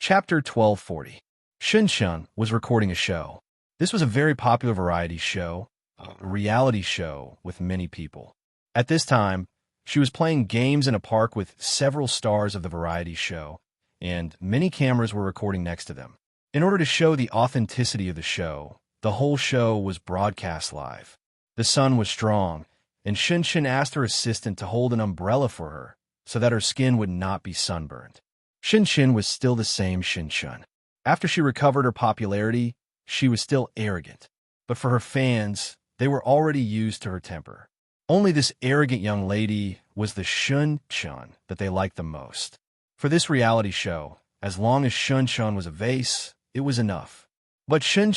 Chapter 1240. Shun was recording a show. This was a very popular variety show, a reality show with many people. At this time, she was playing games in a park with several stars of the variety show, and many cameras were recording next to them. In order to show the authenticity of the whole show was broadcast live. The sun was strong, and Shun asked her assistant to hold an umbrella for her so that her skin would not be sunburned. Shun was still the same Shun. After she recovered her popularity, she was still arrogant. But for her fans, they were already used to her temper. Only this arrogant young lady was the Shun that they liked the most. For this reality show, as long as Shun was a vase, it was enough. But Shun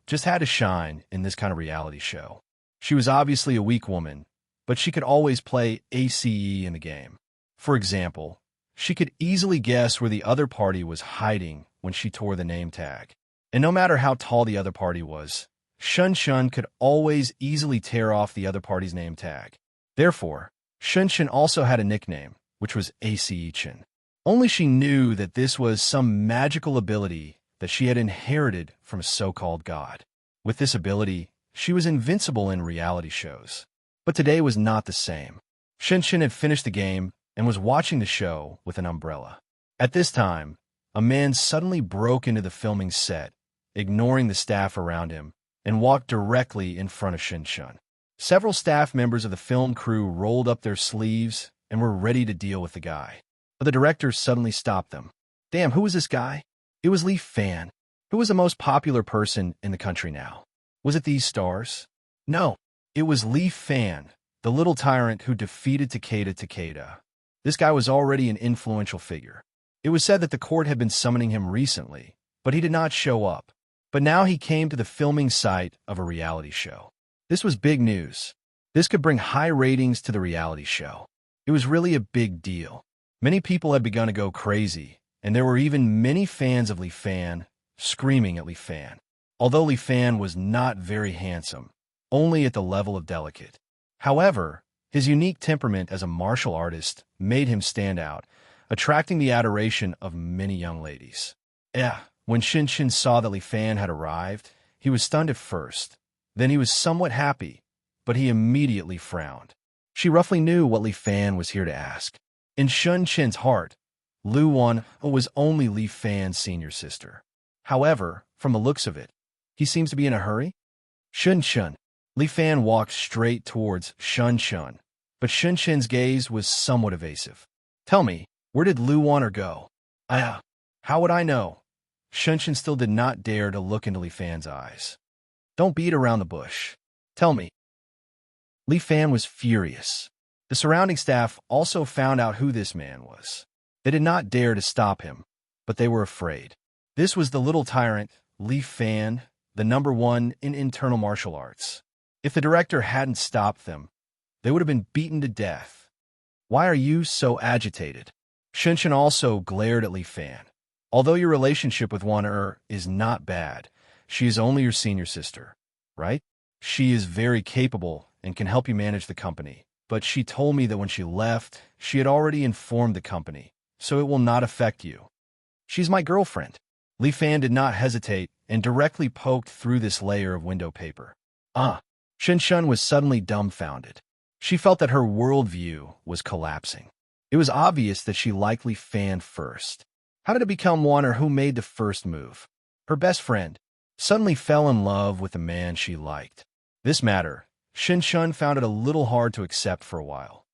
just had to shine in this kind of reality show. She was obviously a weak woman, but she could always play ACE in the game. For example, she could easily guess where the other party was hiding when she tore the name tag. And no matter how tall the other party was, Shun could always easily tear off the other party's name tag. Therefore, Shun also had a nickname, which was ACE-chin. Only she knew that this was some magical ability that she had inherited from a so-called god. With this ability, she was invincible in reality shows. But today was not the same. Shun had finished the game and was watching the show with an umbrella. At this time, a man suddenly broke into the filming set, ignoring the staff around him, and walked directly in front of Shun. Several staff members of the film crew rolled up their sleeves and were ready to deal with the guy. But the director suddenly stopped them. Damn, who was this guy? It was Li Fan. Who was the most popular person in the country now? Was it these stars? No, it was Li Fan, the little tyrant who defeated Takeda. This guy was already an influential figure. It was said that the court had been summoning him recently, but he did not show up. But now he came to the filming site of a reality show. This was big news. This could bring high ratings to the reality show. It was really a big deal. Many people had begun to go crazy, and there were even many fans of Li Fan screaming at Li Fan. Although Li Fan was not very handsome, only at the level of delicate. However, his unique temperament as a martial artist made him stand out, attracting the adoration of many young ladies. When Shun saw that Li Fan had arrived, he was stunned at first. Then he was somewhat happy, but he immediately frowned. She roughly knew what Li Fan was here to ask. In Shun's heart, Lu Wan was only Li Fan's senior sister. However, from the looks of it, he seems to be in a hurry. Shun. Li Fan walked straight towards Shun, but Shun's gaze was somewhat evasive. Tell me, where did Lu Wan go? How would I know? Shun still did not dare to look into Li Fan's eyes. Don't beat around the bush. Tell me. Li Fan was furious. The surrounding staff also found out who this man was. They did not dare to stop him, but they were afraid. This was the little tyrant, Li Fan, the #1 in internal martial arts. If the director hadn't stopped them, they would have been beaten to death. Why are you so agitated? Shun also glared at Li Fan. Although your relationship with Wan is not bad, she is only your senior sister, right? She is very capable and can help you manage the company. But she told me that when she left, she had already informed the company, so it will not affect you. She's my girlfriend. Li Fan did not hesitate and directly poked through this layer of window paper. Shun was suddenly dumbfounded. She felt that her worldview was collapsing. It was obvious that she liked Li Fan first. How did it become Wan who made the first move? Her best friend suddenly fell in love with the man she liked. This matter, Shun found it a little hard to accept for a while.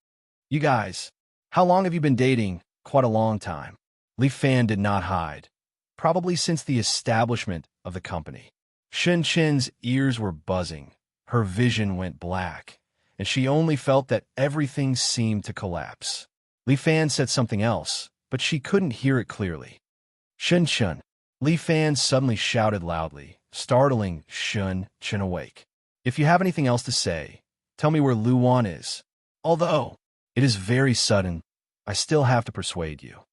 You guys, how long have you been dating? Quite a long time. Li Fan did not hide, probably since the establishment of the company. Shun's ears were buzzing, her vision went black, and she only felt that everything seemed to collapse. Li Fan said something else, but she couldn't hear it clearly. Shun. Li Fan suddenly shouted loudly, startling Shun awake. If you have anything else to say, tell me where Lu Wan is. Although it is very sudden, I still have to persuade you.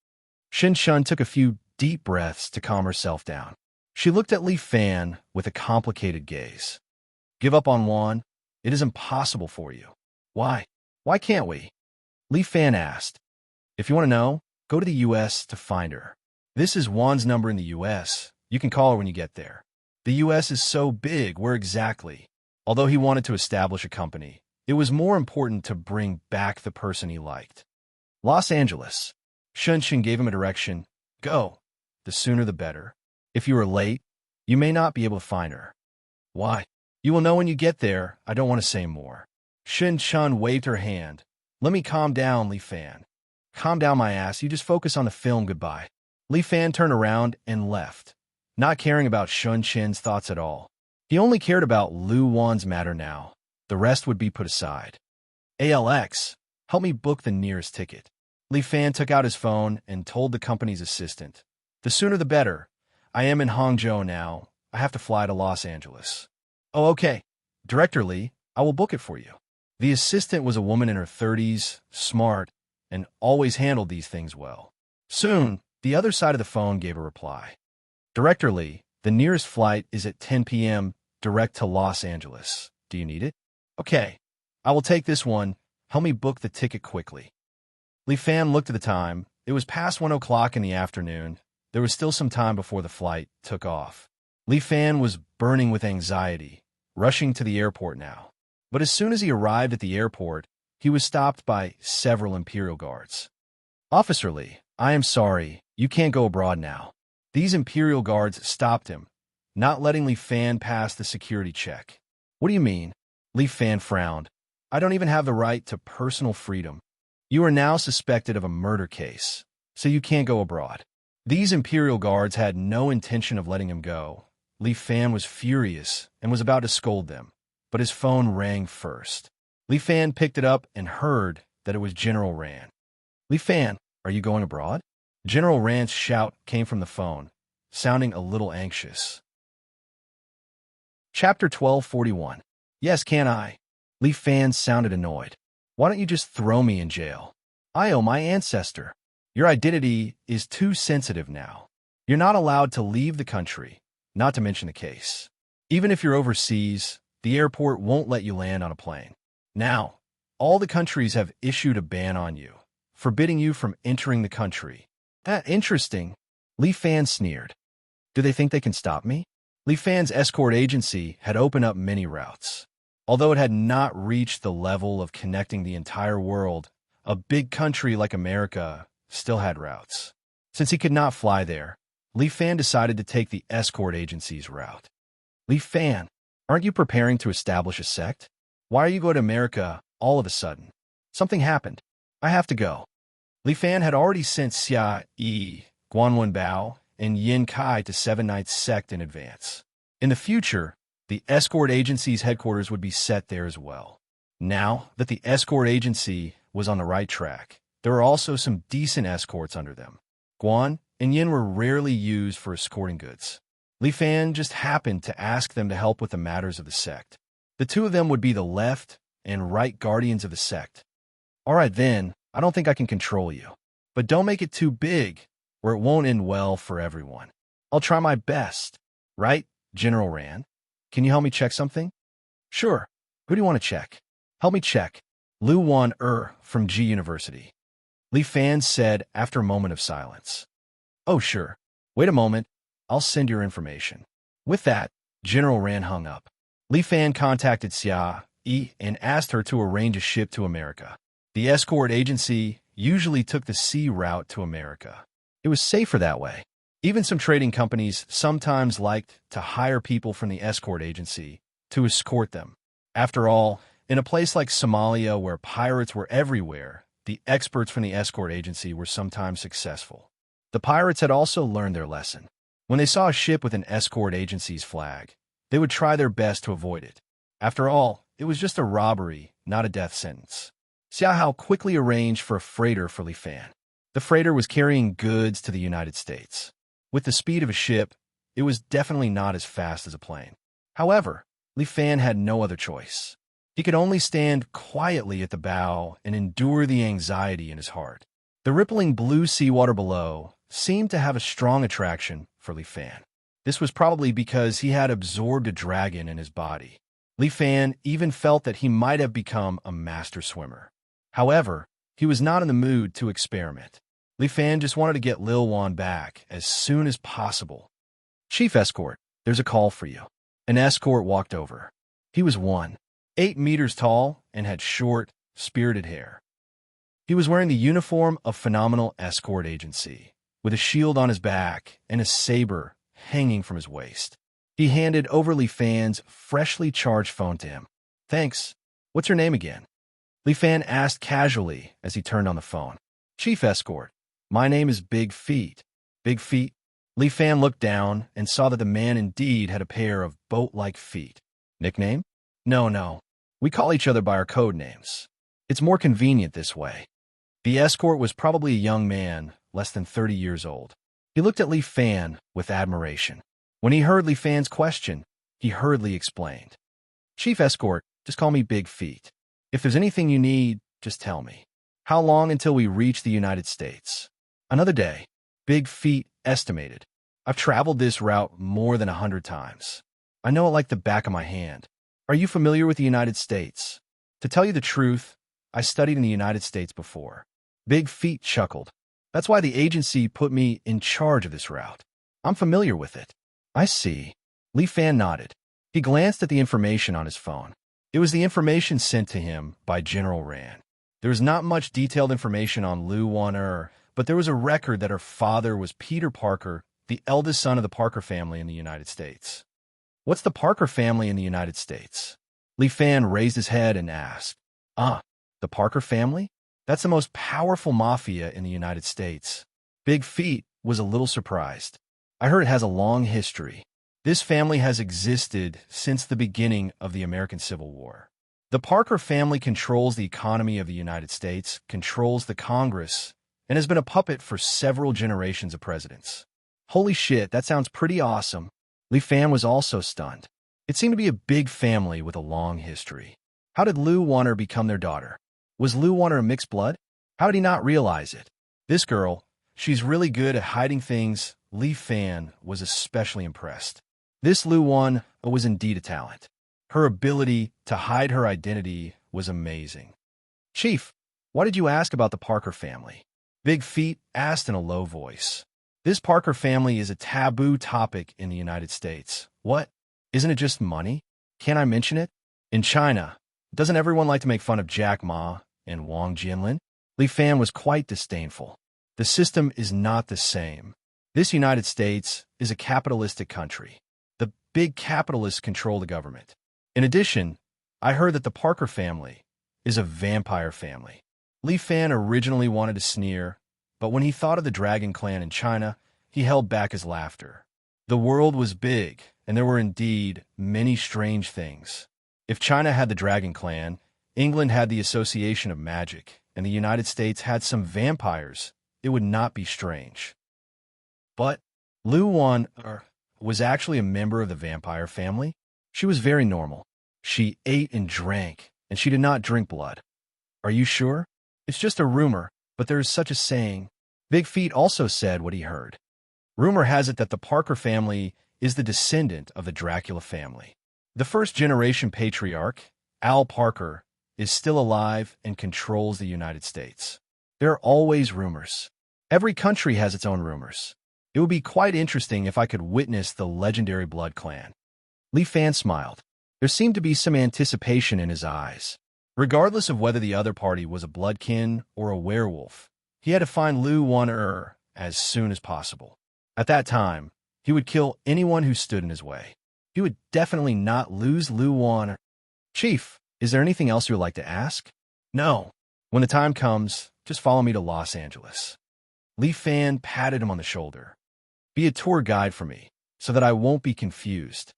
Shun took a few deep breaths to calm herself down. She looked at Li Fan with a complicated gaze. Give up on Wan? It is impossible for you. Why? Why can't we? Li Fan asked. If you want to know, go to the US to find her. This is Juan's number in the U.S. You can call her when you get there. The U.S. is so big, where exactly? Although he wanted to establish a company, it was more important to bring back the person he liked. Los Angeles. Shunshin gave him a direction. Go. The sooner the better. If you are late, you may not be able to find her. Why? You will know when you get there. I don't want to say more. Shin Chun waved her hand. Let me calm down, Li Fan. Calm down, my ass. You just focus on the film. Goodbye. Li Fan turned around and left, not caring about Shun Chin's thoughts at all. He only cared about Lu Wan's matter now. The rest would be put aside. ALX, help me book the nearest ticket. Li Fan took out his phone and told the company's assistant. The sooner the better. I am in Hangzhou now. I have to fly to Los Angeles. Oh, okay. Director Li, I will book it for you. The assistant was a woman in her 30s, smart, and always handled these things well. Soon, the other side of the phone gave a reply. Director Li, the nearest flight is at 10 p.m. direct to Los Angeles. Do you need it? Okay. I will take this one. Help me book the ticket quickly. Li Fan looked at the time. It was past 1 o'clock in the afternoon. There was still some time before the flight took off. Li Fan was burning with anxiety, rushing to the airport now. But as soon as he arrived at the airport, he was stopped by several Imperial guards. Officer Li, I am sorry, you can't go abroad now. These Imperial guards stopped him, not letting Li Fan pass the security check. What do you mean? Li Fan frowned. I don't even have the right to personal freedom. You are now suspected of a murder case, so you can't go abroad. These Imperial guards had no intention of letting him go. Li Fan was furious and was about to scold them, but his phone rang first. Li Fan picked it up and heard that it was General Ran. Li Fan, are you going abroad? General Ran's shout came from the phone, sounding a little anxious. Chapter 1241. Yes, can I? Li Fan sounded annoyed. Why don't you just throw me in jail? I owe my ancestor. Your identity is too sensitive now. You're not allowed to leave the country, not to mention the case. Even if you're overseas, the airport won't let you land on a plane. Now, all the countries have issued a ban on you, forbidding you from entering the country. Interesting. Li Fan sneered. Do they think they can stop me? Li Fan's escort agency had opened up many routes. Although it had not reached the level of connecting the entire world, a big country like America still had routes. Since he could not fly there, Li Fan decided to take the escort agency's route. Li Fan, aren't you preparing to establish a sect? Why are you going to America all of a sudden? Something happened. I have to go. Li Fan had already sent Xia Yi, Guanwen Bao, and Yin Kai to Seven Knights sect in advance. In the future, the escort agency's headquarters would be set there as well. Now that the escort agency was on the right track, there were also some decent escorts under them. Guan and Yin were rarely used for escorting goods. Li Fan just happened to ask them to help with the matters of the sect. The two of them would be the left and right guardians of the sect. All right then, I don't think I can control you. But don't make it too big, or it won't end well for everyone. I'll try my best. Right, General Ran? Can you help me check something? Sure. Who do you want to check? Help me check. Lu Wan from G University. Li Fan said after a moment of silence. Oh, sure. Wait a moment. I'll send your information. With that, General Ran hung up. Li Fan contacted Xia Yi and asked her to arrange a ship to America. The escort agency usually took the sea route to America. It was safer that way. Even some trading companies sometimes liked to hire people from the escort agency to escort them. After all, in a place like Somalia where pirates were everywhere, the experts from the escort agency were sometimes successful. The pirates had also learned their lesson. When they saw a ship with an escort agency's flag, they would try their best to avoid it. After all, it was just a robbery, not a death sentence. Xia Hao quickly arranged for a freighter for Li Fan. The freighter was carrying goods to the United States. With the speed of a ship, it was definitely not as fast as a plane. However, Li Fan had no other choice. He could only stand quietly at the bow and endure the anxiety in his heart. The rippling blue seawater below seemed to have a strong attraction for Li Fan. This was probably because he had absorbed a dragon in his body. Li Fan even felt that he might have become a master swimmer. However, he was not in the mood to experiment. Li Fan just wanted to get Lil Wan back as soon as possible. Chief Escort, there's a call for you. An escort walked over. He was 8 meters tall and had short, spirited hair. He was wearing the uniform of Phenomenal Escort Agency, with a shield on his back and a saber hanging from his waist. He handed over Li Fan's freshly charged phone to him. Thanks. What's your name again? Li Fan asked casually as he turned on the phone. Chief Escort, my name is Big Feet. Big Feet? Li Fan looked down and saw that the man indeed had a pair of boat-like feet. Nickname? No. We call each other by our code names. It's more convenient this way. The escort was probably a young man, less than 30 years old. He looked at Li Fan with admiration. When he heard Li Fan's question, he hurriedly explained. Chief Escort, just call me Big Feet. If there's anything you need, just tell me. How long until we reach the United States? Another day. Big Feet estimated. I've traveled this route more than 100 times. I know it like the back of my hand. Are you familiar with the United States? To tell you the truth, I studied in the United States before. Big Feet chuckled. That's why the agency put me in charge of this route. I'm familiar with it. I see. Li Fan nodded. He glanced at the information on his phone. It was the information sent to him by General Rand. There was not much detailed information on Lu Wan, but there was a record that her father was Peter Parker, the eldest son of the Parker family in the United States. What's the Parker family in the United States? Li Fan raised his head and asked. The Parker family? That's the most powerful mafia in the United States. Big Feet was a little surprised. I heard it has a long history. This family has existed since the beginning of the American Civil War. The Parker family controls the economy of the United States, controls the Congress, and has been a puppet for several generations of presidents. Holy shit, that sounds pretty awesome. Li Fan was also stunned. It seemed to be a big family with a long history. How did Lu Wan become their daughter? Was Lu Wan a mixed blood? How did he not realize it? This girl, she's really good at hiding things. Li Fan was especially impressed. This Lu Wan was indeed a talent. Her ability to hide her identity was amazing. Chief, why did you ask about the Parker family? Big Feet asked in a low voice. This Parker family is a taboo topic in the United States. What? Isn't it just money? Can't I mention it? In China, doesn't everyone like to make fun of Jack Ma and Wang Jianlin? Li Fan was quite disdainful. The system is not the same. This United States is a capitalistic country. The big capitalists control the government. In addition, I heard that the Parker family is a vampire family. Li Fan originally wanted to sneer, but when he thought of the Dragon Clan in China, he held back his laughter. The world was big, and there were indeed many strange things. If China had the Dragon Clan, England had the Association of Magic, and the United States had some vampires, it would not be strange. But Lu Wan was actually a member of the vampire family. She was very normal. She ate and drank, and she did not drink blood. Are you sure? It's just a rumor, but there is such a saying. Big Feet also said what he heard. Rumor has it that the Parker family is the descendant of the Dracula family. The first-generation patriarch, Al Parker, is still alive and controls the United States. There are always rumors. Every country has its own rumors. It would be quite interesting if I could witness the legendary Blood Clan. Li Fan smiled. There seemed to be some anticipation in his eyes. Regardless of whether the other party was a bloodkin or a werewolf, he had to find Lu Wan as soon as possible. At that time, he would kill anyone who stood in his way. He would definitely not lose Lu Wan. Chief, is there anything else you would like to ask? No. When the time comes, just follow me to Los Angeles. Li Fan patted him on the shoulder. Be a tour guide for me, so that I won't be confused.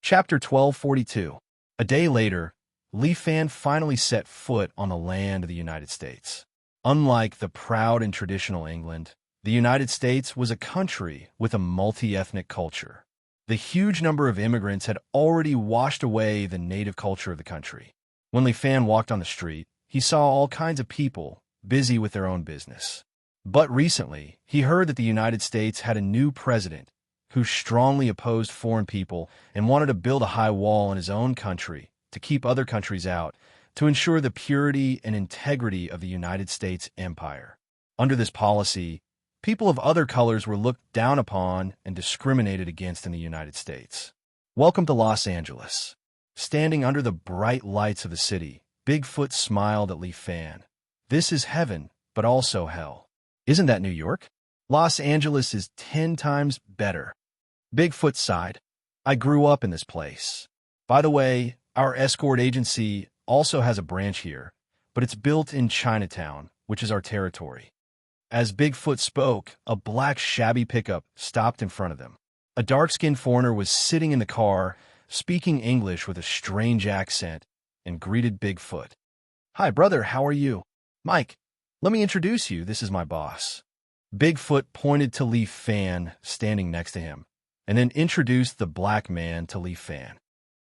Chapter 1242. A day later, Li Fan finally set foot on the land of the United States. Unlike the proud and traditional England, the United States was a country with a multi-ethnic culture. The huge number of immigrants had already washed away the native culture of the country. When Li Fan walked on the street, he saw all kinds of people busy with their own business. But recently, he heard that the United States had a new president who strongly opposed foreign people and wanted to build a high wall in his own country to keep other countries out. to ensure the purity and integrity of the United States empire. Under this policy, people of other colors were looked down upon and discriminated against in the United States. Welcome to Los Angeles. Standing under the bright lights of the city, Bigfoot smiled at Li Fan. This is heaven, but also hell. Isn't that New York? Los Angeles is 10 times better. Bigfoot sighed. I grew up in this place. By the way, our escort agency also has a branch here, but it's built in Chinatown, which is our territory. As Bigfoot spoke, a black shabby pickup stopped in front of them. A dark-skinned foreigner was sitting in the car, speaking English with a strange accent, and greeted Bigfoot. Hi, brother, how are you? Mike, let me introduce you. This is my boss. Bigfoot pointed to Li Fan, standing next to him, and then introduced the black man to Li Fan.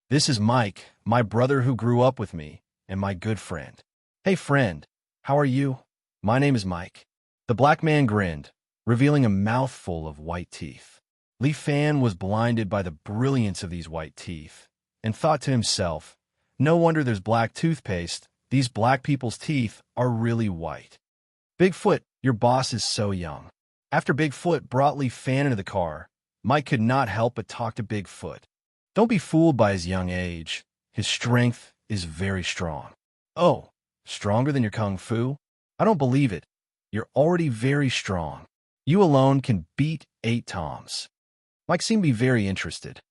This is Mike, my brother who grew up with me, and my good friend. Hey, friend, how are you? My name is Mike. The black man grinned, revealing a mouthful of white teeth. Li Fan was blinded by the brilliance of these white teeth, and thought to himself, no wonder there's black toothpaste. These black people's teeth are really white. Bigfoot, your boss is so young. After Bigfoot brought Li Fan into the car, Mike could not help but talk to Bigfoot. Don't be fooled by his young age. His strength is very strong. Oh, stronger than your kung fu? I don't believe it. You're already very strong. You alone can beat 8 Toms. Mike seemed to be very interested.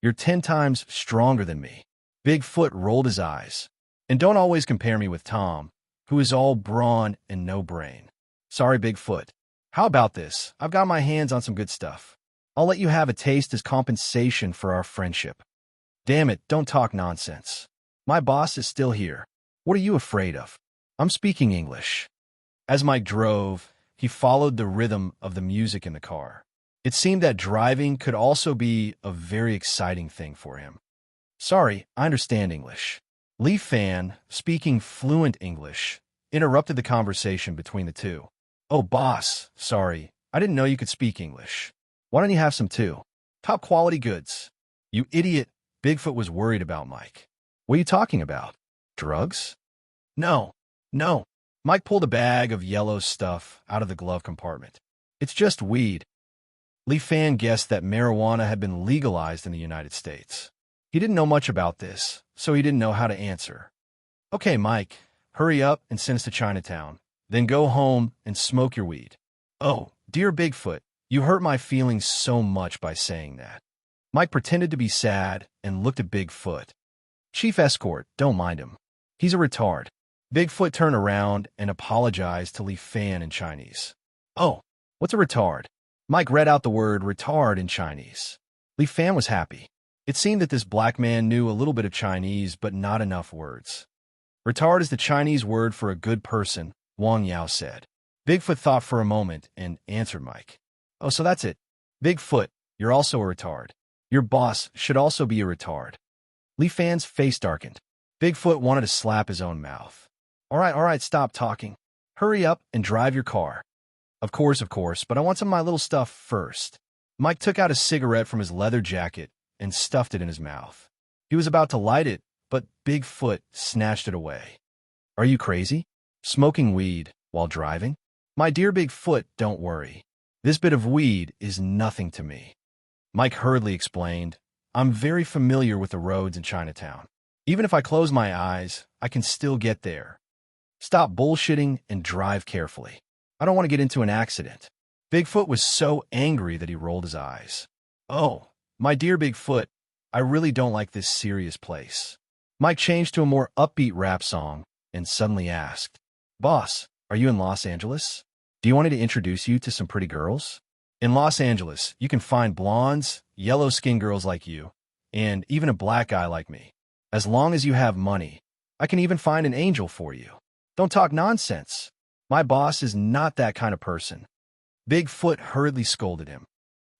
You're 10 times stronger than me. Bigfoot rolled his eyes. And don't always compare me with Tom, who is all brawn and no brain. Sorry, Bigfoot. How about this? I've got my hands on some good stuff. I'll let you have a taste as compensation for our friendship. Damn it, don't talk nonsense. My boss is still here. What are you afraid of? I'm speaking English. As Mike drove, he followed the rhythm of the music in the car. It seemed that driving could also be a very exciting thing for him. Sorry, I understand English. Li Fan, speaking fluent English, interrupted the conversation between the two. Oh, boss, sorry, I didn't know you could speak English. Why don't you have some too? Top quality goods. You idiot, Bigfoot was worried about Mike. What are you talking about? Drugs? No. Mike pulled a bag of yellow stuff out of the glove compartment. It's just weed. Li Fan guessed that marijuana had been legalized in the United States. He didn't know much about this, so he didn't know how to answer. Okay, Mike, hurry up and send us to Chinatown. Then go home and smoke your weed. Oh, dear Bigfoot, you hurt my feelings so much by saying that. Mike pretended to be sad and looked at Bigfoot. Chief Escort, don't mind him. He's a retard. Bigfoot turned around and apologized to Li Fan in Chinese. Oh, what's a retard? Mike read out the word retard in Chinese. Li Fan was happy. It seemed that this black man knew a little bit of Chinese, but not enough words. Retard is the Chinese word for a good person, Wang Yao said. Bigfoot thought for a moment and answered Mike. Oh, so that's it. Bigfoot, you're also a retard. Your boss should also be a retard. Li Fan's face darkened. Bigfoot wanted to slap his own mouth. All right, stop talking. Hurry up and drive your car. Of course, but I want some of my little stuff first. Mike took out a cigarette from his leather jacket and stuffed it in his mouth. He was about to light it, but Bigfoot snatched it away. Are you crazy? Smoking weed while driving? My dear Bigfoot, don't worry. This bit of weed is nothing to me. Mike hurriedly explained, I'm very familiar with the roads in Chinatown. Even if I close my eyes, I can still get there. Stop bullshitting and drive carefully. I don't want to get into an accident. Bigfoot was so angry that he rolled his eyes. Oh, my dear Bigfoot, I really don't like this serious place. Mike changed to a more upbeat rap song and suddenly asked, Boss, are you in Los Angeles? Do you want me to introduce you to some pretty girls? In Los Angeles, you can find blondes, yellow-skinned girls like you, and even a black guy like me. As long as you have money, I can even find an angel for you. Don't talk nonsense. My boss is not that kind of person. Bigfoot hurriedly scolded him.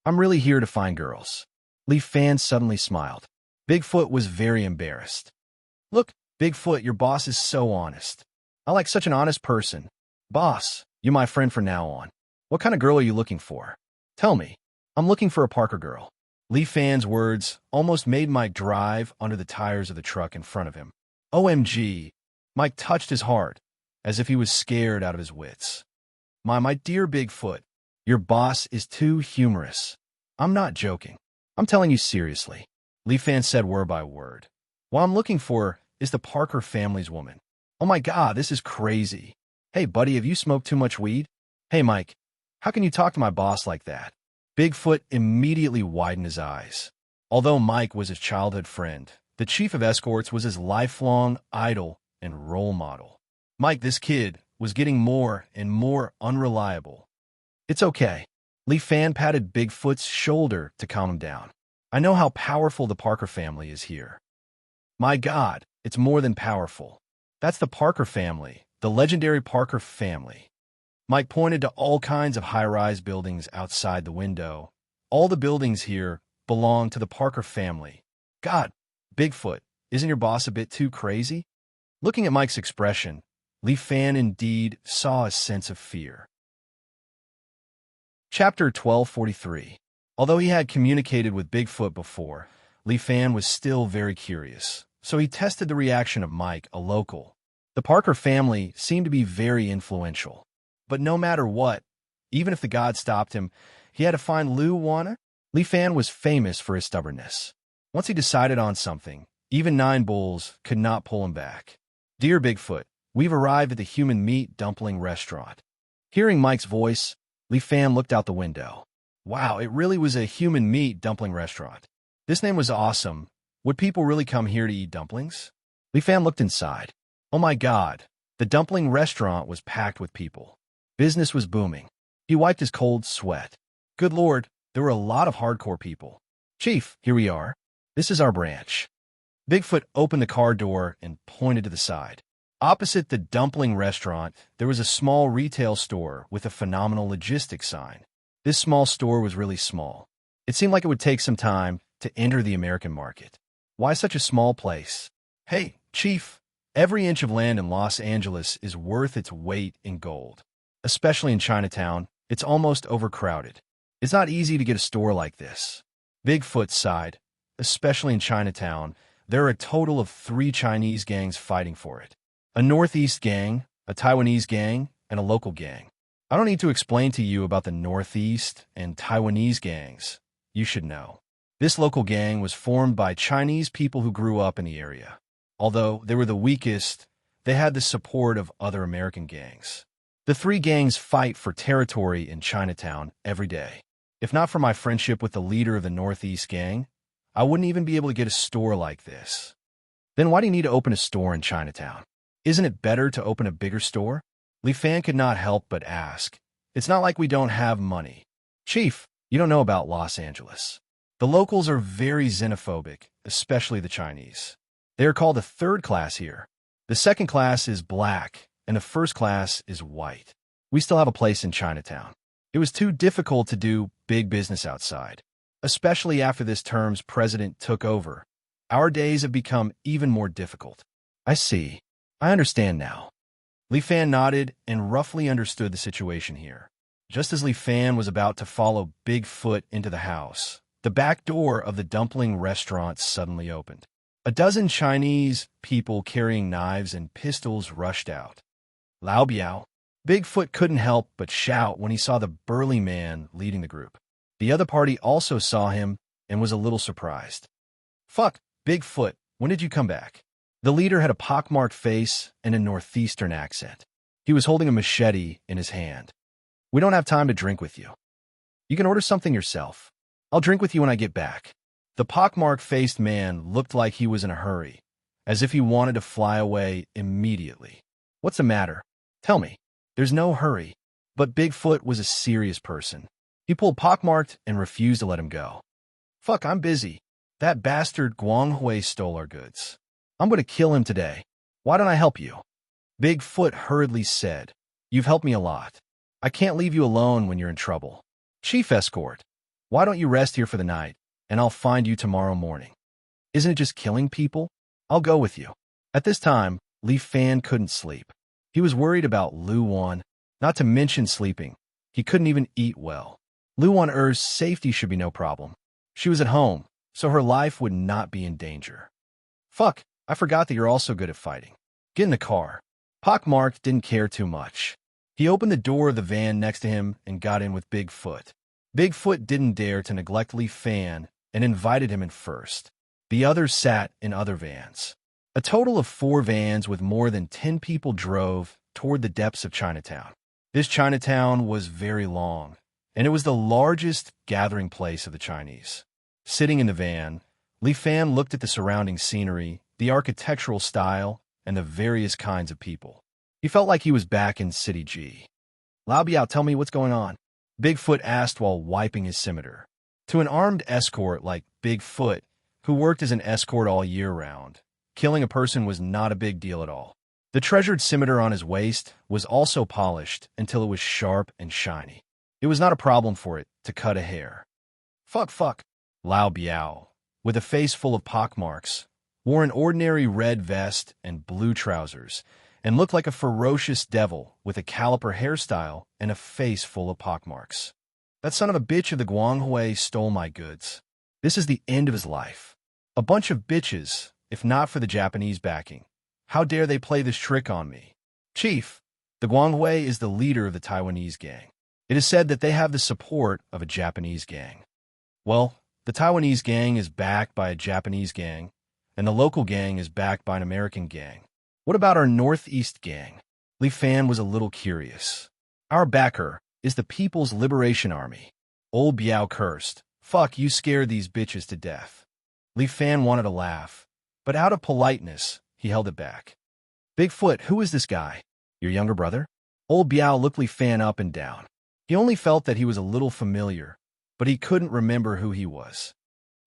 I'm really here to find girls. Li Fan suddenly smiled. Bigfoot was very embarrassed. Look, Bigfoot, your boss is so honest. I like such an honest person. Boss, you're my friend from now on. What kind of girl are you looking for? Tell me. I'm looking for a Parker girl. Li Fan's words almost made Mike drive under the tires of the truck in front of him. OMG, Mike touched his heart, as if he was scared out of his wits. My dear Bigfoot, your boss is too humorous. I'm not joking. I'm telling you seriously. Li Fan said word by word. What I'm looking for is the Parker family's woman. Oh my God, this is crazy. Hey, buddy, have you smoked too much weed? Hey, Mike, how can you talk to my boss like that? Bigfoot immediately widened his eyes. Although Mike was his childhood friend, the chief of escorts was his lifelong idol and role model. Mike, this kid, was getting more and more unreliable. It's okay. Li Fan patted Bigfoot's shoulder to calm him down. I know how powerful the Parker family is here. My God, it's more than powerful. That's the Parker family, the legendary Parker family. Mike pointed to all kinds of high-rise buildings outside the window. All the buildings here belong to the Parker family. God, Bigfoot, isn't your boss a bit too crazy? Looking at Mike's expression, Li Fan indeed saw a sense of fear. Chapter 1243. Although he had communicated with Bigfoot before, Li Fan was still very curious, so he tested the reaction of Mike, a local. The Parker family seemed to be very influential. But no matter what, even if the god stopped him, he had to find Lu Wana. Li Fan was famous for his stubbornness. Once he decided on something, even 9 bulls could not pull him back. Dear Bigfoot, we've arrived at the human meat dumpling restaurant. Hearing Mike's voice, Li Fan looked out the window. Wow, it really was a human meat dumpling restaurant. This name was awesome. Would people really come here to eat dumplings? Li Fan looked inside. Oh my God, the dumpling restaurant was packed with people. Business was booming. He wiped his cold sweat. Good Lord, there were a lot of hardcore people. Chief, here we are. This is our branch. Bigfoot opened the car door and pointed to the side. Opposite the dumpling restaurant, there was a small retail store with a phenomenal logistics sign. This small store was really small. It seemed like it would take some time to enter the American market. Why such a small place? Hey, Chief, every inch of land in Los Angeles is worth its weight in gold. Especially in Chinatown, it's almost overcrowded. It's not easy to get a store like this. Bigfoot sighed. Especially in Chinatown, there are a total of 3 Chinese gangs fighting for it. A Northeast gang, a Taiwanese gang, and a local gang. I don't need to explain to you about the Northeast and Taiwanese gangs. You should know. This local gang was formed by Chinese people who grew up in the area. Although they were the weakest, they had the support of other American gangs. The 3 gangs fight for territory in Chinatown every day. If not for my friendship with the leader of the Northeast gang, I wouldn't even be able to get a store like this. Then why do you need to open a store in Chinatown? Isn't it better to open a bigger store? Li Fan could not help but ask. It's not like we don't have money. Chief, you don't know about Los Angeles. The locals are very xenophobic, especially the Chinese. They are called the 3rd class here. The 2nd class is black, and the 1st class is white. We still have a place in Chinatown. It was too difficult to do big business outside, especially after this term's president took over. Our days have become even more difficult. I see. I understand now. Li Fan nodded and roughly understood the situation here. Just as Li Fan was about to follow Bigfoot into the house, the back door of the dumpling restaurant suddenly opened. A dozen Chinese people carrying knives and pistols rushed out. Lao Biao. Bigfoot couldn't help but shout when he saw the burly man leading the group. The other party also saw him and was a little surprised. Fuck, Bigfoot, when did you come back? The leader had a pockmarked face and a northeastern accent. He was holding a machete in his hand. We don't have time to drink with you. You can order something yourself. I'll drink with you when I get back. The pockmarked-faced man looked like he was in a hurry, as if he wanted to fly away immediately. What's the matter? Tell me. There's no hurry. But Bigfoot was a serious person. He pulled pockmarked and refused to let him go. Fuck, I'm busy. That bastard Guanghui stole our goods. I'm going to kill him today. Why don't I help you? Bigfoot hurriedly said, You've helped me a lot. I can't leave you alone when you're in trouble. Chief Escort, why don't you rest here for the night, and I'll find you tomorrow morning. Isn't it just killing people? I'll go with you. At this time, Li Fan couldn't sleep. He was worried about Lu Wan, not to mention sleeping. He couldn't even eat well. Lu Wan-er's safety should be no problem. She was at home, so her life would not be in danger. Fuck, I forgot that you're also good at fighting. Get in the car. Pockmarked didn't care too much. He opened the door of the van next to him and got in with Bigfoot. Bigfoot didn't dare to neglect Li Fan and invited him in first. The others sat in other vans. A total of 4 vans with more than 10 people drove toward the depths of Chinatown. This Chinatown was very long, and it was the largest gathering place of the Chinese. Sitting in the van, Li Fan looked at the surrounding scenery, the architectural style, and the various kinds of people. He felt like he was back in City G. Lao Biao, tell me what's going on, Bigfoot asked while wiping his scimitar. To an armed escort like Bigfoot, who worked as an escort all year round, killing a person was not a big deal at all. The treasured scimitar on his waist was also polished until it was sharp and shiny. It was not a problem for it to cut a hair. Fuck. Lao Biao, with a face full of pockmarks, wore an ordinary red vest and blue trousers, and looked like a ferocious devil with a caliper hairstyle and a face full of pockmarks. That son of a bitch of the Guanghui stole my goods. This is the end of his life. A bunch of bitches, if not for the Japanese backing. How dare they play this trick on me? Chief, the Guanghui is the leader of the Taiwanese gang. It is said that they have the support of a Japanese gang. Well, the Taiwanese gang is backed by a Japanese gang, and the local gang is backed by an American gang. What about our Northeast gang? Li Fan was a little curious. Our backer is the People's Liberation Army. Old Biao cursed. Fuck, you scared these bitches to death. Li Fan wanted to laugh, but out of politeness, he held it back. Bigfoot, who is this guy? Your younger brother? Old Biao looked Li Fan up and down. He only felt that he was a little familiar, but he couldn't remember who he was.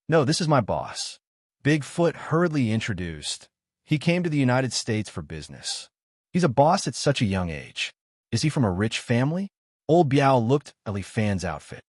No, this is my boss. Bigfoot hurriedly introduced. He came to the United States for business. He's a boss at such a young age. Is he from a rich family? Old Biao looked at Li Fan's outfit.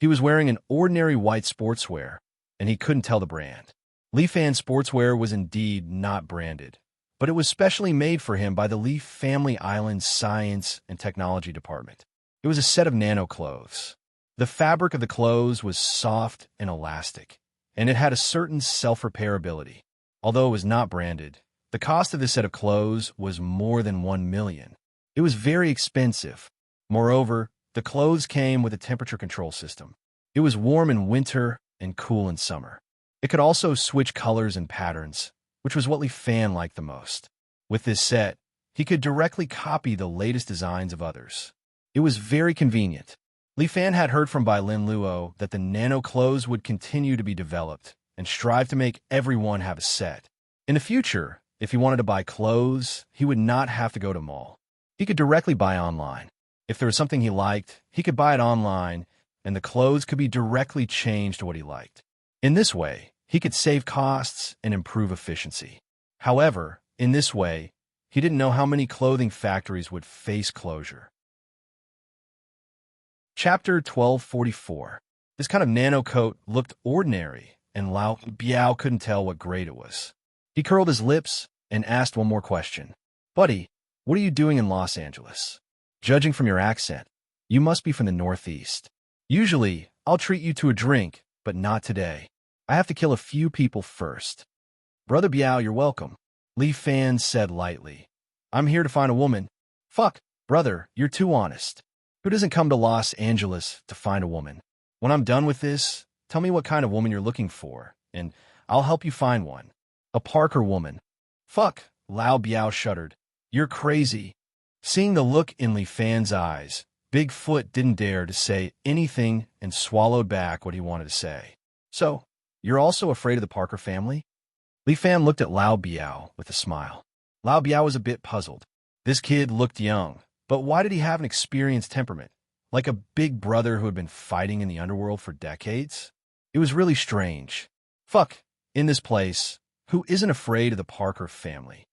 He was wearing an ordinary white sportswear, and he couldn't tell the brand. Li Fan's sportswear was indeed not branded, but it was specially made for him by the Li Family Island's Science and Technology Department. It was a set of nano clothes. The fabric of the clothes was soft and elastic, and it had a certain self-repairability. Although it was not branded, the cost of this set of clothes was more than 1 million. It was very expensive. Moreover, the clothes came with a temperature control system. It was warm in winter and cool in summer. It could also switch colors and patterns, which was what Li Fan liked the most. With this set, he could directly copy the latest designs of others. It was very convenient. Li Fan had heard from Bai Lin Luo that the nano clothes would continue to be developed and strive to make everyone have a set. In the future, if he wanted to buy clothes, he would not have to go to mall. He could directly buy online. If there was something he liked, he could buy it online, and the clothes could be directly changed to what he liked. In this way, he could save costs and improve efficiency. However, in this way, he didn't know how many clothing factories would face closure. Chapter 1244. This kind of nano coat looked ordinary, and Lao Biao couldn't tell what grade it was. He curled his lips and asked one more question. Buddy, what are you doing in Los Angeles? Judging from your accent, you must be from the Northeast. Usually, I'll treat you to a drink, but not today. I have to kill a few people first. Brother Biao, you're welcome. Li Fan said lightly. I'm here to find a woman. Fuck, brother, you're too honest. Who doesn't come to Los Angeles to find a woman? When I'm done with this, tell me what kind of woman you're looking for, and I'll help you find one. A Parker woman. Fuck, Lao Biao shuddered. You're crazy. Seeing the look in Li Fan's eyes, Bigfoot didn't dare to say anything and swallowed back what he wanted to say. So, you're also afraid of the Parker family? Li Fan looked at Lao Biao with a smile. Lao Biao was a bit puzzled. This kid looked young, but why did he have an experienced temperament? Like a big brother who had been fighting in the underworld for decades? It was really strange. Fuck, in this place, who isn't afraid of the Parker family?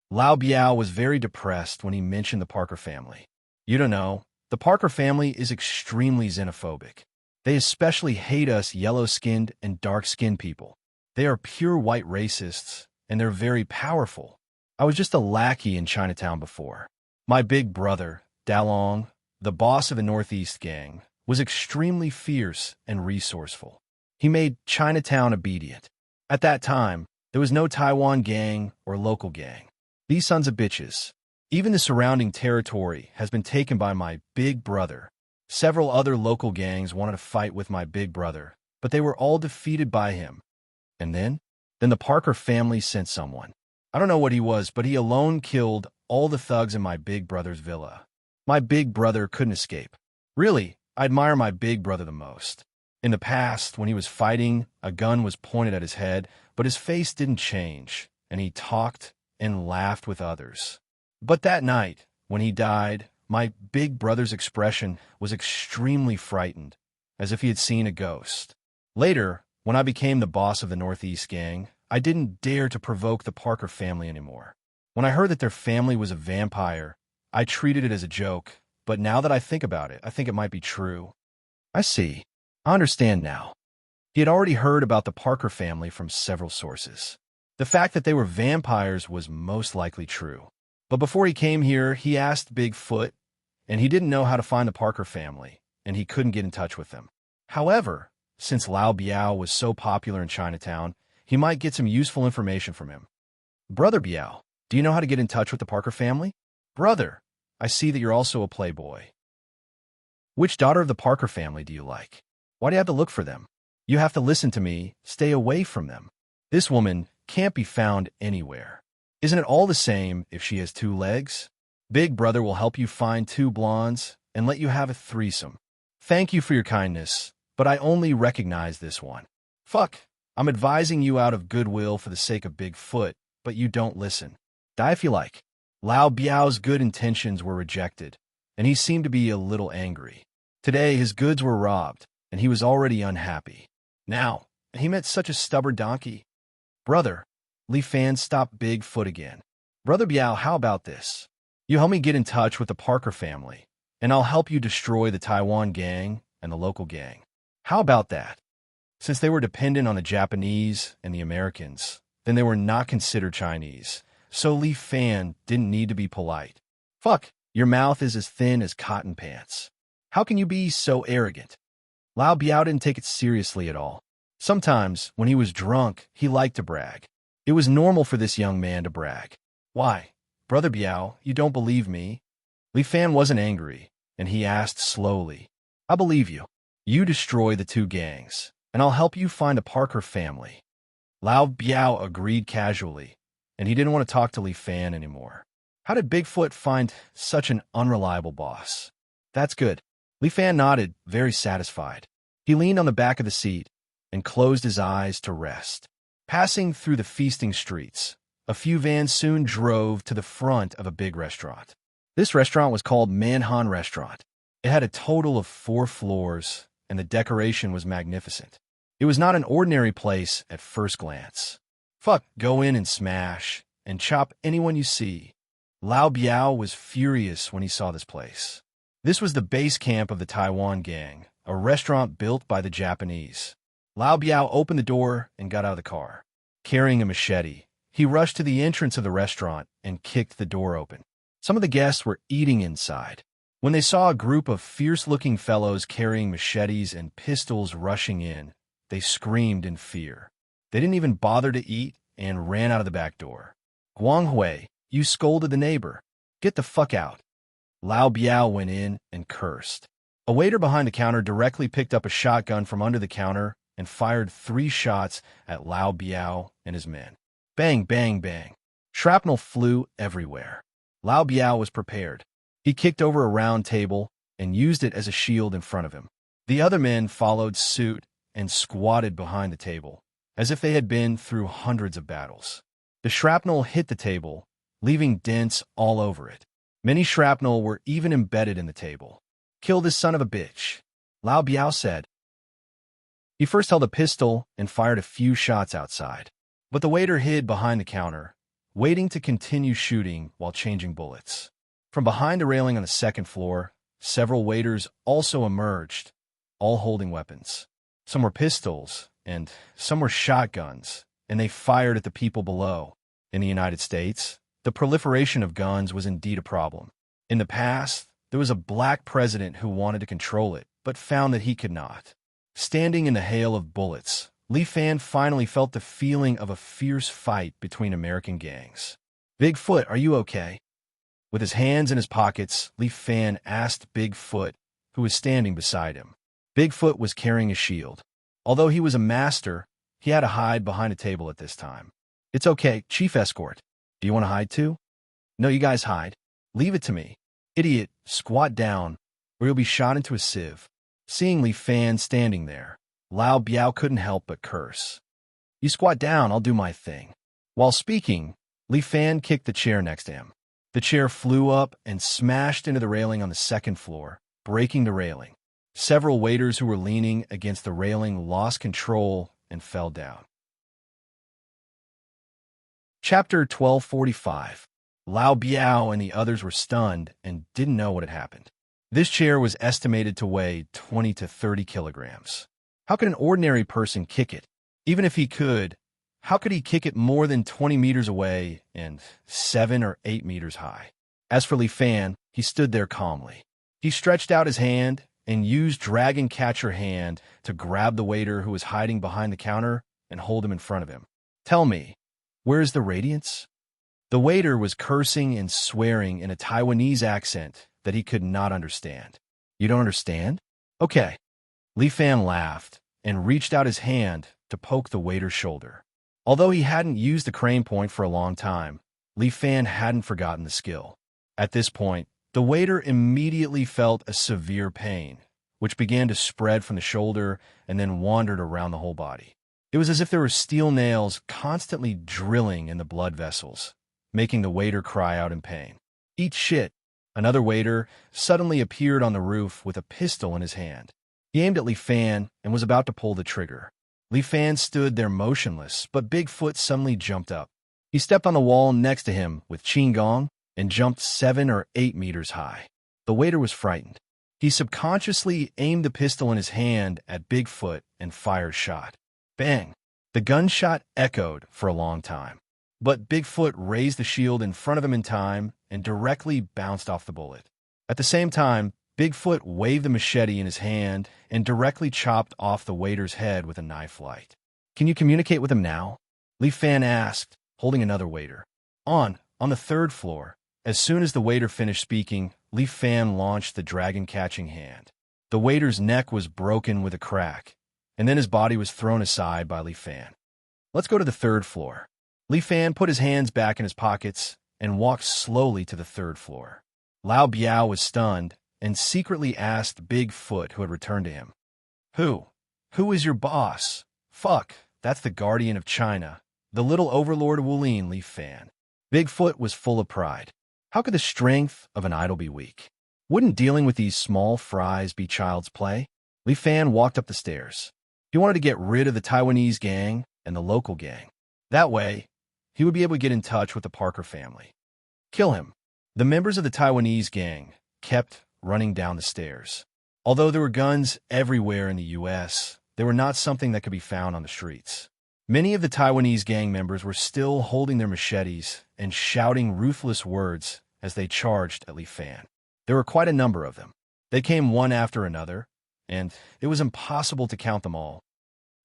Lao Biao was very depressed when he mentioned the Parker family. You don't know, the Parker family is extremely xenophobic. They especially hate us yellow-skinned and dark-skinned people. They are pure white racists, and they're very powerful. I was just a lackey in Chinatown before. My big brother, Dalong, the boss of the Northeast gang, was extremely fierce and resourceful. He made Chinatown obedient. At that time, there was no Taiwan gang or local gang. These sons of bitches. Even the surrounding territory has been taken by my big brother. Several other local gangs wanted to fight with my big brother, but they were all defeated by him. And then the Parker family sent someone. I don't know what he was, but he alone killed all the thugs in my big brother's villa. My big brother couldn't escape. Really, I admire my big brother the most. In the past, when he was fighting, a gun was pointed at his head, but his face didn't change, and he talked and laughed with others. But that night, when he died, my big brother's expression was extremely frightened, as if he had seen a ghost. Later, when I became the boss of the Northeast Gang, I didn't dare to provoke the Parker family anymore. When I heard that their family was a vampire, I treated it as a joke, but now that I think about it, I think it might be true. I see. I understand now. He had already heard about the Parker family from several sources. The fact that they were vampires was most likely true. But before he came here, he asked Bigfoot, and he didn't know how to find the Parker family, and he couldn't get in touch with them. However, since Lao Biao was so popular in Chinatown, he might get some useful information from him. Brother Biao, do you know how to get in touch with the Parker family? Brother, I see that you're also a playboy. Which daughter of the Parker family do you like? Why do you have to look for them? You have to listen to me. Stay away from them. This woman can't be found anywhere. Isn't it all the same if she has 2 legs? Big brother will help you find 2 blondes and let you have a threesome. Thank you for your kindness, but I only recognize this one. Fuck, I'm advising you out of goodwill for the sake of Bigfoot, but you don't listen. Die if you like. Lao Biao's good intentions were rejected, and he seemed to be a little angry. Today, his goods were robbed, and he was already unhappy. Now, he met such a stubborn donkey. Brother, Li Fan stopped Bigfoot again. Brother Biao, how about this? You help me get in touch with the Parker family, and I'll help you destroy the Taiwan gang and the local gang. How about that? Since they were dependent on the Japanese and the Americans, then they were not considered Chinese, so Li Fan didn't need to be polite. Fuck, your mouth is as thin as cotton pants. How can you be so arrogant? Lao Biao didn't take it seriously at all. Sometimes, when he was drunk, he liked to brag. It was normal for this young man to brag. Why? Brother Biao, you don't believe me? Li Fan wasn't angry, and he asked slowly. I believe you. You destroy the 2 gangs, and I'll help you find the Parker family. Lao Biao agreed casually, and he didn't want to talk to Li Fan anymore. How did Bigfoot find such an unreliable boss? That's good. Li Fan nodded, very satisfied. He leaned on the back of the seat and closed his eyes to rest. Passing through the feasting streets, a few vans soon drove to the front of a big restaurant. This restaurant was called Manhan Restaurant. It had a total of 4 floors, and the decoration was magnificent. It was not an ordinary place at first glance. Fuck, go in and smash, and chop anyone you see. Lao Biao was furious when he saw this place. This was the base camp of the Taiwan gang, a restaurant built by the Japanese. Lao Biao opened the door and got out of the car. Carrying a machete, he rushed to the entrance of the restaurant and kicked the door open. Some of the guests were eating inside. When they saw a group of fierce-looking fellows carrying machetes and pistols rushing in, they screamed in fear. They didn't even bother to eat and ran out of the back door. Guanghui, you scolded the neighbor. Get the fuck out. Lao Biao went in and cursed. A waiter behind the counter directly picked up a shotgun from under the counter and fired 3 shots at Lao Biao and his men. Bang, bang, bang. Shrapnel flew everywhere. Lao Biao was prepared. He kicked over a round table and used it as a shield in front of him. The other men followed suit and squatted behind the table, as if they had been through hundreds of battles. The shrapnel hit the table, leaving dents all over it. Many shrapnel were even embedded in the table. Kill this son of a bitch, Lao Biao said. He first held a pistol and fired a few shots outside, but the waiter hid behind the counter, waiting to continue shooting while changing bullets. From behind a railing on the 2nd floor, several waiters also emerged, all holding weapons. Some were pistols, and some were shotguns, and they fired at the people below. In the United States, the proliferation of guns was indeed a problem. In the past, there was a black president who wanted to control it, but found that he could not. Standing in the hail of bullets, Li Fan finally felt the feeling of a fierce fight between American gangs. Bigfoot, are you okay? With his hands in his pockets, Li Fan asked Bigfoot, who was standing beside him. Bigfoot was carrying a shield. Although he was a master, he had to hide behind a table at this time. It's okay, Chief Escort. Do you want to hide too? No, you guys hide. Leave it to me. Idiot, squat down, or you'll be shot into a sieve. Seeing Li Fan standing there, Lao Biao couldn't help but curse. You squat down, I'll do my thing. While speaking, Li Fan kicked the chair next to him. The chair flew up and smashed into the railing on the second floor, breaking the railing. Several waiters who were leaning against the railing lost control and fell down. Chapter 1245. Lao Biao and the others were stunned and didn't know what had happened. This chair was estimated to weigh 20 to 30 kilograms. How could an ordinary person kick it? Even if he could, how could he kick it more than 20 meters away and 7 or 8 meters high? As for Li Fan, he stood there calmly. He stretched out his hand and used Dragon Catcher Hand to grab the waiter who was hiding behind the counter and hold him in front of him. Tell me, where is the radiance? The waiter was cursing and swearing in a Taiwanese accent that he could not understand. You don't understand? Okay. Li Fan laughed and reached out his hand to poke the waiter's shoulder. Although he hadn't used the crane point for a long time, Li Fan hadn't forgotten the skill. At this point, the waiter immediately felt a severe pain, which began to spread from the shoulder and then wandered around the whole body. It was as if there were steel nails constantly drilling in the blood vessels, making the waiter cry out in pain. Eat shit! Another waiter suddenly appeared on the roof with a pistol in his hand. He aimed at Li Fan and was about to pull the trigger. Li Fan stood there motionless, but Bigfoot suddenly jumped up. He stepped on the wall next to him with Qin Gong and jumped 7 or 8 meters high. The waiter was frightened. He subconsciously aimed the pistol in his hand at Bigfoot and fired a shot. Bang! The gunshot echoed for a long time. But Bigfoot raised the shield in front of him in time and directly bounced off the bullet. At the same time, Bigfoot waved the machete in his hand and directly chopped off the waiter's head with a knife light. Can you communicate with him now? Li Fan asked, holding another waiter. On the third floor. As soon as the waiter finished speaking, Li Fan launched the dragon-catching hand. The waiter's neck was broken with a crack, and then his body was thrown aside by Li Fan. Let's go to the third floor. Li Fan put his hands back in his pockets and walked slowly to the third floor. Lao Biao was stunned and secretly asked Bigfoot, who had returned to him. Who? Who is your boss? Fuck, that's the guardian of China, the little overlord of Wulin, Li Fan. Bigfoot was full of pride. How could the strength of an idol be weak? Wouldn't dealing with these small fries be child's play? Li Fan walked up the stairs. He wanted to get rid of the Taiwanese gang and the local gang. That way, he would be able to get in touch with the Parker family. Kill him. The members of the Taiwanese gang kept running down the stairs. Although there were guns everywhere in the U.S., they were not something that could be found on the streets. Many of the Taiwanese gang members were still holding their machetes and shouting ruthless words as they charged at Li Fan. There were quite a number of them. They came one after another, and it was impossible to count them all.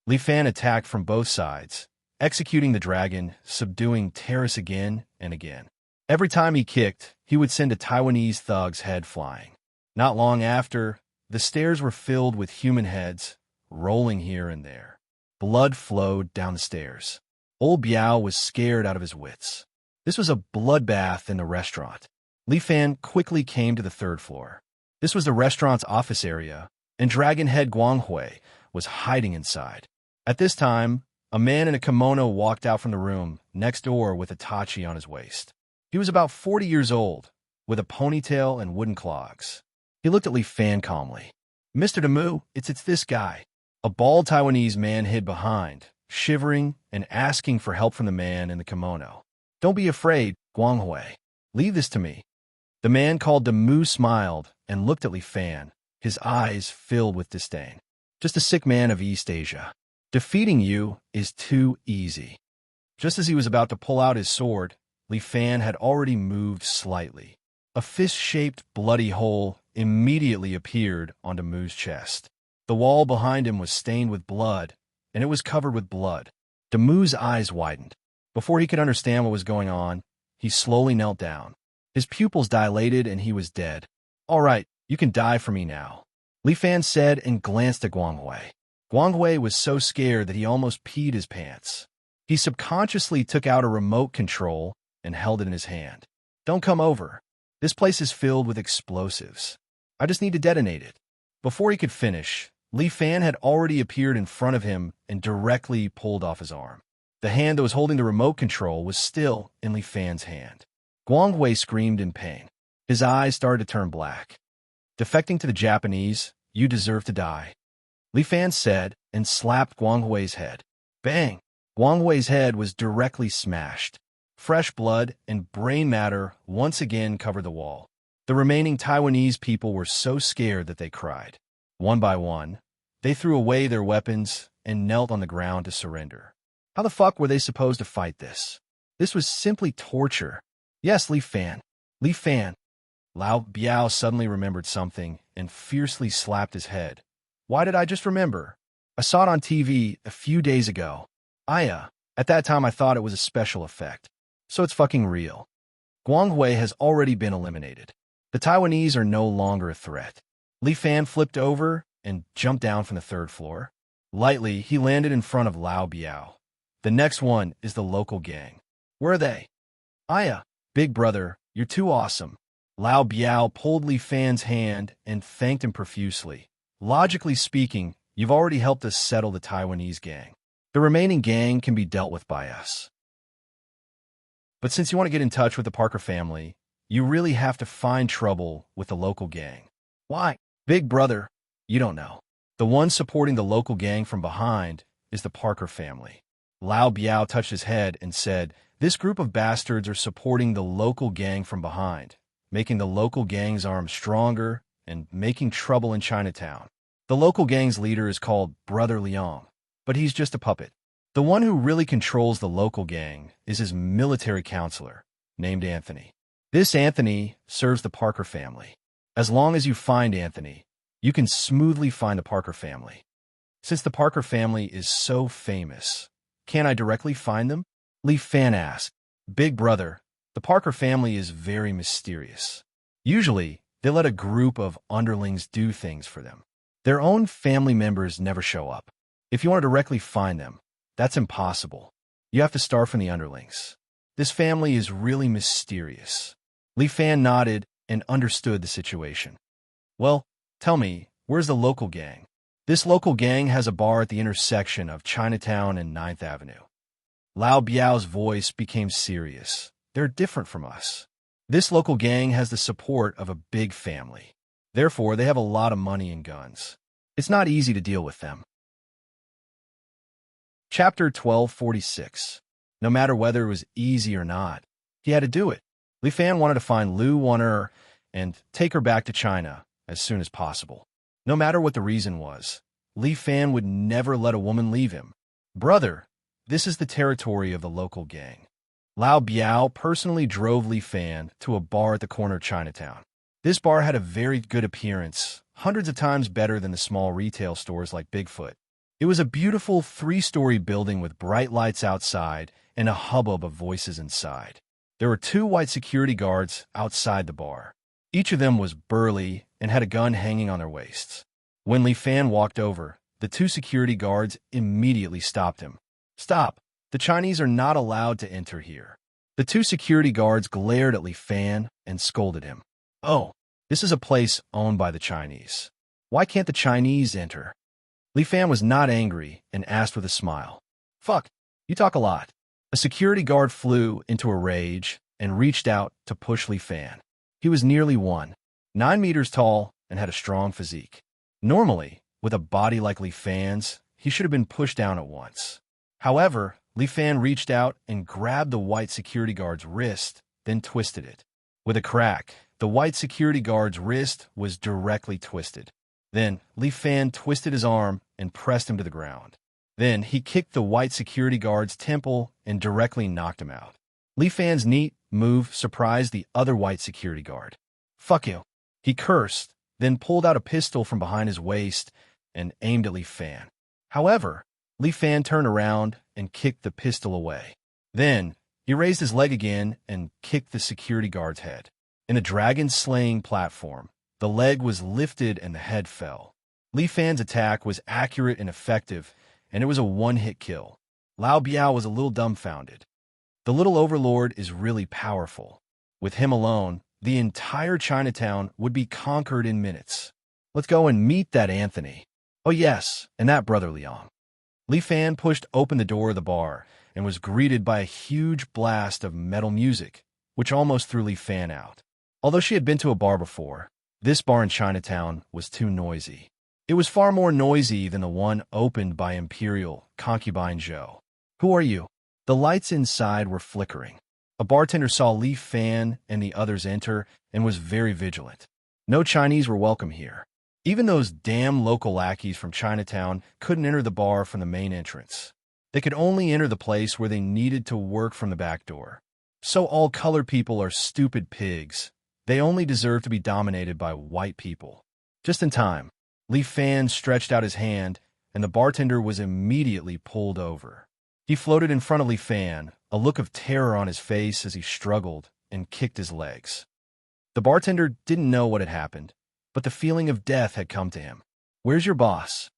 Li Fan attacked from both sides, executing the dragon, subduing Terrace again and again. Every time he kicked, he would send a Taiwanese thug's head flying. Not long after, the stairs were filled with human heads, rolling here and there. Blood flowed down the stairs. Old Biao was scared out of his wits. This was a bloodbath in the restaurant. Li Fan quickly came to the third floor. This was the restaurant's office area, and Dragon Head Guanghui was hiding inside. At this time, a man in a kimono walked out from the room next door with a tachi on his waist. He was about 40 years old, with a ponytail and wooden clogs. He looked at Li Fan calmly. Mr. Demu, it's this guy. A bald Taiwanese man hid behind, shivering and asking for help from the man in the kimono. Don't be afraid, Guanghui. Leave this to me. The man called Demu smiled and looked at Li Fan, his eyes filled with disdain. Just a sick man of East Asia. Defeating you is too easy. Just as he was about to pull out his sword, Li Fan had already moved slightly. A fist-shaped bloody hole immediately appeared on Demu's chest. The wall behind him was stained with blood, and it was covered with blood. Demu's eyes widened. Before he could understand what was going on, he slowly knelt down. His pupils dilated and he was dead. "All right, you can die for me now," Li Fan said and glanced at Guanghui. Guanghui was so scared that he almost peed his pants. He subconsciously took out a remote control and held it in his hand. "Don't come over. This place is filled with explosives. I just need to detonate it." Before he could finish, Li Fan had already appeared in front of him and directly pulled off his arm. The hand that was holding the remote control was still in Li Fan's hand. Guanghui screamed in pain. His eyes started to turn black. "Defecting to the Japanese, you deserve to die," Li Fan said and slapped Guanghui's head. Bang! Guanghui's head was directly smashed. Fresh blood and brain matter once again covered the wall. The remaining Taiwanese people were so scared that they cried. One by one, they threw away their weapons and knelt on the ground to surrender. How the fuck were they supposed to fight this? This was simply torture. Yes, Li Fan. Li Fan. Lao Biao suddenly remembered something and fiercely slapped his head. "Why did I just remember? I saw it on TV a few days ago. At that time I thought it was a special effect. So it's fucking real. Guanghui has already been eliminated. The Taiwanese are no longer a threat." Li Fan flipped over and jumped down from the third floor. Lightly, he landed in front of Lao Biao. "The next one is the local gang. Where are they?" "Big brother, you're too awesome." Lao Biao pulled Li Fan's hand and thanked him profusely. "Logically speaking, you've already helped us settle the Taiwanese gang. The remaining gang can be dealt with by us. But since you want to get in touch with the Parker family, you really have to find trouble with the local gang." "Why?" "Big brother, you don't know. The one supporting the local gang from behind is the Parker family." Lao Biao touched his head and said, "This group of bastards are supporting the local gang from behind, making the local gang's arms stronger and making trouble in Chinatown. The local gang's leader is called Brother Liang, but he's just a puppet. The one who really controls the local gang is his military counselor, named Anthony. This Anthony serves the Parker family. As long as you find Anthony, you can smoothly find the Parker family. Since the Parker family is so famous, can I directly find them?" Li Fan asked. "Big brother, the Parker family is very mysterious. Usually, they let a group of underlings do things for them. Their own family members never show up. If you want to directly find them, that's impossible. You have to start from the underlings. This family is really mysterious." Li Fan nodded and understood the situation. "Well, tell me, where's the local gang?" "This local gang has a bar at the intersection of Chinatown and 9th Avenue. Lao Biao's voice became serious. "They're different from us. This local gang has the support of a big family. Therefore, they have a lot of money and guns. It's not easy to deal with them." Chapter 1246. No matter whether it was easy or not, he had to do it. Li Fan wanted to find Lu Wan'er and take her back to China as soon as possible. No matter what the reason was, Li Fan would never let a woman leave him. "Brother, this is the territory of the local gang." Lao Biao personally drove Li Fan to a bar at the corner of Chinatown. This bar had a very good appearance, hundreds of times better than the small retail stores like Bigfoot. It was a beautiful 3-story building with bright lights outside and a hubbub of voices inside. There were 2 white security guards outside the bar. Each of them was burly and had a gun hanging on their waists. When Li Fan walked over, the 2 security guards immediately stopped him. "Stop! The Chinese are not allowed to enter here." The 2 security guards glared at Li Fan and scolded him. "Oh, this is a place owned by the Chinese. Why can't the Chinese enter?" Li Fan was not angry and asked with a smile. "Fuck, you talk a lot." A security guard flew into a rage and reached out to push Li Fan. He was nearly 1.9 meters tall and had a strong physique. Normally, with a body like Li Fan's, he should have been pushed down at once. However, Li Fan reached out and grabbed the white security guard's wrist, then twisted it. With a crack, the white security guard's wrist was directly twisted. Then, Li Fan twisted his arm and pressed him to the ground. Then, he kicked the white security guard's temple and directly knocked him out. Li Fan's neat move surprised the other white security guard. "Fuck you." He cursed, then pulled out a pistol from behind his waist and aimed at Li Fan. However, Li Fan turned around and kicked the pistol away. Then, He raised his leg again and kicked the security guard's head. In a dragon-slaying platform, the leg was lifted and the head fell. Li Fan's attack was accurate and effective, and it was a one-hit kill. Lao Biao was a little dumbfounded. The little overlord is really powerful. With him alone, the entire Chinatown would be conquered in minutes. Let's go and meet that Anthony. Oh yes, and that Brother Liang. Li Fan pushed open the door of the bar and was greeted by a huge blast of metal music, which almost threw Li Fan out. Although she had been to a bar before, this bar in Chinatown was too noisy. It was far more noisy than the one opened by Imperial Concubine Zhou. Who are you? The lights inside were flickering. A bartender saw Li Fan and the others enter and was very vigilant. No Chinese were welcome here. Even those damn local lackeys from Chinatown couldn't enter the bar from the main entrance. They could only enter the place where they needed to work from the back door. So all colored people are stupid pigs. They only deserve to be dominated by white people. Just in time, Li Fan stretched out his hand, and the bartender was immediately pulled over. He floated in front of Li Fan, a look of terror on his face as he struggled and kicked his legs. The bartender didn't know what had happened, but the feeling of death had come to him. "Where's your boss?"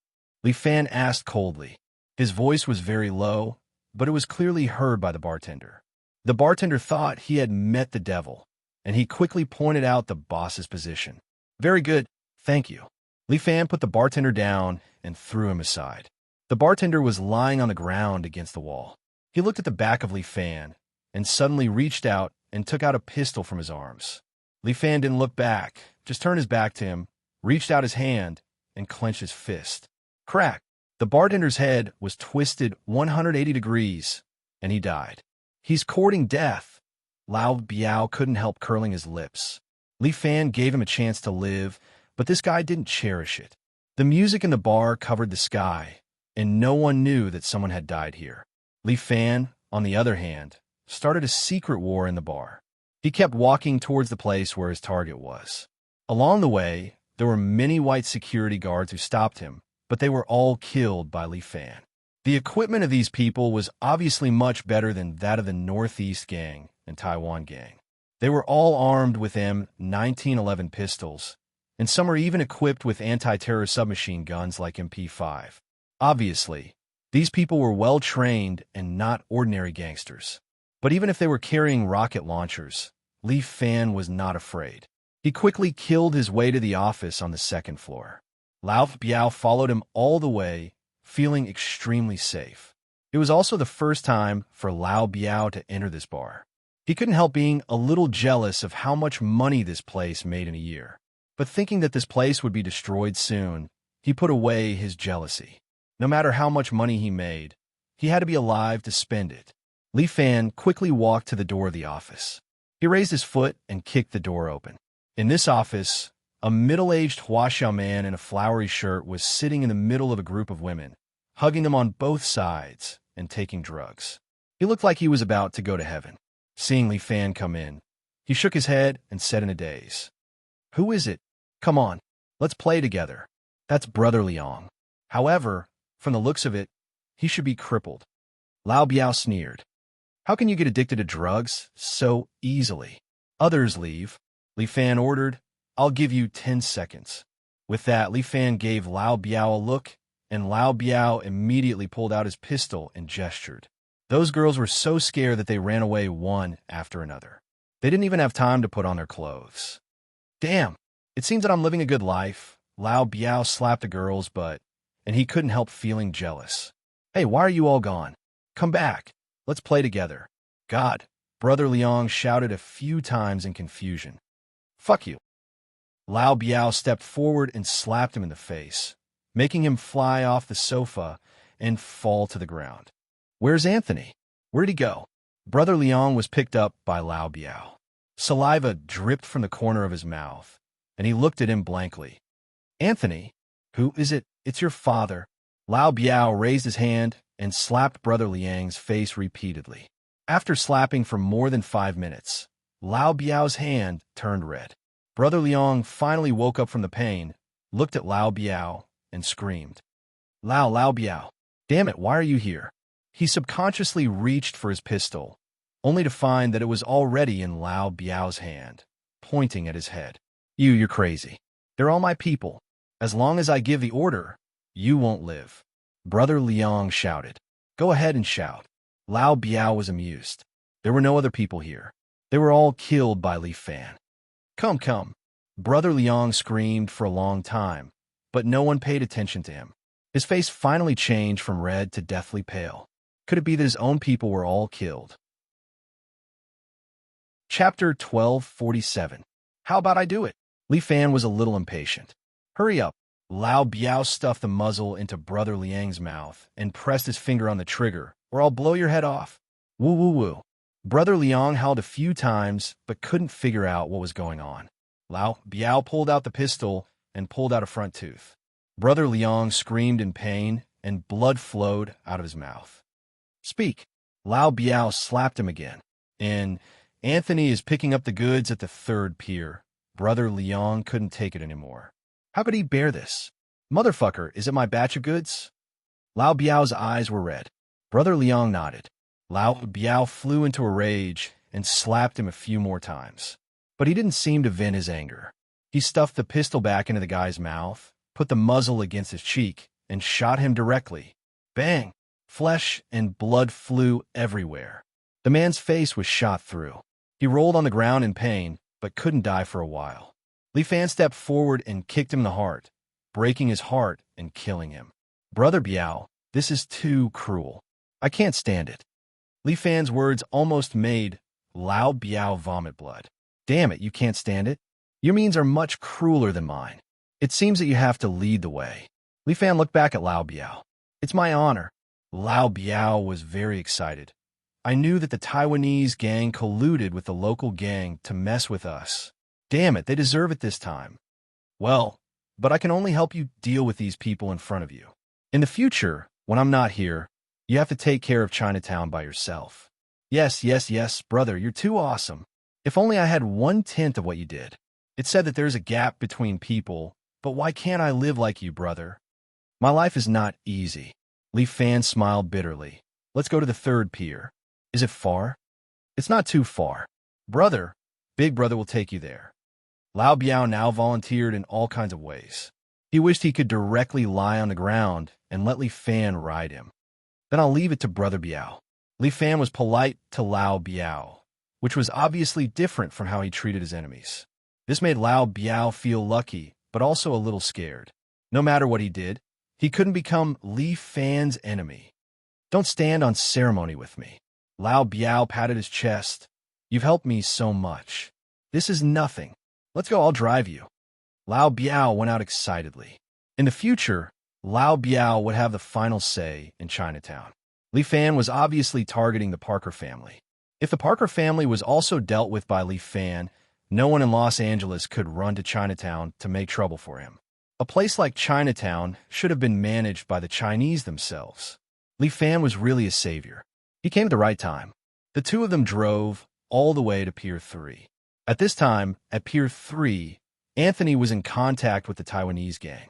Li Fan asked coldly. His voice was very low, but it was clearly heard by the bartender. The bartender thought he had met the devil, and he quickly pointed out the boss's position. "Very good, thank you." Li Fan put the bartender down and threw him aside. The bartender was lying on the ground against the wall. He looked at the back of Li Fan and suddenly reached out and took out a pistol from his arms. Li Fan didn't look back, just turned his back to him, reached out his hand, and clenched his fist. Crack! The bartender's head was twisted 180 degrees, and he died. "He's courting death." Lao Biao couldn't help curling his lips. Li Fan gave him a chance to live, but this guy didn't cherish it. The music in the bar covered the sky, and no one knew that someone had died here. Li Fan, on the other hand, started a secret war in the bar. He kept walking towards the place where his target was. Along the way, there were many white security guards who stopped him, but they were all killed by Li Fan. The equipment of these people was obviously much better than that of the Northeast Gang and Taiwan Gang. They were all armed with M1911 pistols, and some were even equipped with anti-terror submachine guns like MP5. Obviously, these people were well-trained and not ordinary gangsters. But even if they were carrying rocket launchers, Li Fan was not afraid. He quickly killed his way to the office on the second floor. Lao Biao followed him all the way, feeling extremely safe. It was also the first time for Lao Biao to enter this bar. He couldn't help being a little jealous of how much money this place made in a year. But thinking that this place would be destroyed soon, he put away his jealousy. No matter how much money he made, he had to be alive to spend it. Li Fan quickly walked to the door of the office. He raised his foot and kicked the door open. In this office, a middle-aged Huaxiao man in a flowery shirt was sitting in the middle of a group of women, hugging them on both sides and taking drugs. He looked like he was about to go to heaven. Seeing Li Fan come in, he shook his head and said in a daze, "Who is it? Come on, let's play together. That's Brother Liang. However, from the looks of it, he should be crippled." Lao Biao sneered. "How can you get addicted to drugs so easily?" "Others leave," Li Fan ordered. "I'll give you 10 seconds. With that, Li Fan gave Lao Biao a look, and Lao Biao immediately pulled out his pistol and gestured. Those girls were so scared that they ran away one after another. They didn't even have time to put on their clothes. "Damn, it seems that I'm living a good life." Lao Biao slapped the girl's butt, and he couldn't help feeling jealous. "Hey, why are you all gone? Come back. Let's play together." "God," Brother Liang shouted a few times in confusion. "Fuck you." Lao Biao stepped forward and slapped him in the face, making him fly off the sofa and fall to the ground. "Where's Anthony? Where'd he go?" Brother Liang was picked up by Lao Biao. Saliva dripped from the corner of his mouth, and he looked at him blankly. "Anthony? Who is it? It's your father." Lao Biao raised his hand and slapped Brother Liang's face repeatedly. After slapping for more than 5 minutes, Lao Biao's hand turned red. Brother Liang finally woke up from the pain, looked at Lao Biao, and screamed, Lao Biao, damn it, why are you here?" He subconsciously reached for his pistol, only to find that it was already in Lao Biao's hand, pointing at his head. You're crazy. They're all my people. As long as I give the order, you won't live. Brother Liang shouted. Go ahead and shout. Lao Biao was amused. There were no other people here. They were all killed by Li Fan. Come. Brother Liang screamed for a long time, but no one paid attention to him. His face finally changed from red to deathly pale. Could it be that his own people were all killed? Chapter 1247. How about I do it? Li Fan was a little impatient. Hurry up. Lao Biao stuffed the muzzle into Brother Liang's mouth and pressed his finger on the trigger, or I'll blow your head off. Woo. Brother Liang howled a few times, but couldn't figure out what was going on. Lao Biao pulled out the pistol and pulled out a front tooth. Brother Liang screamed in pain, and blood flowed out of his mouth. Speak. Lao Biao slapped him again. And Anthony is picking up the goods at the third pier. Brother Liang couldn't take it anymore. How could he bear this? Motherfucker, is it my batch of goods? Lao Biao's eyes were red. Brother Liang nodded. Lao Biao flew into a rage and slapped him a few more times. But he didn't seem to vent his anger. He stuffed the pistol back into the guy's mouth, put the muzzle against his cheek, and shot him directly. Bang! Flesh and blood flew everywhere. The man's face was shot through. He rolled on the ground in pain, but couldn't die for a while. Li Fan stepped forward and kicked him in the heart, breaking his heart and killing him. Brother Biao, this is too cruel. I can't stand it. Li Fan's words almost made Lao Biao vomit blood. Damn it, you can't stand it? Your means are much crueler than mine. It seems that you have to lead the way. Li Fan looked back at Lao Biao. It's my honor. Lao Biao was very excited. I knew that the Taiwanese gang colluded with the local gang to mess with us. Damn it, they deserve it this time. Well, but I can only help you deal with these people in front of you. In the future, when I'm not here, you have to take care of Chinatown by yourself. Yes, brother, you're too awesome. If only I had 1/10 of what you did. It's said that there's a gap between people, but why can't I live like you, brother? My life is not easy. Li Fan smiled bitterly. Let's go to the third pier. Is it far? It's not too far. Brother, Big Brother will take you there. Lao Biao now volunteered in all kinds of ways. He wished he could directly lie on the ground and let Li Fan ride him. Then I'll leave it to Brother Biao. Li Fan was polite to Lao Biao, which was obviously different from how he treated his enemies. This made Lao Biao feel lucky, but also a little scared. No matter what he did, he couldn't become Li Fan's enemy. Don't stand on ceremony with me. Lao Biao patted his chest. You've helped me so much. This is nothing. Let's go, I'll drive you. Lao Biao went out excitedly. In the future, Lao Biao would have the final say in Chinatown. Li Fan was obviously targeting the Parker family. If the Parker family was also dealt with by Li Fan, no one in Los Angeles could run to Chinatown to make trouble for him. A place like Chinatown should have been managed by the Chinese themselves. Li Fan was really a savior. He came at the right time. The two of them drove all the way to Pier 3. At this time, at Pier 3, Anthony was in contact with the Taiwanese gang.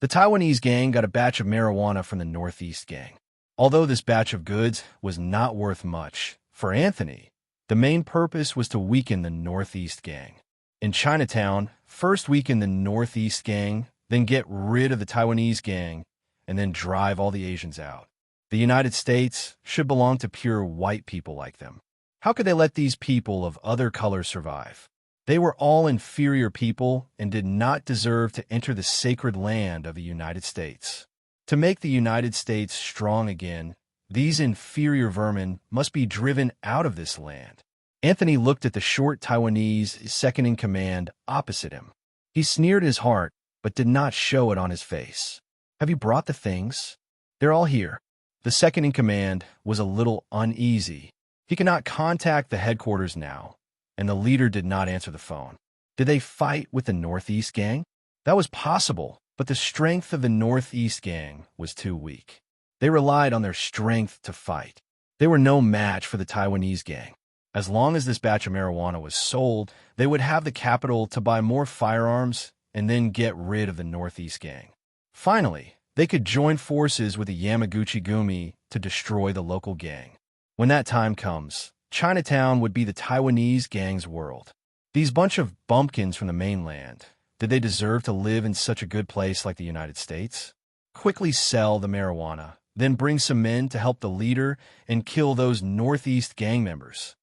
The Taiwanese gang got a batch of marijuana from the Northeast gang. Although this batch of goods was not worth much, for Anthony, the main purpose was to weaken the Northeast gang. In Chinatown, first weaken the Northeast gang, then get rid of the Taiwanese gang, and then drive all the Asians out. The United States should belong to pure white people like them. How could they let these people of other colors survive? They were all inferior people and did not deserve to enter the sacred land of the United States. To make the United States strong again, these inferior vermin must be driven out of this land. Anthony looked at the short Taiwanese second-in-command opposite him. He sneered his heart, but did not show it on his face. Have you brought the things? They're all here. The second-in-command was a little uneasy. He could not contact the headquarters now, and the leader did not answer the phone. Did they fight with the Northeast gang? That was possible, but the strength of the Northeast gang was too weak. They relied on their strength to fight. They were no match for the Taiwanese gang. As long as this batch of marijuana was sold, they would have the capital to buy more firearms and then get rid of the Northeast gang. Finally, they could join forces with the Yamaguchi Gumi to destroy the local gang. When that time comes, Chinatown would be the Taiwanese gang's world. These bunch of bumpkins from the mainland, did they deserve to live in such a good place like the United States? Quickly sell the marijuana, then bring some men to help the leader and kill those Northeast gang members.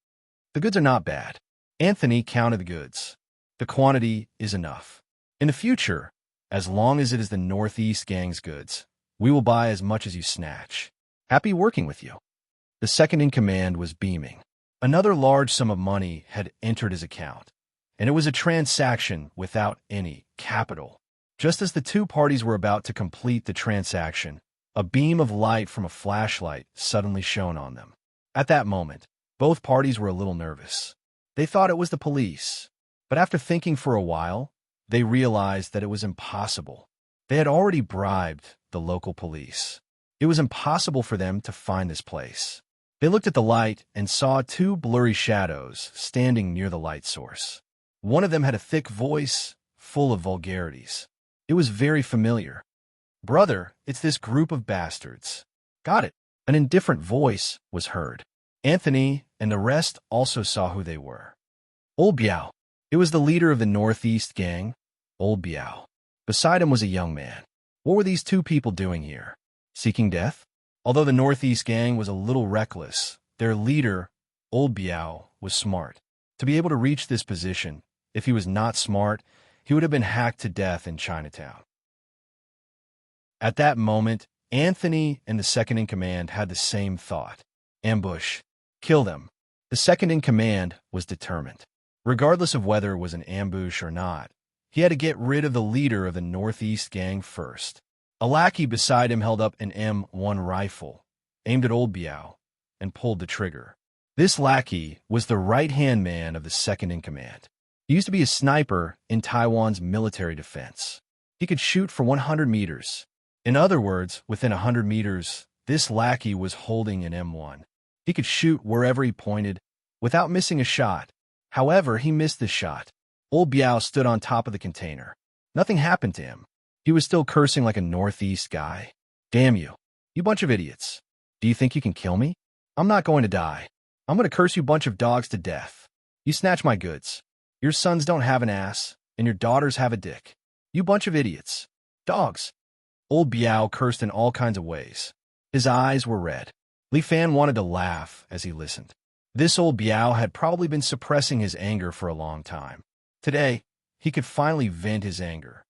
The goods are not bad. Anthony counted the goods. The quantity is enough. In the future, as long as it is the Northeast gang's goods, we will buy as much as you snatch. Happy working with you. The second in command was beaming. Another large sum of money had entered his account, and it was a transaction without any capital. Just as the two parties were about to complete the transaction, a beam of light from a flashlight suddenly shone on them. At that moment, both parties were a little nervous. They thought it was the police, but after thinking for a while, they realized that it was impossible. They had already bribed the local police. It was impossible for them to find this place. They looked at the light and saw two blurry shadows standing near the light source. One of them had a thick voice, full of vulgarities. It was very familiar. "Brother, it's this group of bastards." "Got it." An indifferent voice was heard. Anthony and the rest also saw who they were. Old Biao. It was the leader of the Northeast gang, Old Biao. Beside him was a young man. What were these two people doing here? Seeking death? Although the Northeast gang was a little reckless, their leader, Old Biao, was smart. To be able to reach this position, if he was not smart, he would have been hacked to death in Chinatown. At that moment, Anthony and the second in command had the same thought. Ambush. Kill them. The second in command was determined. Regardless of whether it was an ambush or not, he had to get rid of the leader of the Northeast gang first. A lackey beside him held up an M1 rifle, aimed at Old Biao, and pulled the trigger. This lackey was the right-hand man of the second in command. He used to be a sniper in Taiwan's military defense. He could shoot for 100 meters. In other words, within 100 meters, this lackey was holding an M1. He could shoot wherever he pointed, without missing a shot. However, he missed the shot. Old Biao stood on top of the container. Nothing happened to him. He was still cursing like a Northeast guy. "Damn you. You bunch of idiots. Do you think you can kill me? I'm not going to die. I'm going to curse you bunch of dogs to death. You snatch my goods. Your sons don't have an ass, and your daughters have a dick. You bunch of idiots. Dogs." Old Biao cursed in all kinds of ways. His eyes were red. Li Fan wanted to laugh as he listened. This Old Biao had probably been suppressing his anger for a long time. Today, he could finally vent his anger.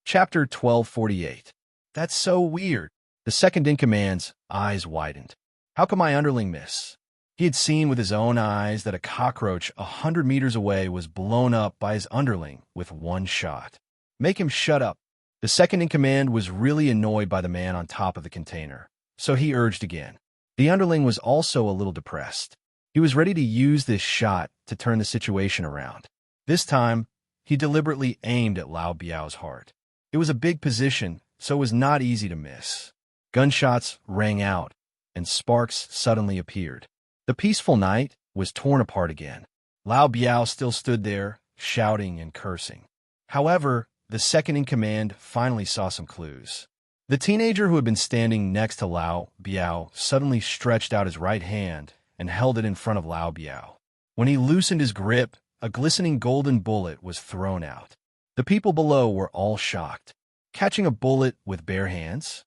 Chapter 1248. That's so weird. The second in command's eyes widened. How could my underling miss? He had seen with his own eyes that a cockroach 100 meters away was blown up by his underling with one shot. Make him shut up. The second in command was really annoyed by the man on top of the container, so he urged again. The underling was also a little depressed. He was ready to use this shot to turn the situation around. This time, he deliberately aimed at Lao Biao's heart. It was a big position, so it was not easy to miss. Gunshots rang out, and sparks suddenly appeared. The peaceful night was torn apart again. Lao Biao still stood there, shouting and cursing. However, the second in command finally saw some clues. The teenager who had been standing next to Lao Biao suddenly stretched out his right hand and held it in front of Lao Biao. When he loosened his grip, a glistening golden bullet was thrown out. The people below were all shocked. Catching a bullet with bare hands?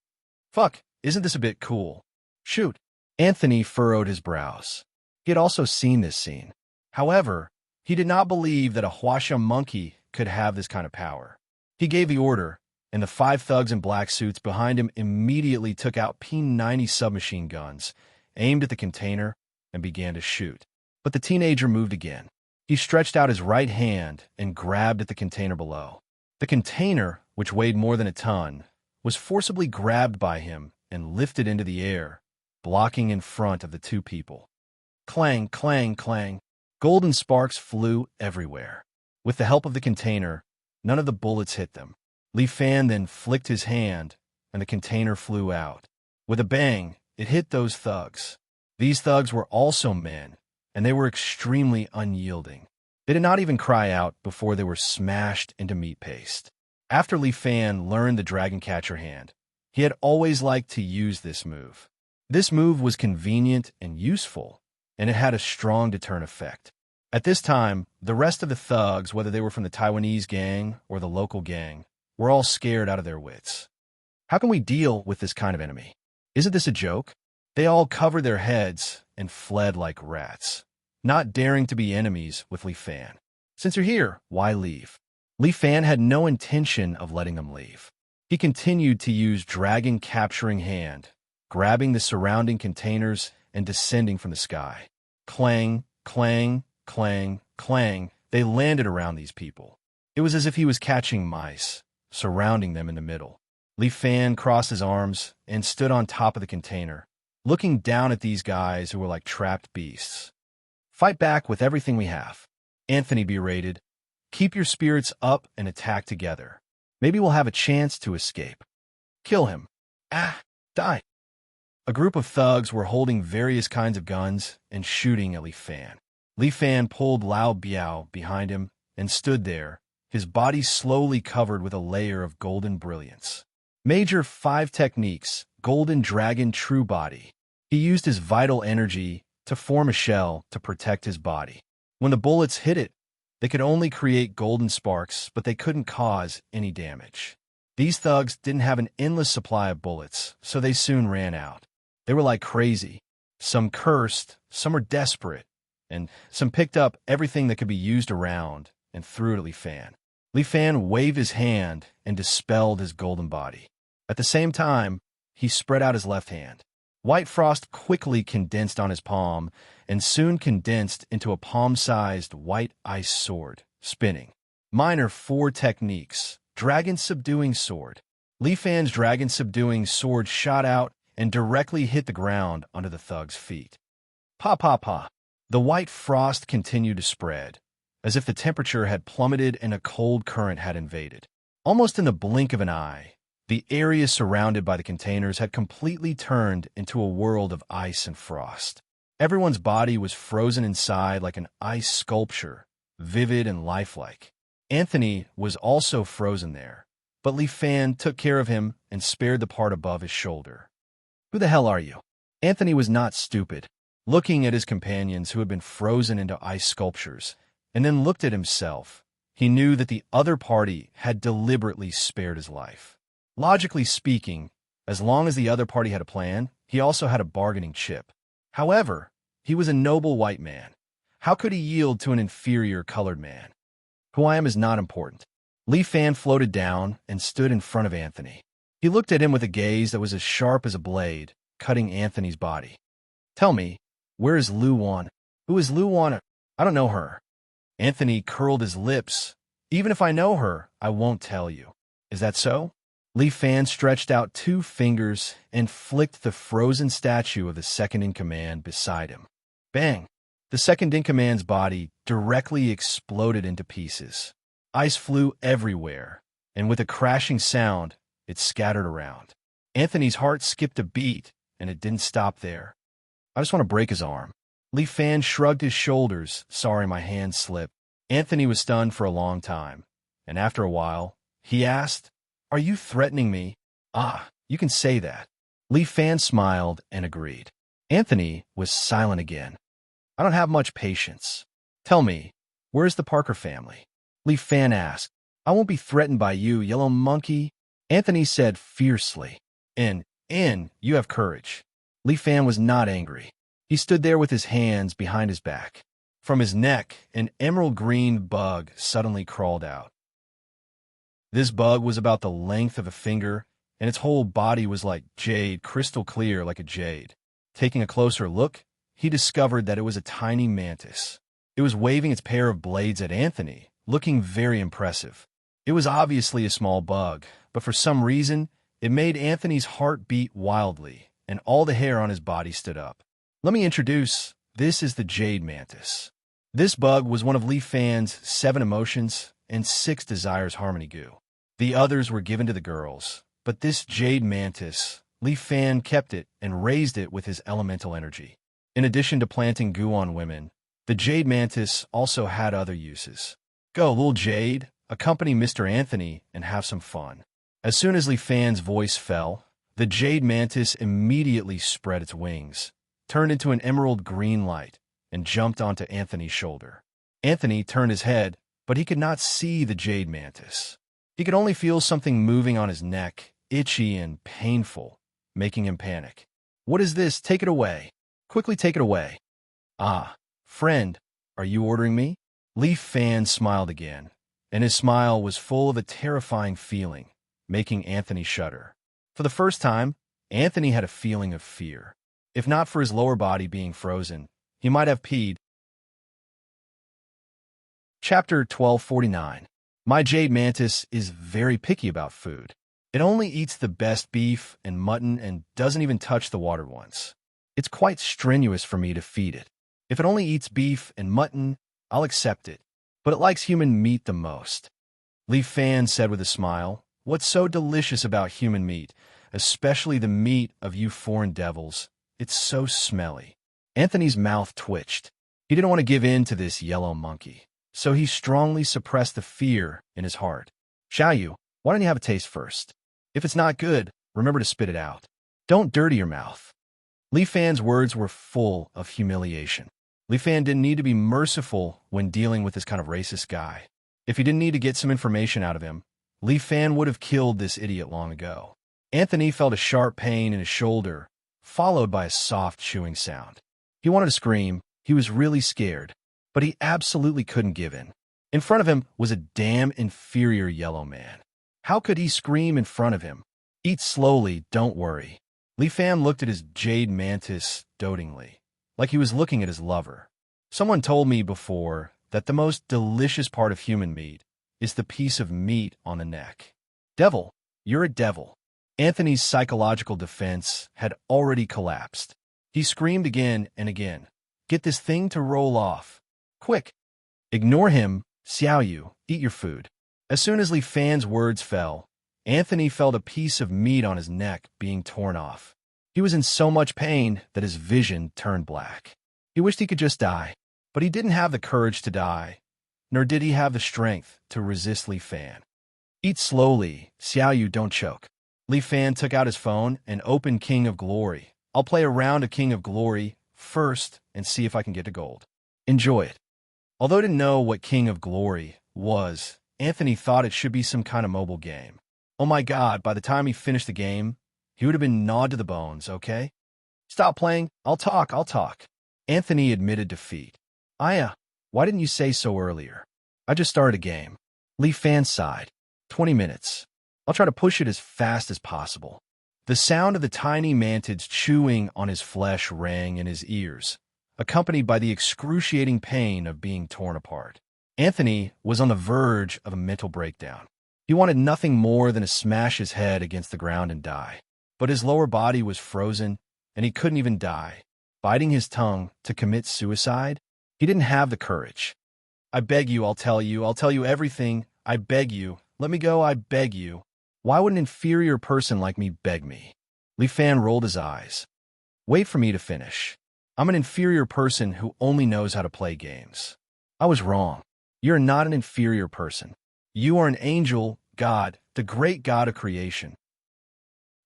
Fuck, isn't this a bit cool? Shoot. Anthony furrowed his brows. He had also seen this scene. However, he did not believe that a Huasha monkey could have this kind of power. He gave the order, and the 5 thugs in black suits behind him immediately took out P90 submachine guns, aimed at the container, and began to shoot. But the teenager moved again. He stretched out his right hand and grabbed at the container below. The container, which weighed more than a ton, was forcibly grabbed by him and lifted into the air, blocking in front of the two people. Clang, clang, clang. Golden sparks flew everywhere. With the help of the container, none of the bullets hit them. Li Fan then flicked his hand, and the container flew out. With a bang, it hit those thugs. These thugs were also men, and they were extremely unyielding. They did not even cry out before they were smashed into meat paste. After Li Fan learned the dragon catcher hand, he had always liked to use this move. This move was convenient and useful, and it had a strong deterrent effect. At this time, the rest of the thugs, whether they were from the Taiwanese gang or the local gang, were all scared out of their wits. How can we deal with this kind of enemy? Isn't this a joke? They all covered their heads and fled like rats, not daring to be enemies with Li Fan. Since you're here, why leave? Li Fan had no intention of letting them leave. He continued to use Dragon Capturing Hand, grabbing the surrounding containers and descending from the sky. Clang, clang, clang, clang, they landed around these people. It was as if he was catching mice, surrounding them in the middle. Li Fan crossed his arms and stood on top of the container, looking down at these guys who were like trapped beasts. Fight back with everything we have. Anthony berated. Keep your spirits up and attack together. Maybe we'll have a chance to escape. Kill him. Die. A group of thugs were holding various kinds of guns and shooting at Li Fan. Li Fan pulled Lao Biao behind him and stood there, his body slowly covered with a layer of golden brilliance. Major 5 techniques, Golden Dragon True Body. He used his vital energy to form a shell to protect his body. When the bullets hit it, they could only create golden sparks, but they couldn't cause any damage. These thugs didn't have an endless supply of bullets, so they soon ran out. They were like crazy. Some cursed, some were desperate, and some picked up everything that could be used around and threw it at Li Fan. Li Fan waved his hand and dispelled his golden body. At the same time, he spread out his left hand. White frost quickly condensed on his palm and soon condensed into a palm-sized white ice sword, spinning. Minor 4 techniques, Dragon Subduing Sword. Li Fan's Dragon Subduing Sword shot out and directly hit the ground under the thug's feet. Pa pa pa. The white frost continued to spread, as if the temperature had plummeted and a cold current had invaded. Almost in the blink of an eye, the area surrounded by the containers had completely turned into a world of ice and frost. Everyone's body was frozen inside like an ice sculpture, vivid and lifelike. Anthony was also frozen there, but Li Fan took care of him and spared the part above his shoulder. Who the hell are you? Anthony was not stupid. Looking at his companions who had been frozen into ice sculptures, and then looked at himself, he knew that the other party had deliberately spared his life. Logically speaking, as long as the other party had a plan, he also had a bargaining chip. However, he was a noble white man. How could he yield to an inferior colored man? Who I am is not important. Li Fan floated down and stood in front of Anthony. He looked at him with a gaze that was as sharp as a blade, cutting Anthony's body. Tell me, where is Lu Wan? Who is Lu Wan? I don't know her. Anthony curled his lips. Even if I know her, I won't tell you. Is that so? Li Fan stretched out 2 fingers and flicked the frozen statue of the second-in-command beside him. Bang! The second-in-command's body directly exploded into pieces. Ice flew everywhere, and with a crashing sound, it scattered around. Anthony's heart skipped a beat, and it didn't stop there. I just want to break his arm. Li Fan shrugged his shoulders. Sorry, my hand slipped. Anthony was stunned for a long time, and after a while, he asked, Are you threatening me? You can say that. Li Fan smiled and agreed. Anthony was silent again. I don't have much patience. Tell me, where's the Parker family? Li Fan asked. I won't be threatened by you, yellow monkey. Anthony said fiercely. You have courage. Li Fan was not angry. He stood there with his hands behind his back. From his neck, an emerald green bug suddenly crawled out. This bug was about the length of a finger, and its whole body was like jade, crystal clear like a jade. Taking a closer look, he discovered that it was a tiny mantis. It was waving its pair of blades at Anthony, looking very impressive. It was obviously a small bug, but for some reason, it made Anthony's heart beat wildly, and all the hair on his body stood up. Let me introduce, this is the jade mantis. This bug was one of Li Fan's 7 emotions and 6 desires harmony goo. The others were given to the girls, but this jade mantis, Li Fan kept it and raised it with his elemental energy. In addition to planting goo on women, the jade mantis also had other uses. Go, little jade, accompany Mr. Anthony and have some fun. As soon as Li Fan's voice fell, The jade mantis immediately spread its wings, turned into an emerald green light, and jumped onto Anthony's shoulder. Anthony turned his head, but he could not see the jade mantis. He could only feel something moving on his neck, itchy and painful, making him panic. "What is this? Take it away. Quickly take it away." "Ah, friend, are you ordering me?" Leaf Fan smiled again, and his smile was full of a terrifying feeling, making Anthony shudder. For the first time, Anthony had a feeling of fear. If not for his lower body being frozen, he might have peed. Chapter 1249. My jade mantis is very picky about food. It only eats the best beef and mutton and doesn't even touch the water once. It's quite strenuous for me to feed it. If it only eats beef and mutton, I'll accept it, but it likes human meat the most. Leaf Fan said with a smile, "What's so delicious about human meat, especially the meat of you foreign devils? It's so smelly." Anthony's mouth twitched. He didn't want to give in to this yellow monkey, so he strongly suppressed the fear in his heart. "Xiaoyu, why don't you have a taste first? If it's not good, remember to spit it out. Don't dirty your mouth." Leaf Fan's words were full of humiliation. Leaf Fan didn't need to be merciful when dealing with this kind of racist guy. If he didn't need to get some information out of him, Leaf Fan would have killed this idiot long ago. Anthony felt a sharp pain in his shoulder, followed by a soft chewing sound. He wanted to scream. He was really scared, but he absolutely couldn't give in. In front of him was a damn inferior yellow man. How could he scream in front of him? "Eat slowly, don't worry." Leaf Fan looked at his jade mantis dotingly, like he was looking at his lover. "Someone told me before that the most delicious part of human meat is the piece of meat on the neck." "Devil, you're a devil." Anthony's psychological defense had already collapsed. He screamed again and again, "Get this thing to roll off. Quick!" "Ignore him, Xiaoyu, eat your food." As soon as Leaf Fan's words fell, Anthony felt a piece of meat on his neck being torn off. He was in so much pain that his vision turned black. He wished he could just die, but he didn't have the courage to die, nor did he have the strength to resist Leaf Fan. "Eat slowly, Xiaoyu, don't choke." Leaf Fan took out his phone and opened King of Glory. "I'll play a round of King of Glory first and see if I can get to gold. Enjoy it." Although he didn't know what King of Glory was, Anthony thought it should be some kind of mobile game. Oh my God, by the time he finished the game, he would have been gnawed to the bones, okay? "Stop playing. I'll talk. Anthony admitted defeat. "Aya, why didn't you say so earlier? I just started a game." Leaf Fan sighed. 20 minutes. I'll try to push it as fast as possible." The sound of the tiny mantids chewing on his flesh rang in his ears, accompanied by the excruciating pain of being torn apart. Anthony was on the verge of a mental breakdown. He wanted nothing more than to smash his head against the ground and die. But his lower body was frozen, and he couldn't even die. Biting his tongue to commit suicide? He didn't have the courage. "I beg you, I'll tell you everything. I beg you. Let me go, I beg you." Why would an inferior person like me beg me? Leaf Fan rolled his eyes. "Wait for me to finish. I'm an inferior person who only knows how to play games." "I was wrong. You're not an inferior person. You are an angel, God, the great God of creation.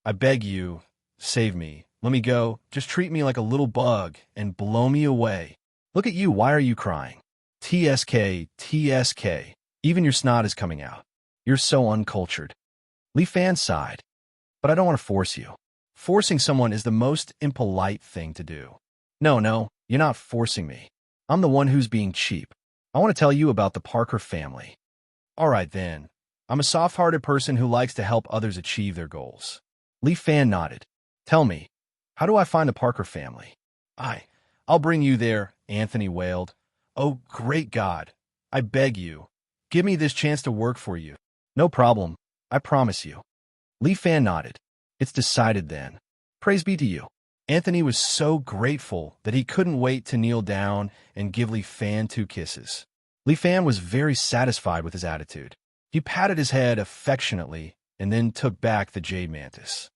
I beg you, save me. Let me go. Just treat me like a little bug and blow me away. Look at you. Why are you crying? TSK, TSK. Even your snot is coming out. You're so uncultured." Leaf Fan sighed. "But I don't want to force you. Forcing someone is the most impolite thing to do." No, you're not forcing me. I'm the one who's being cheap. I want to tell you about the Parker family." "All right, then. I'm a soft-hearted person who likes to help others achieve their goals." Leaf Fan nodded. "Tell me, how do I find the Parker family?" I'll bring you there," Anthony wailed. "Oh, great God. I beg you. Give me this chance to work for you." "No problem. I promise you." Leaf Fan nodded. "It's decided then. Praise be to you." Anthony was so grateful that he couldn't wait to kneel down and give Leaf Fan 2 kisses. Leaf Fan was very satisfied with his attitude. He patted his head affectionately and then took back the jade mantis.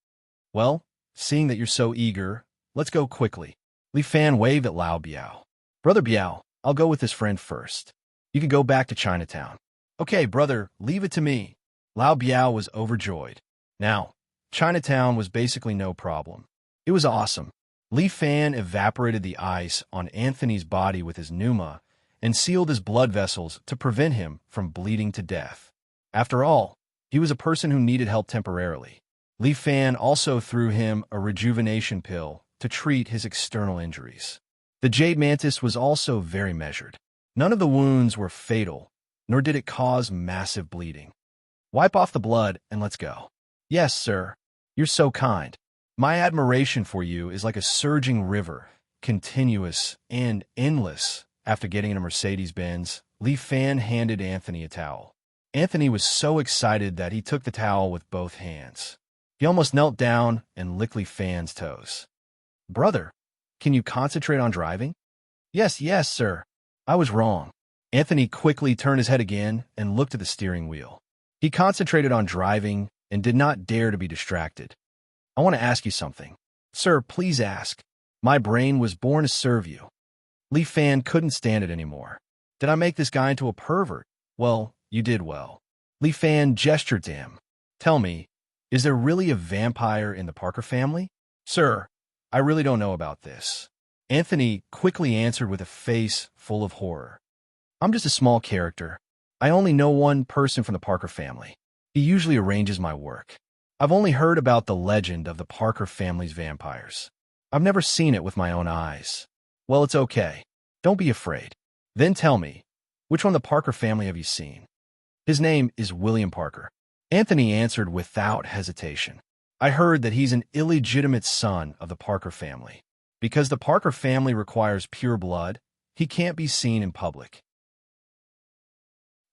"Well, seeing that you're so eager, let's go quickly." Leaf Fan waved at Lao Biao. "Brother Biao, I'll go with this friend first. You can go back to Chinatown." "Okay, brother, leave it to me." Lao Biao was overjoyed. "Now, Chinatown was basically no problem. It was awesome. Li Fan evaporated the ice on Anthony's body with his pneuma and sealed his blood vessels to prevent him from bleeding to death. After all, he was a person who needed help temporarily. Li Fan also threw him a rejuvenation pill to treat his external injuries. The Jade Mantis was also very measured. None of the wounds were fatal, nor did it cause massive bleeding. Wipe off the blood and let's go. Yes, sir. You're so kind. My admiration for you is like a surging river, continuous and endless. After getting in a Mercedes-Benz, Li Fan handed Anthony a towel. Anthony was so excited that he took the towel with both hands. He almost knelt down and licked Li Fan's toes. Brother, can you concentrate on driving? Yes, sir. I was wrong. Anthony quickly turned his head again and looked at the steering wheel. He concentrated on driving and did not dare to be distracted. I want to ask you something. Sir, please ask. My brain was born to serve you. Li Fan couldn't stand it anymore. Did I make this guy into a pervert? Well, you did well. Li Fan gestured to him. Tell me, is there really a vampire in the Parker family? Sir, I really don't know about this. Anthony quickly answered with a face full of horror. I'm just a small character. I only know one person from the Parker family. He usually arranges my work. I've only heard about the legend of the Parker family's vampires. I've never seen it with my own eyes. Well, it's okay. Don't be afraid. Then tell me, which one of the Parker family have you seen? His name is William Parker. Anthony answered without hesitation. I heard that he's an illegitimate son of the Parker family. Because the Parker family requires pure blood, he can't be seen in public.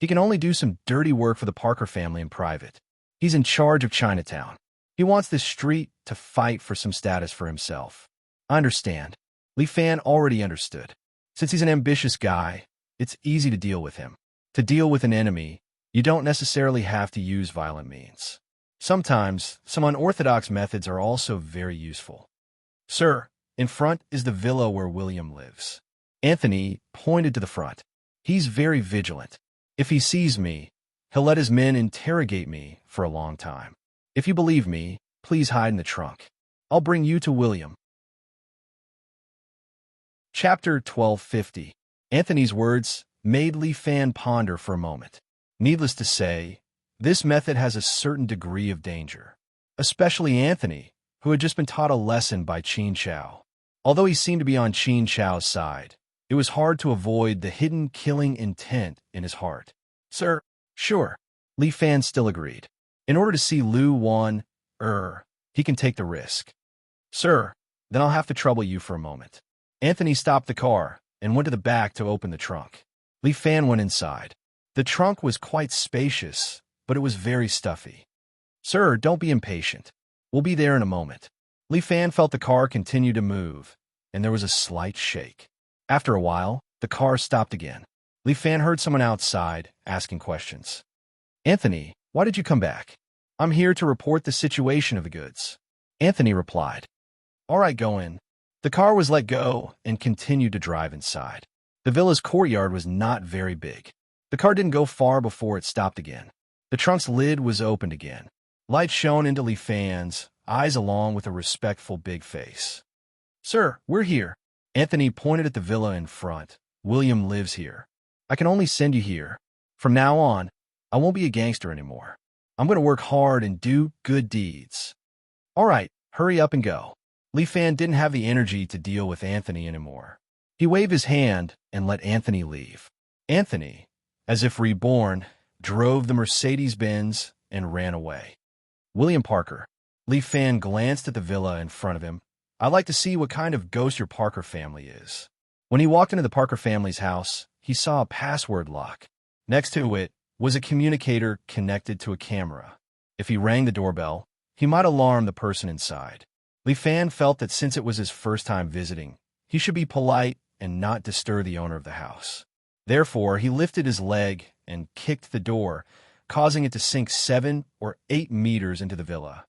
He can only do some dirty work for the Parker family in private. He's in charge of Chinatown. He wants this street to fight for some status for himself. I understand. Li Fan already understood. Since he's an ambitious guy, it's easy to deal with him. To deal with an enemy, you don't necessarily have to use violent means. Sometimes, some unorthodox methods are also very useful. Sir, in front is the villa where William lives. Anthony pointed to the front. He's very vigilant. If he sees me, he'll let his men interrogate me for a long time. If you believe me, please hide in the trunk. I'll bring you to William. Chapter 1250. Anthony's words made Li Fan ponder for a moment. Needless to say, this method has a certain degree of danger, especially Anthony, who had just been taught a lesson by Qin Chao. Although he seemed to be on Qin Chao's side, it was hard to avoid the hidden killing intent in his heart. Sir, sure. Li Fan still agreed. In order to see Lu Wan, he can take the risk. Sir, then I'll have to trouble you for a moment. Anthony stopped the car and went to the back to open the trunk. Li Fan went inside. The trunk was quite spacious, but it was very stuffy. Sir, don't be impatient. We'll be there in a moment. Li Fan felt the car continue to move, and there was a slight shake. After a while, the car stopped again. Li Fan heard someone outside asking questions. Anthony, why did you come back? I'm here to report the situation of the goods. Anthony replied. All right, go in. The car was let go and continued to drive inside. The villa's courtyard was not very big. The car didn't go far before it stopped again. The trunk's lid was opened again. Light shone into Li Fan's eyes along with a respectful big face. Sir, we're here. Anthony pointed at the villa in front. William lives here. I can only send you here. From now on, I won't be a gangster anymore. I'm going to work hard and do good deeds. All right, hurry up and go. Li Fan didn't have the energy to deal with Anthony anymore. He waved his hand and let Anthony leave. Anthony, as if reborn, drove the Mercedes-Benz and ran away. William Parker. Li Fan glanced at the villa in front of him. I'd like to see what kind of ghost your Parker family is. When he walked into the Parker family's house, he saw a password lock. Next to it was a communicator connected to a camera. If he rang the doorbell, he might alarm the person inside. Li Fan felt that since it was his first time visiting, he should be polite and not disturb the owner of the house. Therefore, he lifted his leg and kicked the door, causing it to sink 7 or 8 meters into the villa.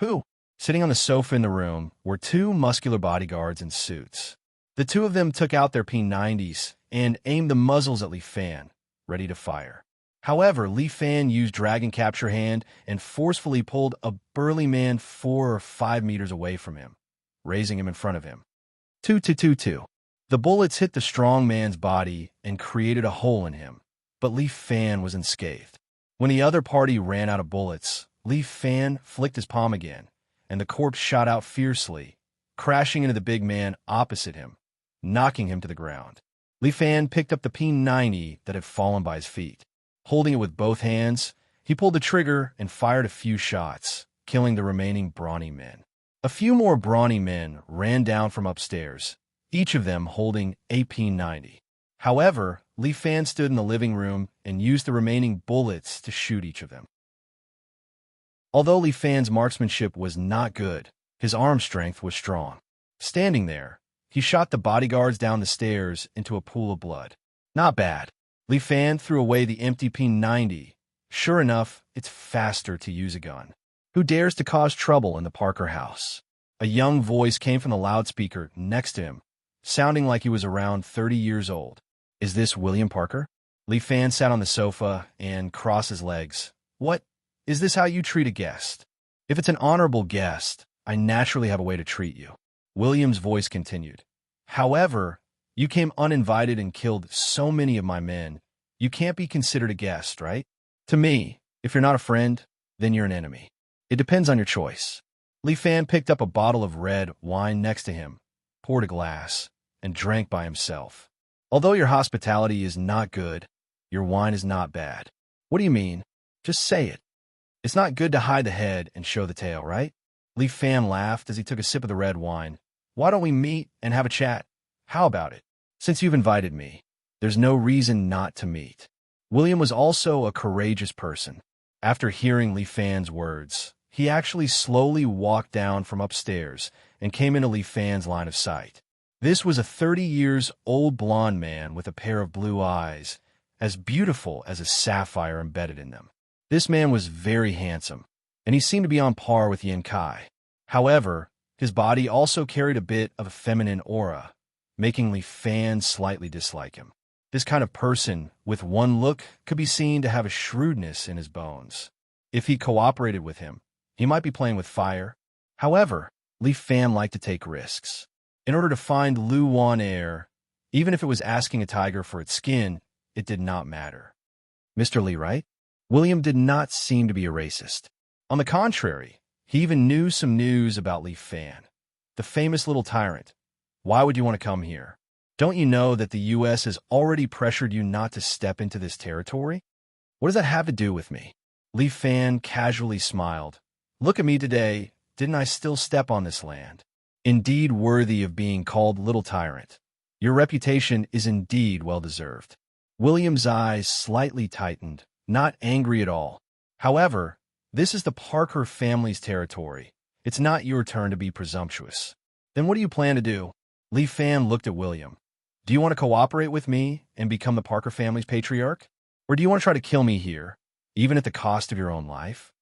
Who? Sitting on the sofa in the room were 2 muscular bodyguards in suits. The 2 of them took out their P90s and aimed the muzzles at Li Fan, ready to fire. However, Li Fan used Dragon Capture Hand and forcefully pulled a burly man 4 or 5 meters away from him, raising him in front of him. 2-2-2-2. The bullets hit the strong man's body and created a hole in him, but Li Fan was unscathed. When the other party ran out of bullets, Li Fan flicked his palm again, and the corpse shot out fiercely, crashing into the big man opposite him, knocking him to the ground. Li Fan picked up the P90 that had fallen by his feet. Holding it with both hands, he pulled the trigger and fired a few shots, killing the remaining brawny men. A few more brawny men ran down from upstairs, each of them holding a P90. However, Li Fan stood in the living room and used the remaining bullets to shoot each of them. Although Li Fan's marksmanship was not good, his arm strength was strong. Standing there, he shot the bodyguards down the stairs into a pool of blood. Not bad. Li Fan threw away the empty P90. Sure enough, it's faster to use a gun. Who dares to cause trouble in the Parker house? A young voice came from the loudspeaker next to him, sounding like he was around 30 years old. Is this William Parker? Li Fan sat on the sofa and crossed his legs. What? Is this how you treat a guest? If it's an honorable guest, I naturally have a way to treat you. William's voice continued. However, you came uninvited and killed so many of my men. You can't be considered a guest, right? To me, if you're not a friend, then you're an enemy. It depends on your choice. Li Fan picked up a bottle of red wine next to him, poured a glass, and drank by himself. Although your hospitality is not good, your wine is not bad. What do you mean? Just say it. It's not good to hide the head and show the tail, right? Li Fan laughed as he took a sip of the red wine. Why don't we meet and have a chat? How about it? Since you've invited me, there's no reason not to meet. William was also a courageous person. After hearing Li Fan's words, he actually slowly walked down from upstairs and came into Li Fan's line of sight. This was a 30-year-old blonde man with a pair of blue eyes, as beautiful as a sapphire embedded in them. This man was very handsome, and he seemed to be on par with Yin Kai. However, his body also carried a bit of a feminine aura, making Li Fan slightly dislike him. This kind of person, with one look, could be seen to have a shrewdness in his bones. If he cooperated with him, he might be playing with fire. However, Li Fan liked to take risks. In order to find Lu Wan Air, even if it was asking a tiger for its skin, it did not matter. Mr. Li, right? William did not seem to be a racist. On the contrary, he even knew some news about Li Fan, the famous little tyrant. Why would you want to come here? Don't you know that the U.S. has already pressured you not to step into this territory? What does that have to do with me? Li Fan casually smiled. Look at me today. Didn't I still step on this land? Indeed worthy of being called Little Tyrant. Your reputation is indeed well-deserved. William's eyes slightly tightened, not angry at all. However, this is the Parker family's territory. It's not your turn to be presumptuous. Then what do you plan to do? Li Fan looked at William. Do you want to cooperate with me and become the Parker family's patriarch? Or do you want to try to kill me here, even at the cost of your own life?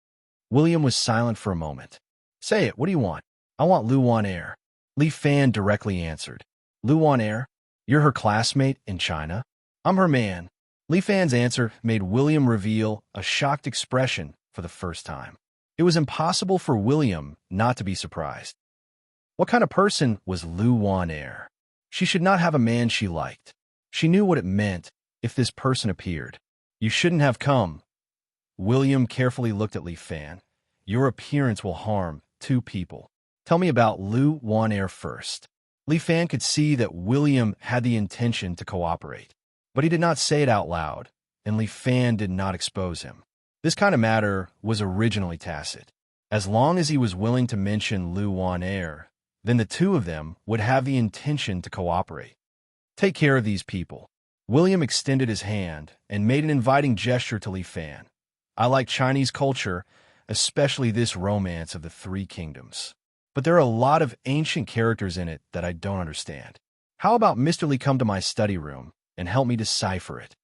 William was silent for a moment. Say it, what do you want? I want Lu Wan Air. Li Fan directly answered. Lu Wan Air? You're her classmate in China? I'm her man. Li Fan's answer made William reveal a shocked expression for the first time. It was impossible for William not to be surprised. What kind of person was Lu Wan Air? She should not have a man she liked. She knew what it meant if this person appeared. You shouldn't have come. William carefully looked at Li Fan. Your appearance will harm 2 people. Tell me about Lu Wan Air first. Li Fan could see that William had the intention to cooperate, but he did not say it out loud, and Li Fan did not expose him. This kind of matter was originally tacit. As long as he was willing to mention Lu Wan Air, then the 2 of them would have the intention to cooperate. Take care of these people. William extended his hand and made an inviting gesture to Li Fan. I like Chinese culture, especially this romance of the 3 kingdoms. But there are a lot of ancient characters in it that I don't understand. How about Mr. Li come to my study room and help me decipher it?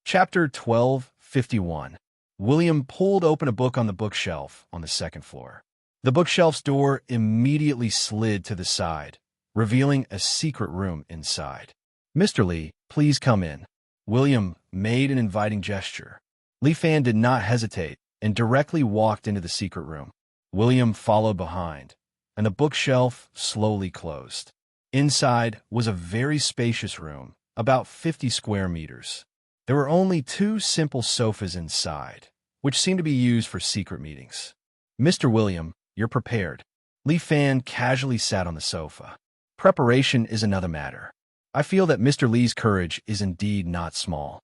Chapter 12:51. William pulled open a book on the bookshelf on the 2nd floor. The bookshelf's door immediately slid to the side, revealing a secret room inside. Mr. Li, please come in. William made an inviting gesture. Li Fan did not hesitate and directly walked into the secret room. William followed behind, and the bookshelf slowly closed. Inside was a very spacious room, about 50 square meters. There were only 2 simple sofas inside, which seemed to be used for secret meetings. Mr. William, you're prepared. Li Fan casually sat on the sofa. Preparation is another matter. I feel that Mr. Li's courage is indeed not small.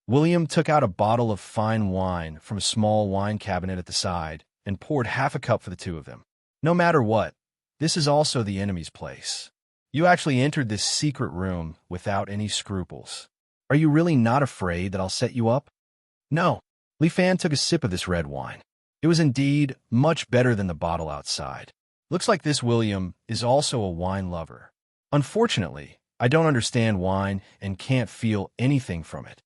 William took out a bottle of fine wine from a small wine cabinet at the side and poured half a cup for the 2 of them. No matter what, this is also the enemy's place. You actually entered this secret room without any scruples. Are you really not afraid that I'll set you up? No. Li Fan took a sip of this red wine. It was indeed much better than the bottle outside. Looks like this William is also a wine lover. Unfortunately, I don't understand wine and can't feel anything from it.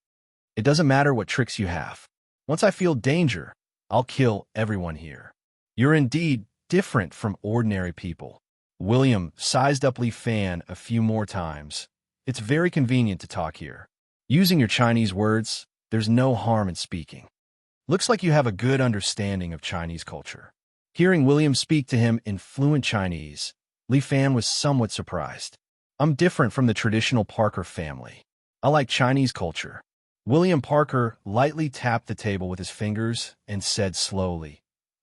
It doesn't matter what tricks you have. Once I feel danger, I'll kill everyone here. You're indeed different from ordinary people. William sized up Li Fan a few more times. It's very convenient to talk here. Using your Chinese words, there's no harm in speaking. Looks like you have a good understanding of Chinese culture. Hearing William speak to him in fluent Chinese, Li Fan was somewhat surprised. I'm different from the traditional Parker family. I like Chinese culture. William Parker lightly tapped the table with his fingers and said slowly,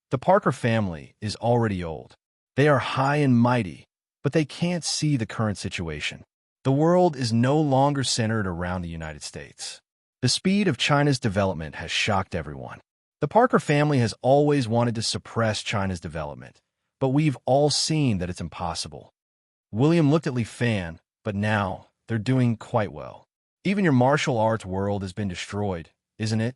the Parker family is already old. They are high and mighty, but they can't see the current situation. The world is no longer centered around the United States. The speed of China's development has shocked everyone. The Parker family has always wanted to suppress China's development, but we've all seen that it's impossible. William looked at Li Fan, but now they're doing quite well. Even your martial arts world has been destroyed, isn't it?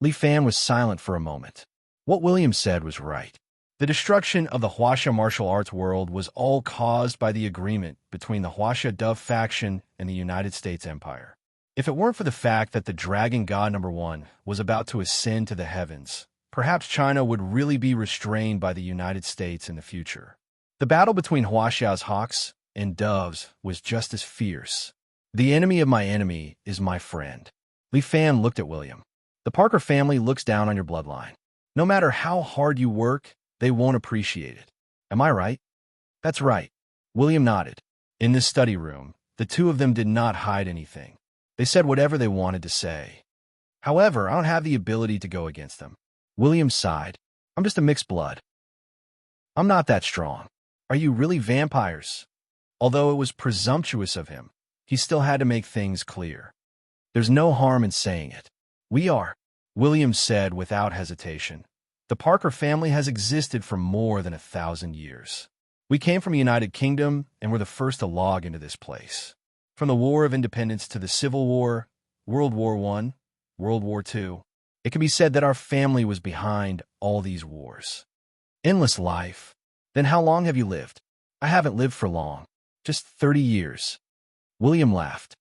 Li Fan was silent for a moment. What William said was right. The destruction of the Huaxia martial arts world was all caused by the agreement between the Huaxia Dove faction and the United States Empire. If it weren't for the fact that the Dragon God #1 was about to ascend to the heavens, perhaps China would really be restrained by the United States in the future. The battle between Huaxia's hawks and doves was just as fierce. The enemy of my enemy is my friend. Li Fan looked at William. The Parker family looks down on your bloodline. No matter how hard you work, they won't appreciate it. Am I right? That's right. William nodded. In this study room, the 2 of them did not hide anything. They said whatever they wanted to say. However, I don't have the ability to go against them. William sighed. I'm just a mixed blood. I'm not that strong. Are you really vampires? Although it was presumptuous of him, he still had to make things clear. There's no harm in saying it. We are, William said without hesitation. The Parker family has existed for more than 1,000 years. We came from the United Kingdom and were the first to log into this place. From the War of Independence to the Civil War, World War I, World War II, it can be said that our family was behind all these wars. Endless life. Then how long have you lived? I haven't lived for long. Just 30 years. William laughed.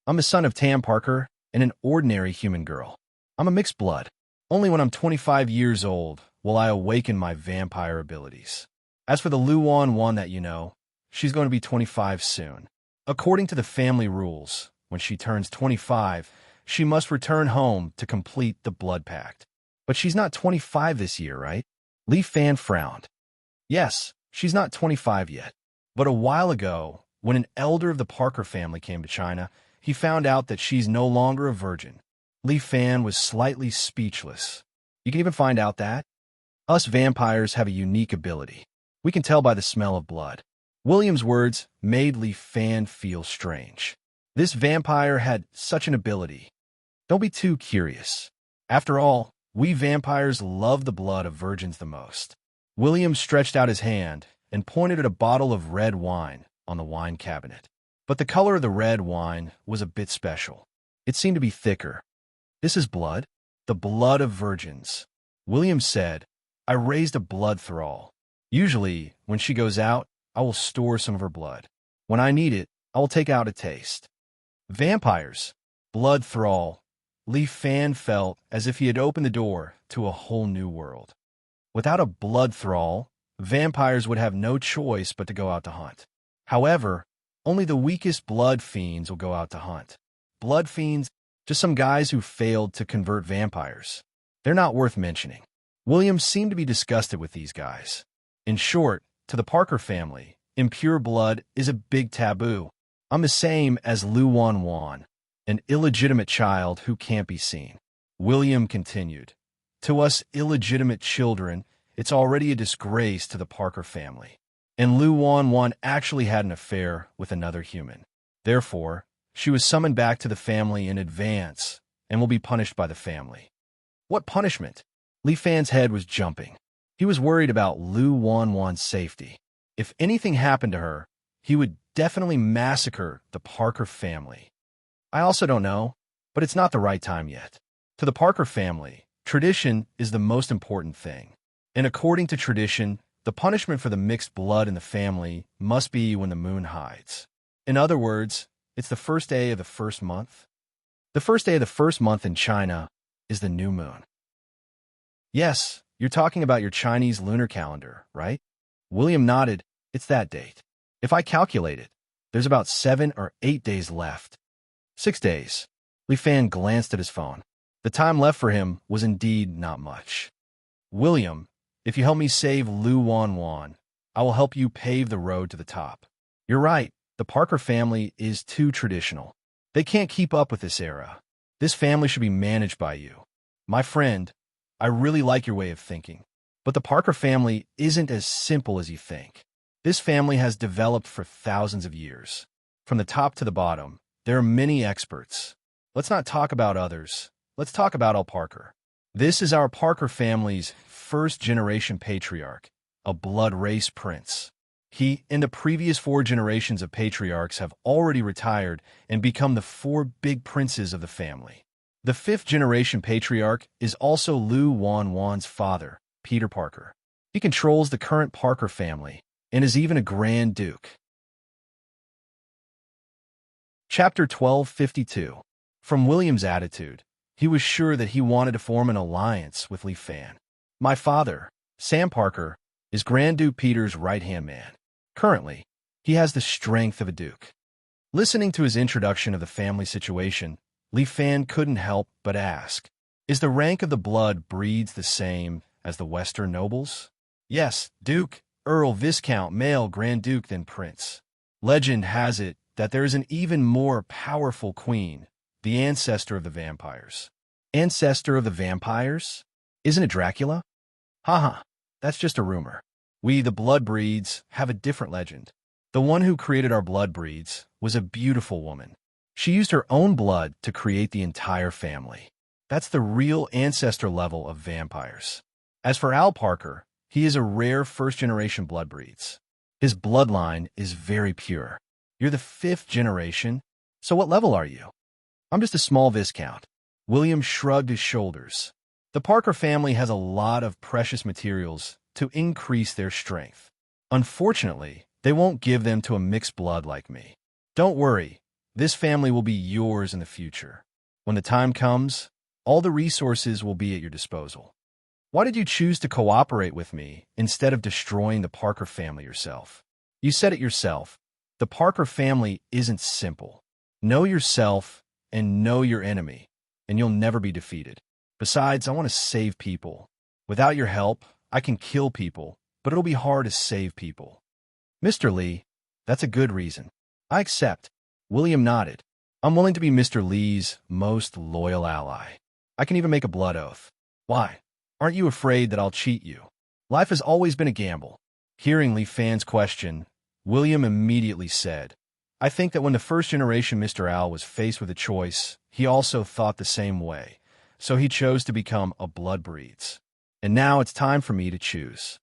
I'm the son of Tam Parker and an ordinary human girl. I'm a mixed blood. Only when I'm 25 years old will I awaken my vampire abilities. As for the Luan one that you know, she's going to be 25 soon. According to the family rules, when she turns 25, she must return home to complete the blood pact. But she's not 25 this year, right? Li Fan frowned. Yes, she's not 25 yet. But a while ago, when an elder of the Parker family came to China, he found out that she's no longer a virgin. Li Fan was slightly speechless. You can even find out that? Us vampires have a unique ability. We can tell by the smell of blood. William's words made Li Fan feel strange. This vampire had such an ability. Don't be too curious. After all, we vampires love the blood of virgins the most. William stretched out his hand and pointed at a bottle of red wine on the wine cabinet. But the color of the red wine was a bit special. It seemed to be thicker. This is blood? The blood of virgins. William said, I raised a blood thrall. Usually, when she goes out, I will store some of her blood. When I need it, I will take out a taste. Vampires. Blood thrall. Li Fan felt as if he had opened the door to a whole new world. Without a blood thrall, vampires would have no choice but to go out to hunt. However, only the weakest blood fiends will go out to hunt. Blood fiends Just some guys who failed to convert vampires. They're not worth mentioning. William seemed to be disgusted with these guys. In short, to the Parker family, impure blood is a big taboo. I'm the same as Lu Wan, an illegitimate child who can't be seen. William continued, to us illegitimate children, it's already a disgrace to the Parker family. And Lu Wan actually had an affair with another human. Therefore, she was summoned back to the family in advance and will be punished by the family. What punishment? Li Fan's head was jumping. He was worried about Lu Wan's safety. If anything happened to her, he would definitely massacre the Parker family. I also don't know, but it's not the right time yet. To the Parker family, tradition is the most important thing. And according to tradition, the punishment for the mixed blood in the family must be when the moon hides. In other words, it's the first day of the first month. The first day of the first month in China is the new moon. Yes, you're talking about your Chinese lunar calendar, right? William nodded. It's that date. If I calculate it, there's about 7 or 8 days left. 6 days. Li Fan glanced at his phone. The time left for him was indeed not much. William, if you help me save Lu Wan, I will help you pave the road to the top. You're right, the Parker family is too traditional. They can't keep up with this era. This family should be managed by you. My friend, I really like your way of thinking. But the Parker family isn't as simple as you think. This family has developed for thousands of years. From the top to the bottom, there are many experts. Let's not talk about others. Let's talk about Al Parker. This is our Parker family's first-generation patriarch, a blood race prince. He and the previous 4 generations of patriarchs have already retired and become the 4 big princes of the family. The 5th-generation patriarch is also Lu Wan's father, Peter Parker. He controls the current Parker family and is even a Grand Duke. Chapter 1252. From William's attitude, he was sure that he wanted to form an alliance with Li Fan. My father, Sam Parker, is Grand Duke Peter's right-hand man. Currently, he has the strength of a duke. Listening to his introduction of the family situation, Li Fan couldn't help but ask, is the rank of the blood breeds the same as the Western nobles? Yes, Duke, Earl, Viscount, Male, Grand Duke, then Prince. Legend has it that there is an even more powerful queen, the ancestor of the vampires. Ancestor of the vampires? Isn't it Dracula? Haha, that's just a rumor. We, the blood breeds, have a different legend. The one who created our blood breeds was a beautiful woman. She used her own blood to create the entire family. That's the real ancestor level of vampires. As for Al Parker, he is a rare first-generation blood breeds. His bloodline is very pure. You're the 5th generation, so what level are you? I'm just a small viscount. William shrugged his shoulders. The Parker family has a lot of precious materials to increase their strength. Unfortunately, they won't give them to a mixed blood like me. Don't worry, this family will be yours in the future. When the time comes, all the resources will be at your disposal. Why did you choose to cooperate with me instead of destroying the Parker family yourself? You said it yourself. The Parker family isn't simple. Know yourself and know your enemy, and you'll never be defeated. Besides, I want to save people. Without your help, I can kill people, but it'll be hard to save people. Mr. Lee, that's a good reason. I accept. William nodded. I'm willing to be Mr. Lee's most loyal ally. I can even make a blood oath. Why? Aren't you afraid that I'll cheat you? Life has always been a gamble. Hearing Li Fan's question, William immediately said, I think that when the first-generation Mr. Al was faced with a choice, he also thought the same way, so he chose to become a blood breeds. And now it's time for me to choose.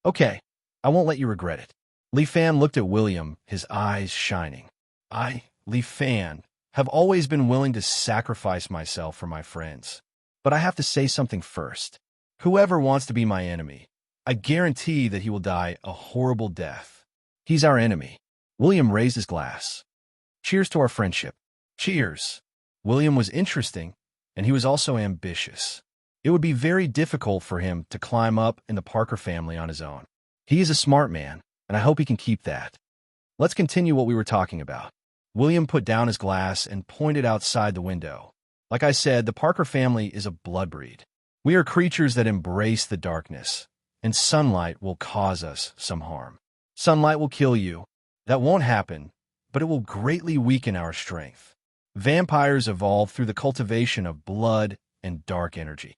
Okay, I won't let you regret it. Li Fan looked at William, his eyes shining. I, Li Fan, have always been willing to sacrifice myself for my friends. But I have to say something first. Whoever wants to be my enemy, I guarantee that he will die a horrible death. He's our enemy. William raised his glass. Cheers to our friendship. Cheers. William was interesting, and he was also ambitious. It would be very difficult for him to climb up in the Parker family on his own. He is a smart man, and I hope he can keep that. Let's continue what we were talking about. William put down his glass and pointed outside the window. Like I said, the Parker family is a blood breed. We are creatures that embrace the darkness, and sunlight will cause us some harm. Sunlight will kill you. That won't happen, but it will greatly weaken our strength. Vampires evolved through the cultivation of blood and dark energy.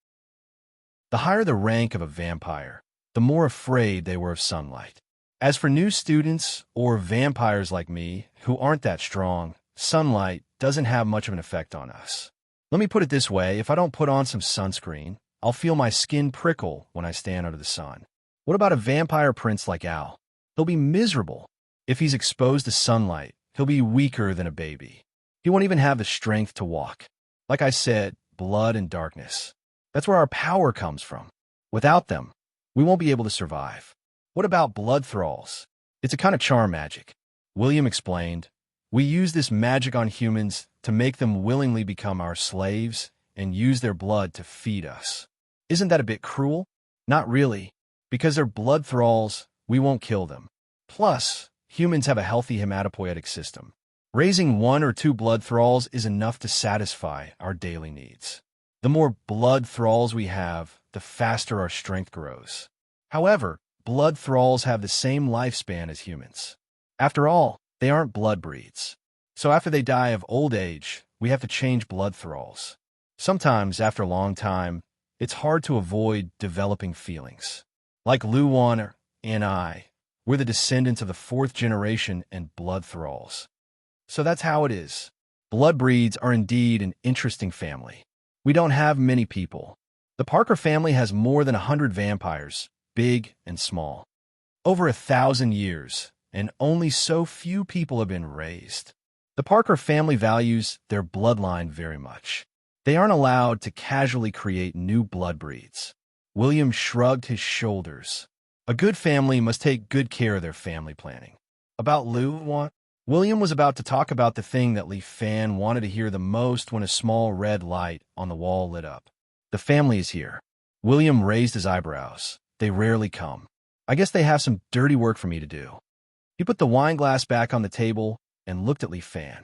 The higher the rank of a vampire, the more afraid they were of sunlight. As for new students or vampires like me who aren't that strong, sunlight doesn't have much of an effect on us. Let me put it this way, if I don't put on some sunscreen, I'll feel my skin prickle when I stand under the sun. What about a vampire prince like Al? He'll be miserable. If he's exposed to sunlight, he'll be weaker than a baby. He won't even have the strength to walk. Like I said, blood and darkness. That's where our power comes from. Without them, we won't be able to survive. What about blood thralls? It's a kind of charm magic. William explained, we use this magic on humans to make them willingly become our slaves and use their blood to feed us. Isn't that a bit cruel? Not really. Because they're blood thralls, we won't kill them. Plus, humans have a healthy hematopoietic system. Raising 1 or 2 blood thralls is enough to satisfy our daily needs. The more blood thralls we have, the faster our strength grows. However, blood thralls have the same lifespan as humans. After all, they aren't blood breeds. So after they die of old age, we have to change blood thralls. Sometimes, after a long time, it's hard to avoid developing feelings. Like Luwan and I, we're the descendants of the 4th generation and blood thralls. So that's how it is. Blood breeds are indeed an interesting family. We don't have many people. The Parker family has more than 100 vampires, big and small. Over 1,000 years, and only so few people have been raised. The Parker family values their bloodline very much. They aren't allowed to casually create new blood breeds. William shrugged his shoulders. A good family must take good care of their family planning. About Lou, William was about to talk about the thing that Li Fan wanted to hear the most when a small red light on the wall lit up. The family is here. William raised his eyebrows. They rarely come. I guess they have some dirty work for me to do. He put the wine glass back on the table and looked at Li Fan.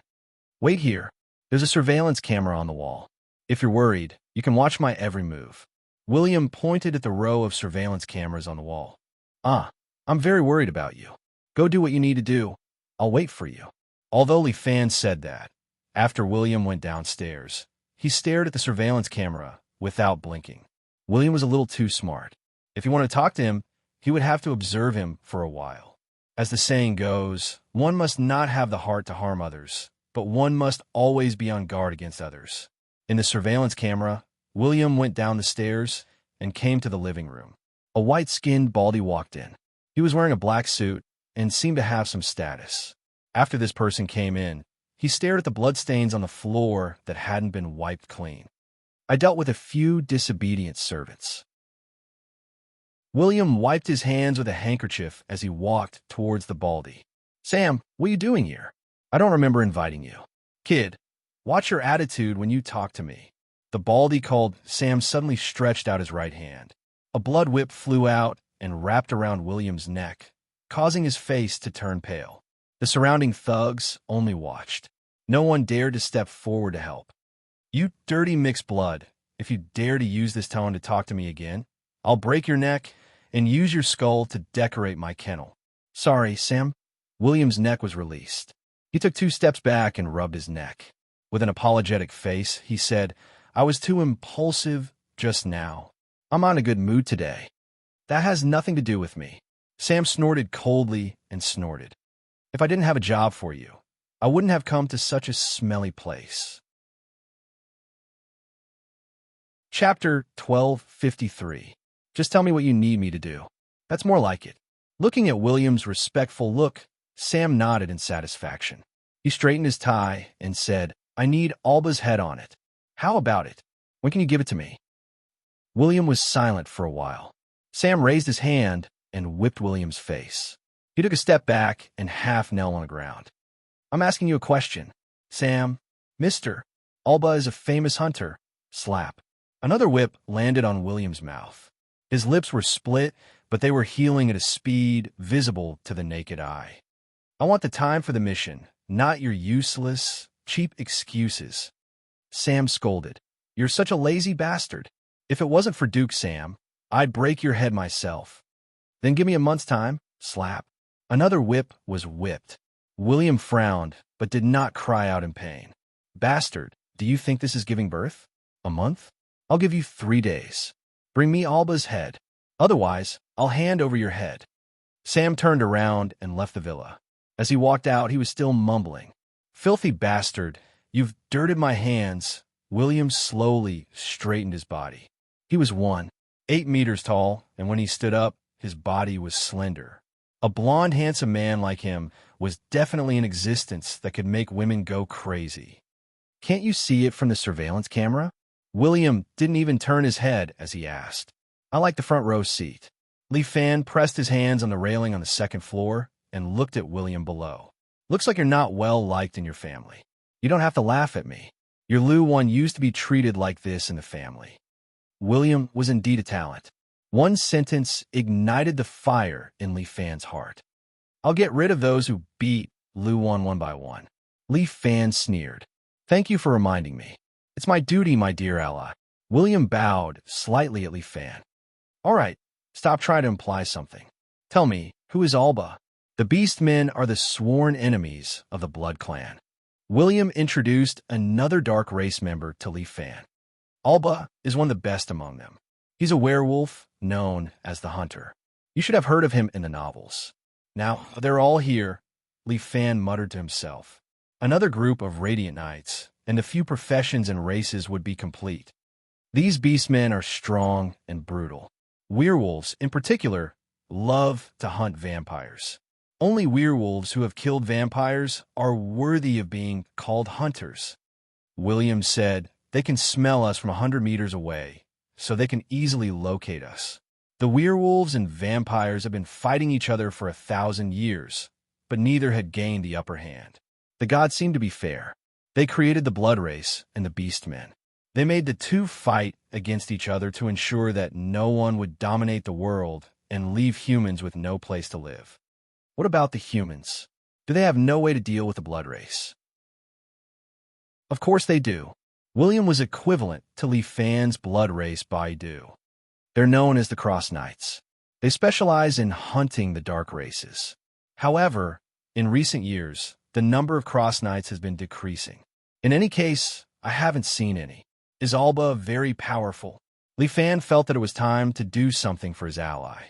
Wait here. There's a surveillance camera on the wall. If you're worried, you can watch my every move. William pointed at the row of surveillance cameras on the wall. I'm very worried about you. Go do what you need to do. I'll wait for you. Although Li Fan said that, after William went downstairs, he stared at the surveillance camera without blinking. William was a little too smart. If he wanted to talk to him, he would have to observe him for a while. As the saying goes, one must not have the heart to harm others, but one must always be on guard against others. In the surveillance camera, William went down the stairs and came to the living room. A white-skinned Baldy walked in. He was wearing a black suit and seemed to have some status. After this person came in, he stared at the bloodstains on the floor that hadn't been wiped clean. I dealt with a few disobedient servants. William wiped his hands with a handkerchief as he walked towards the Baldy. Sam, what are you doing here? I don't remember inviting you. Kid, watch your attitude when you talk to me. The Baldy called. Sam suddenly stretched out his right hand. A blood whip flew out and wrapped around William's neck, causing his face to turn pale. The surrounding thugs only watched. No one dared to step forward to help. You dirty mixed blood, if you dare to use this tone to talk to me again, I'll break your neck and use your skull to decorate my kennel. Sorry, Sam. William's neck was released. He took 2 steps back and rubbed his neck. With an apologetic face, he said, I was too impulsive just now. I'm on a good mood today. That has nothing to do with me. Sam snorted coldly and snorted. If I didn't have a job for you, I wouldn't have come to such a smelly place. Chapter 1253. Just tell me what you need me to do. That's more like it. Looking at William's respectful look, Sam nodded in satisfaction. He straightened his tie and said, I need Alba's head on it. How about it? When can you give it to me? William was silent for a while. Sam raised his hand and whipped William's face. He took a step back and half knelt on the ground. I'm asking you a question. Sam, Mr. Alba is a famous hunter. Slap. Another whip landed on William's mouth. His lips were split, but they were healing at a speed visible to the naked eye. I want the time for the mission, not your useless, cheap excuses. Sam scolded. You're such a lazy bastard. If it wasn't for Duke Sam, I'd break your head myself. Then give me a month's time. Slap. Another whip was whipped. William frowned, but did not cry out in pain. Bastard, do you think this is giving birth? A month? I'll give you 3 days. Bring me Alba's head. Otherwise, I'll hand over your head. Sam turned around and left the villa. As he walked out, he was still mumbling. Filthy bastard, you've dirted my hands. William slowly straightened his body. He was 8 meters tall, and when he stood up, his body was slender. A blonde, handsome man like him was definitely in existence that could make women go crazy. Can't you see it from the surveillance camera? William didn't even turn his head as he asked. I like the front row seat. Li Fan pressed his hands on the railing on the second floor and looked at William below. Looks like you're not well liked in your family. You don't have to laugh at me. Your Lu Wan used to be treated like this in the family. William was indeed a talent. One sentence ignited the fire in Li Fan's heart. I'll get rid of those who beat Lu Wan one by one. Li Fan sneered. Thank you for reminding me. It's my duty, my dear ally. William bowed slightly at Li Fan. All right, stop trying to imply something. Tell me, who is Alba? The Beastmen are the sworn enemies of the Blood Clan. William introduced another dark race member to Li Fan. Alba is one of the best among them. He's a werewolf known as the Hunter. You should have heard of him in the novels. Now, they're all here, Li Fan muttered to himself. Another group of Radiant Knights, and a few professions and races would be complete. These beastmen are strong and brutal. Werewolves, in particular, love to hunt vampires. Only werewolves who have killed vampires are worthy of being called hunters. William said they can smell us from 100 meters away, so they can easily locate us. The werewolves and vampires have been fighting each other for 1,000 years, but neither had gained the upper hand. The gods seemed to be fair. They created the blood race and the beastmen. They made the two fight against each other to ensure that no one would dominate the world and leave humans with no place to live. What about the humans? Do they have no way to deal with the blood race? Of course they do. William was equivalent to Li Fan's blood race Baidu. They're known as the Cross Knights. They specialize in hunting the dark races. However, in recent years, the number of Cross Knights has been decreasing. In any case, I haven't seen any. Is Alba very powerful? Li Fan felt that it was time to do something for his ally.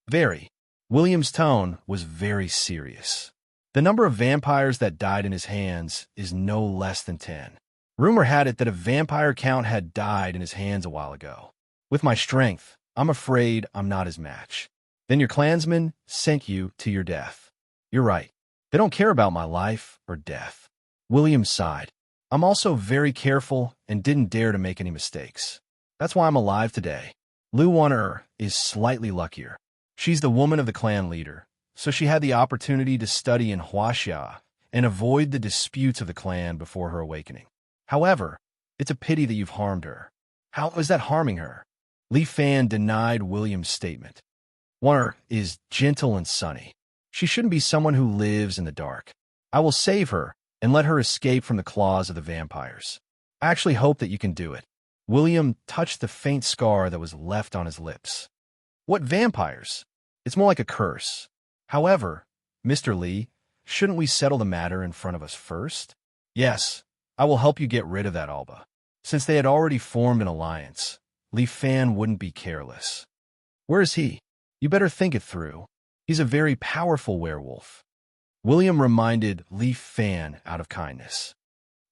Very. William's tone was very serious. The number of vampires that died in his hands is no less than 10. Rumor had it that a vampire count had died in his hands a while ago. With my strength, I'm afraid I'm not his match. Then your clansmen sent you to your death. You're right. They don't care about my life or death. William sighed. I'm also very careful and didn't dare to make any mistakes. That's why I'm alive today. Lu Wan is slightly luckier. She's the woman of the clan leader, so she had the opportunity to study in Huaxia and avoid the disputes of the clan before her awakening. However, it's a pity that you've harmed her. How is that harming her? Li Fan denied William's statement. Wan is gentle and sunny. She shouldn't be someone who lives in the dark. I will save her and let her escape from the claws of the vampires. I actually hope that you can do it. William touched the faint scar that was left on his lips. What vampires? It's more like a curse. However, Mr. Li, shouldn't we settle the matter in front of us first? Yes, I will help you get rid of that Alba. Since they had already formed an alliance, Li Fan wouldn't be careless. Where is he? You better think it through. He's a very powerful werewolf. William reminded Li Fan out of kindness.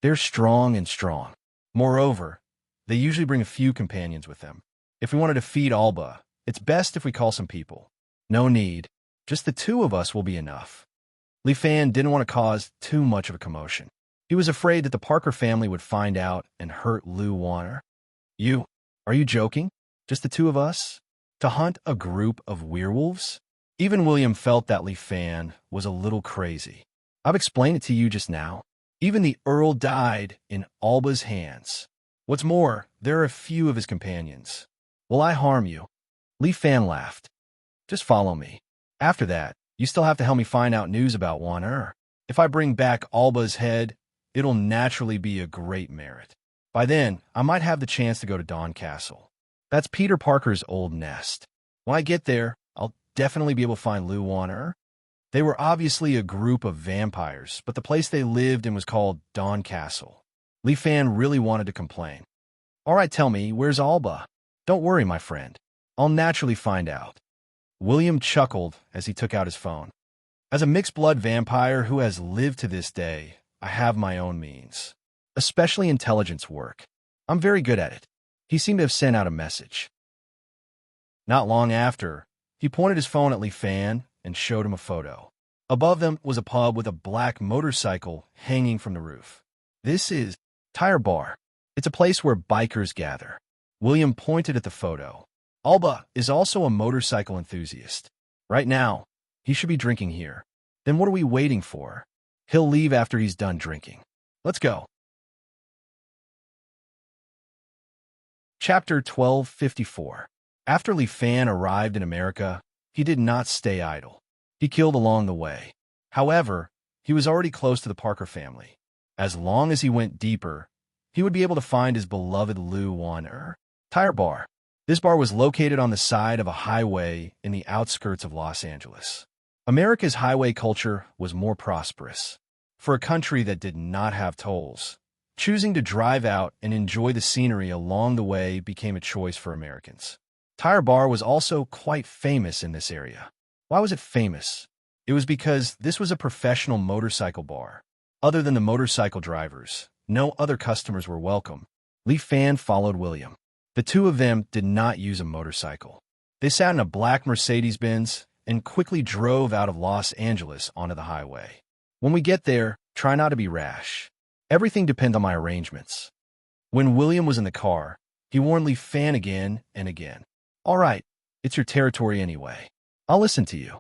They're strong and strong. Moreover, they usually bring a few companions with them. If we want to defeat Alba, it's best if we call some people. No need. Just the two of us will be enough. Li Fan didn't want to cause too much of a commotion. He was afraid that the Parker family would find out and hurt Lu Wan. Are you joking? Just the two of us? To hunt a group of werewolves? Even William felt that Li Fan was a little crazy. I've explained it to you just now. Even the Earl died in Alba's hands. What's more, there are a few of his companions. Will I harm you? Li Fan laughed. Just follow me. After that, you still have to help me find out news about Wan. If I bring back Alba's head, it'll naturally be a great merit. By then, I might have the chance to go to Dawn Castle. That's Peter Parker's old nest. When I get there, I'll definitely be able to find Lou Warner. They were obviously a group of vampires, but the place they lived in was called Dawn Castle. Li Fan really wanted to complain. All right, tell me, where's Alba? Don't worry, my friend. I'll naturally find out. William chuckled as he took out his phone. As a mixed-blood vampire who has lived to this day, I have my own means, especially intelligence work. I'm very good at it. He seemed to have sent out a message. Not long after, he pointed his phone at Li Fan and showed him a photo. Above them was a pub with a black motorcycle hanging from the roof. This is Tire Bar. It's a place where bikers gather. William pointed at the photo. Alba is also a motorcycle enthusiast. Right now, he should be drinking here. Then what are we waiting for? He'll leave after he's done drinking. Let's go. Chapter 1254. After Li Fan arrived in America, he did not stay idle. He killed along the way. However, he was already close to the Parker family. As long as he went deeper, he would be able to find his beloved Lou Warner. Tire Bar. This bar was located on the side of a highway in the outskirts of Los Angeles. America's highway culture was more prosperous. For a country that did not have tolls, choosing to drive out and enjoy the scenery along the way became a choice for Americans. Tire Bar was also quite famous in this area. Why was it famous? It was because this was a professional motorcycle bar. Other than the motorcycle drivers, no other customers were welcome. Li Fan followed William. The two of them did not use a motorcycle. They sat in a black Mercedes-Benz and quickly drove out of Los Angeles onto the highway. When we get there, try not to be rash. Everything depends on my arrangements. When William was in the car, he warned Li Fan again and again. All right, it's your territory anyway. I'll listen to you.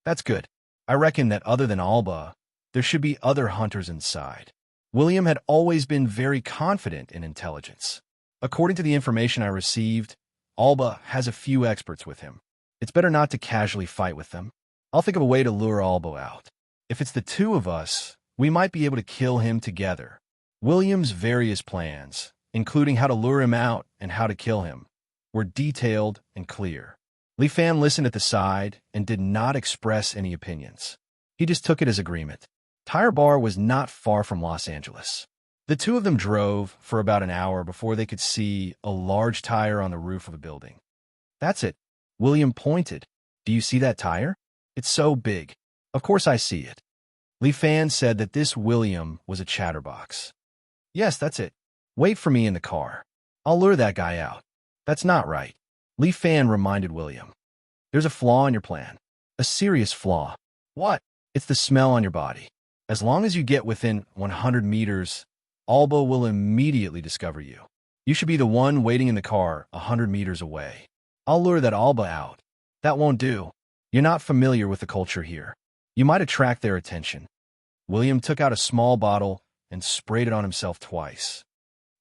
That's good. I reckon that other than Alba, there should be other hunters inside. William had always been very confident in intelligence. According to the information I received, Alba has a few experts with him. It's better not to casually fight with them. I'll think of a way to lure Alba out. If it's the two of us, we might be able to kill him together. William's various plans, including how to lure him out and how to kill him, were detailed and clear. Li Fan listened at the side and did not express any opinions. He just took it as agreement. Tire Bar was not far from Los Angeles. The two of them drove for about an hour before they could see a large tire on the roof of a building. That's it. William pointed. Do you see that tire? It's so big. Of course I see it. Li Fan said that this William was a chatterbox. Yes, that's it. Wait for me in the car. I'll lure that guy out. That's not right. Li Fan reminded William. There's a flaw in your plan. A serious flaw. What? It's the smell on your body. As long as you get within 100 meters, Alba will immediately discover you. You should be the one waiting in the car 100 meters away. I'll lure that Alba out. That won't do. You're not familiar with the culture here. You might attract their attention. William took out a small bottle and sprayed it on himself twice.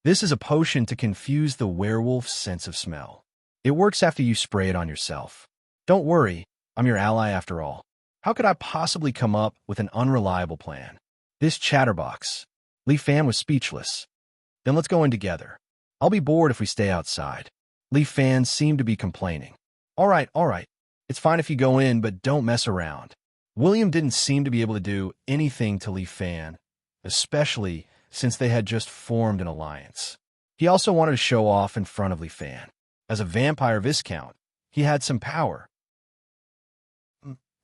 This is a potion to confuse the werewolf's sense of smell. It works after you spray it on yourself. Don't worry, I'm your ally after all. How could I possibly come up with an unreliable plan? This chatterbox. Li Fan was speechless. Then let's go in together. I'll be bored if we stay outside. Li Fan seemed to be complaining. All right. It's fine if you go in, but don't mess around. William didn't seem to be able to do anything to Li Fan, especially since they had just formed an alliance. He also wanted to show off in front of Li Fan. As a vampire viscount, he had some power.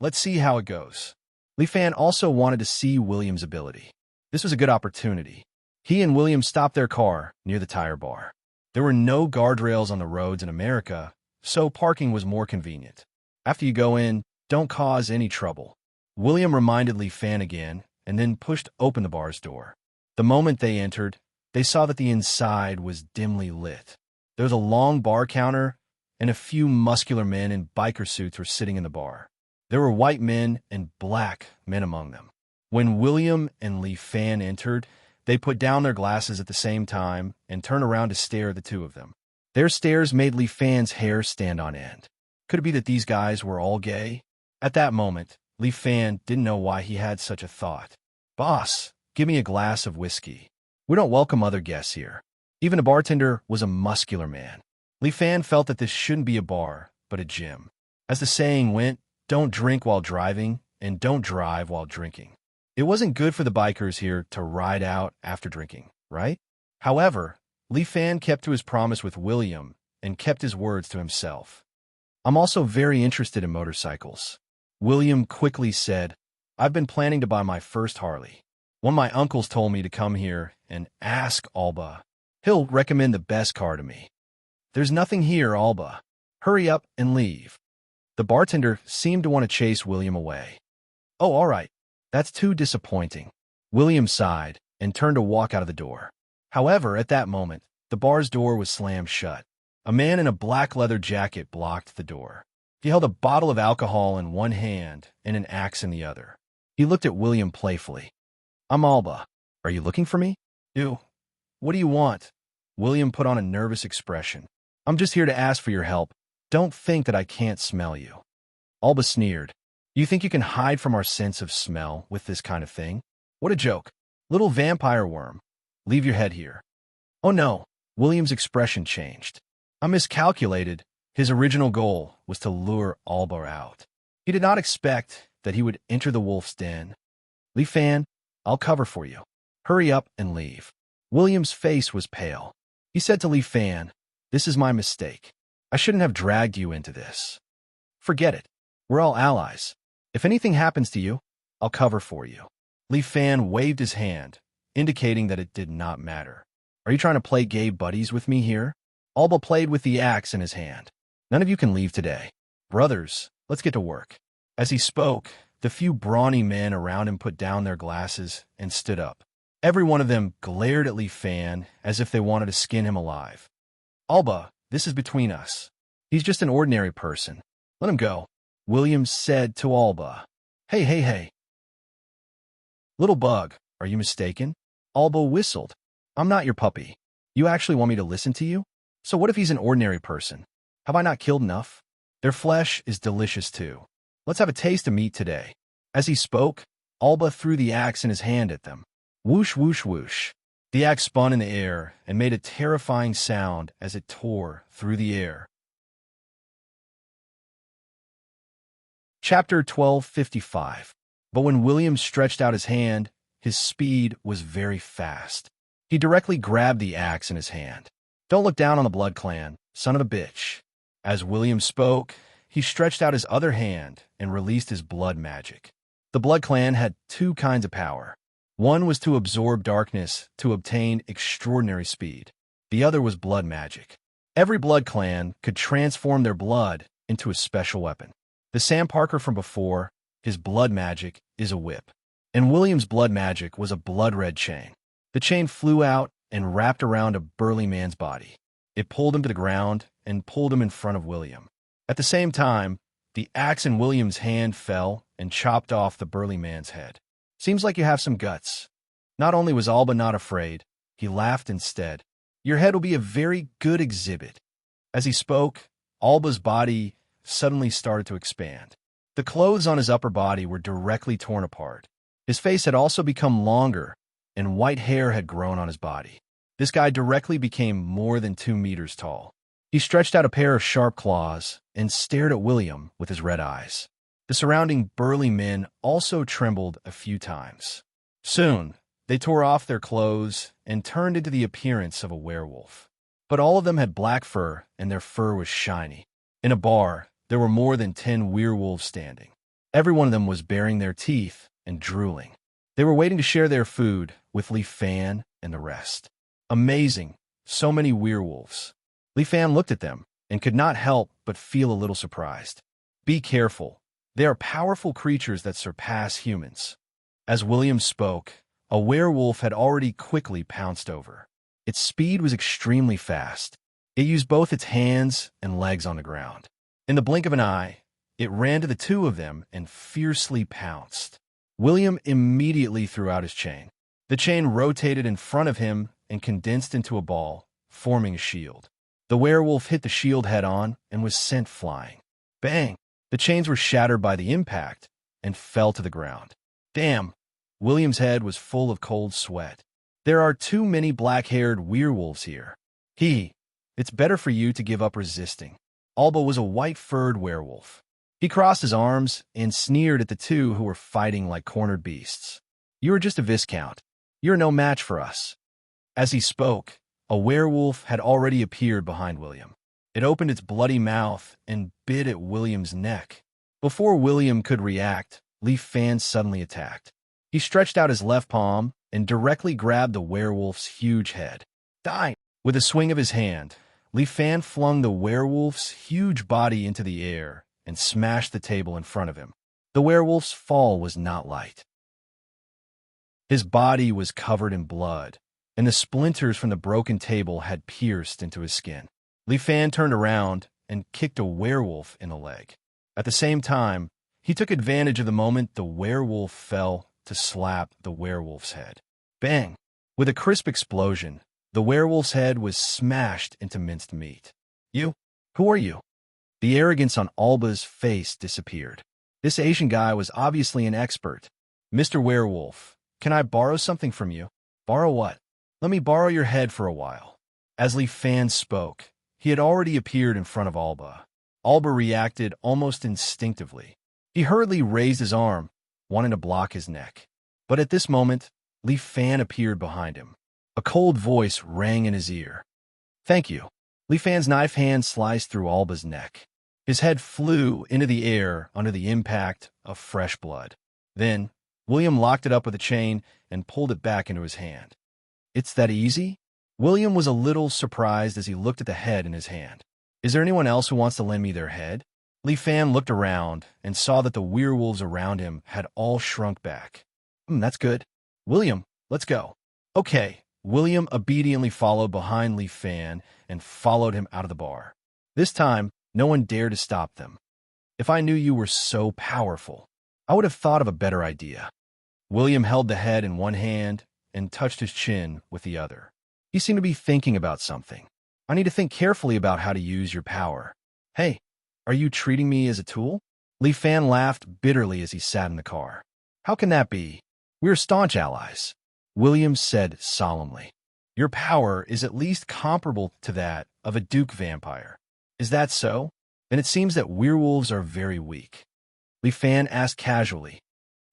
Let's see how it goes. Li Fan also wanted to see William's ability. This was a good opportunity. He and William stopped their car near the Tire Bar. There were no guardrails on the roads in America, so parking was more convenient. After you go in, don't cause any trouble. William reminded Li Fan again and then pushed open the bar's door. The moment they entered, they saw that the inside was dimly lit. There was a long bar counter, and a few muscular men in biker suits were sitting in the bar. There were white men and black men among them. When William and Li Fan entered, they put down their glasses at the same time and turned around to stare at the two of them. Their stares made Li Fan's hair stand on end. Could it be that these guys were all gay? At that moment, Li Fan didn't know why he had such a thought. Boss, give me a glass of whiskey. We don't welcome other guests here. Even the bartender was a muscular man. Li Fan felt that this shouldn't be a bar, but a gym. As the saying went, don't drink while driving, and don't drive while drinking. It wasn't good for the bikers here to ride out after drinking, right? However, Li Fan kept to his promise with William and kept his words to himself. I'm also very interested in motorcycles. William quickly said, I've been planning to buy my first Harley. One of my uncles told me to come here and ask Alba. He'll recommend the best car to me. There's nothing here, Alba. Hurry up and leave. The bartender seemed to want to chase William away. Oh, all right. That's too disappointing. William sighed and turned to walk out of the door. However, at that moment, the bar's door was slammed shut. A man in a black leather jacket blocked the door. He held a bottle of alcohol in one hand and an axe in the other. He looked at William playfully. I'm Alba. Are you looking for me? Ew. What do you want? William put on a nervous expression. I'm just here to ask for your help. Don't think that I can't smell you. Alba sneered. You think you can hide from our sense of smell with this kind of thing? What a joke. Little vampire worm. Leave your head here. Oh no. William's expression changed. I miscalculated. His original goal was to lure Alba out. He did not expect that he would enter the wolf's den. Li Fan, I'll cover for you. Hurry up and leave. William's face was pale. He said to Li Fan, this is my mistake. I shouldn't have dragged you into this. Forget it. We're all allies. If anything happens to you, I'll cover for you. Li Fan waved his hand, indicating that it did not matter. Are you trying to play gay buddies with me here? Alba played with the axe in his hand. None of you can leave today. Brothers, let's get to work. As he spoke, the few brawny men around him put down their glasses and stood up. Every one of them glared at Li Fan as if they wanted to skin him alive. Alba, this is between us. He's just an ordinary person. Let him go. William said to Alba. Hey. Little bug, are you mistaken? Alba whistled. I'm not your puppy. You actually want me to listen to you? So what if he's an ordinary person? Have I not killed enough? Their flesh is delicious too. Let's have a taste of meat today. As he spoke, Alba threw the axe in his hand at them. Whoosh, whoosh, whoosh. The axe spun in the air and made a terrifying sound as it tore through the air. Chapter 1255. But when William stretched out his hand, his speed was very fast. He directly grabbed the axe in his hand. Don't look down on the Blood Clan, son of a bitch. As William spoke, he stretched out his other hand and released his blood magic. The Blood Clan had two kinds of power. One was to absorb darkness to obtain extraordinary speed. The other was blood magic. Every Blood Clan could transform their blood into a special weapon. The Sam Parker from before, his blood magic is a whip. And William's blood magic was a blood-red chain. The chain flew out and wrapped around a burly man's body. It pulled him to the ground and pulled him in front of William. At the same time, the axe in William's hand fell and chopped off the burly man's head. Seems like you have some guts. Not only was Alba not afraid, he laughed instead. Your head will be a very good exhibit. As he spoke, Alba's body suddenly started to expand. The clothes on his upper body were directly torn apart. His face had also become longer, and white hair had grown on his body. This guy directly became more than 2 meters tall. He stretched out a pair of sharp claws and stared at William with his red eyes. The surrounding burly men also trembled a few times. Soon, they tore off their clothes and turned into the appearance of a werewolf. But all of them had black fur, and their fur was shiny. In a bar, there were more than 10 werewolves standing. Every one of them was baring their teeth and drooling. They were waiting to share their food with Li Fan and the rest. Amazing, so many werewolves. Li Fan looked at them and could not help but feel a little surprised. Be careful. They are powerful creatures that surpass humans. As William spoke, a werewolf had already quickly pounced over. Its speed was extremely fast. It used both its hands and legs on the ground. In the blink of an eye, it ran to the two of them and fiercely pounced. William immediately threw out his chain. The chain rotated in front of him and condensed into a ball, forming a shield. The werewolf hit the shield head-on and was sent flying. Bang! The chains were shattered by the impact and fell to the ground. Damn! William's head was full of cold sweat. There are too many black-haired werewolves here. It's better for you to give up resisting. Alba was a white-furred werewolf. He crossed his arms and sneered at the two who were fighting like cornered beasts. You are just a viscount. You're no match for us. As he spoke, a werewolf had already appeared behind William. It opened its bloody mouth and bit at William's neck. Before William could react, Leaf Fan suddenly attacked. He stretched out his left palm and directly grabbed the werewolf's huge head. Die! With a swing of his hand, Leaf Fan flung the werewolf's huge body into the air and smashed the table in front of him. The werewolf's fall was not light. His body was covered in blood, and the splinters from the broken table had pierced into his skin. Leaf Fan turned around and kicked a werewolf in the leg. At the same time, he took advantage of the moment the werewolf fell to slap the werewolf's head. Bang! With a crisp explosion, the werewolf's head was smashed into minced meat. You? Who are you? The arrogance on Alba's face disappeared. This Asian guy was obviously an expert. Mr. Werewolf, can I borrow something from you? Borrow what? Let me borrow your head for a while. As Leaf Fan spoke, he had already appeared in front of Alba. Alba reacted almost instinctively. He hurriedly raised his arm, wanting to block his neck. But at this moment, Leaf Fan appeared behind him. A cold voice rang in his ear. Thank you. Leaf Fan's knife hand sliced through Alba's neck. His head flew into the air under the impact of fresh blood. Then, William locked it up with a chain and pulled it back into his hand. It's that easy? William was a little surprised as he looked at the head in his hand. Is there anyone else who wants to lend me their head? Leaf Fan looked around and saw that the werewolves around him had all shrunk back. That's good. William, let's go. Okay. William obediently followed behind Leaf Fan and followed him out of the bar. This time, no one dared to stop them. If I knew you were so powerful, I would have thought of a better idea. William held the head in one hand and touched his chin with the other. He seemed to be thinking about something. I need to think carefully about how to use your power. Hey, are you treating me as a tool? Leaf Fan laughed bitterly as he sat in the car. How can that be? We're staunch allies. William said solemnly. Your power is at least comparable to that of a Duke vampire. Is that so? Then it seems that werewolves are very weak. Leaf Fan asked casually.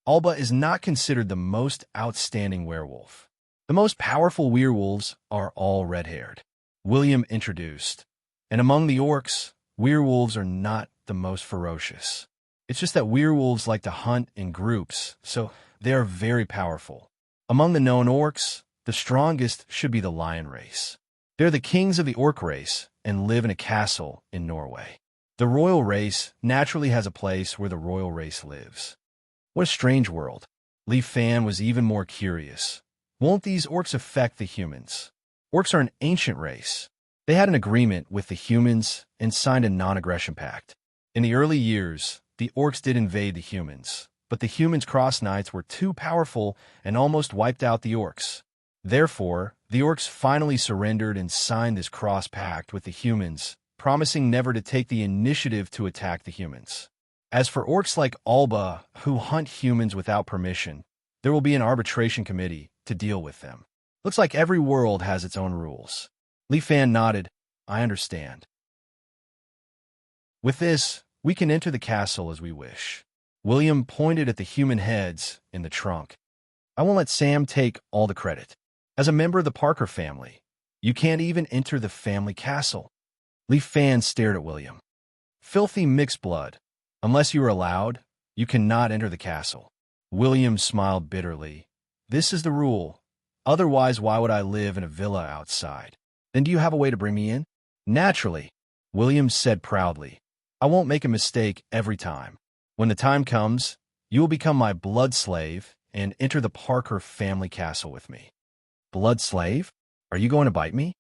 Alba is not considered the most outstanding werewolf. The most powerful werewolves are all red-haired. William introduced. And among the orcs, werewolves are not the most ferocious. It's just that werewolves like to hunt in groups, so they are very powerful. Among the known orcs, the strongest should be the lion race. They're the kings of the orc race and live in a castle in Norway. The royal race naturally has a place where the royal race lives. What a strange world. Leaf Fan was even more curious. Won't these orcs affect the humans? Orcs are an ancient race. They had an agreement with the humans and signed a non-aggression pact. In the early years, the orcs did invade the humans, but the humans' cross knights were too powerful and almost wiped out the orcs. Therefore, the orcs finally surrendered and signed this cross pact with the humans, promising never to take the initiative to attack the humans. As for orcs like Alba, who hunt humans without permission, there will be an arbitration committee to deal with them. Looks like every world has its own rules. Leaf Fan nodded. I understand. With this, we can enter the castle as we wish. William pointed at the human heads in the trunk. I won't let Sam take all the credit. As a member of the Parker family, you can't even enter the family castle. Leaf Fan stared at William. Filthy mixed blood. Unless you are allowed, you cannot enter the castle. William smiled bitterly. This is the rule. Otherwise, why would I live in a villa outside? Then do you have a way to bring me in? Naturally, William said proudly. I won't make a mistake every time. When the time comes, you will become my blood slave and enter the Parker family castle with me. Blood slave? Are you going to bite me?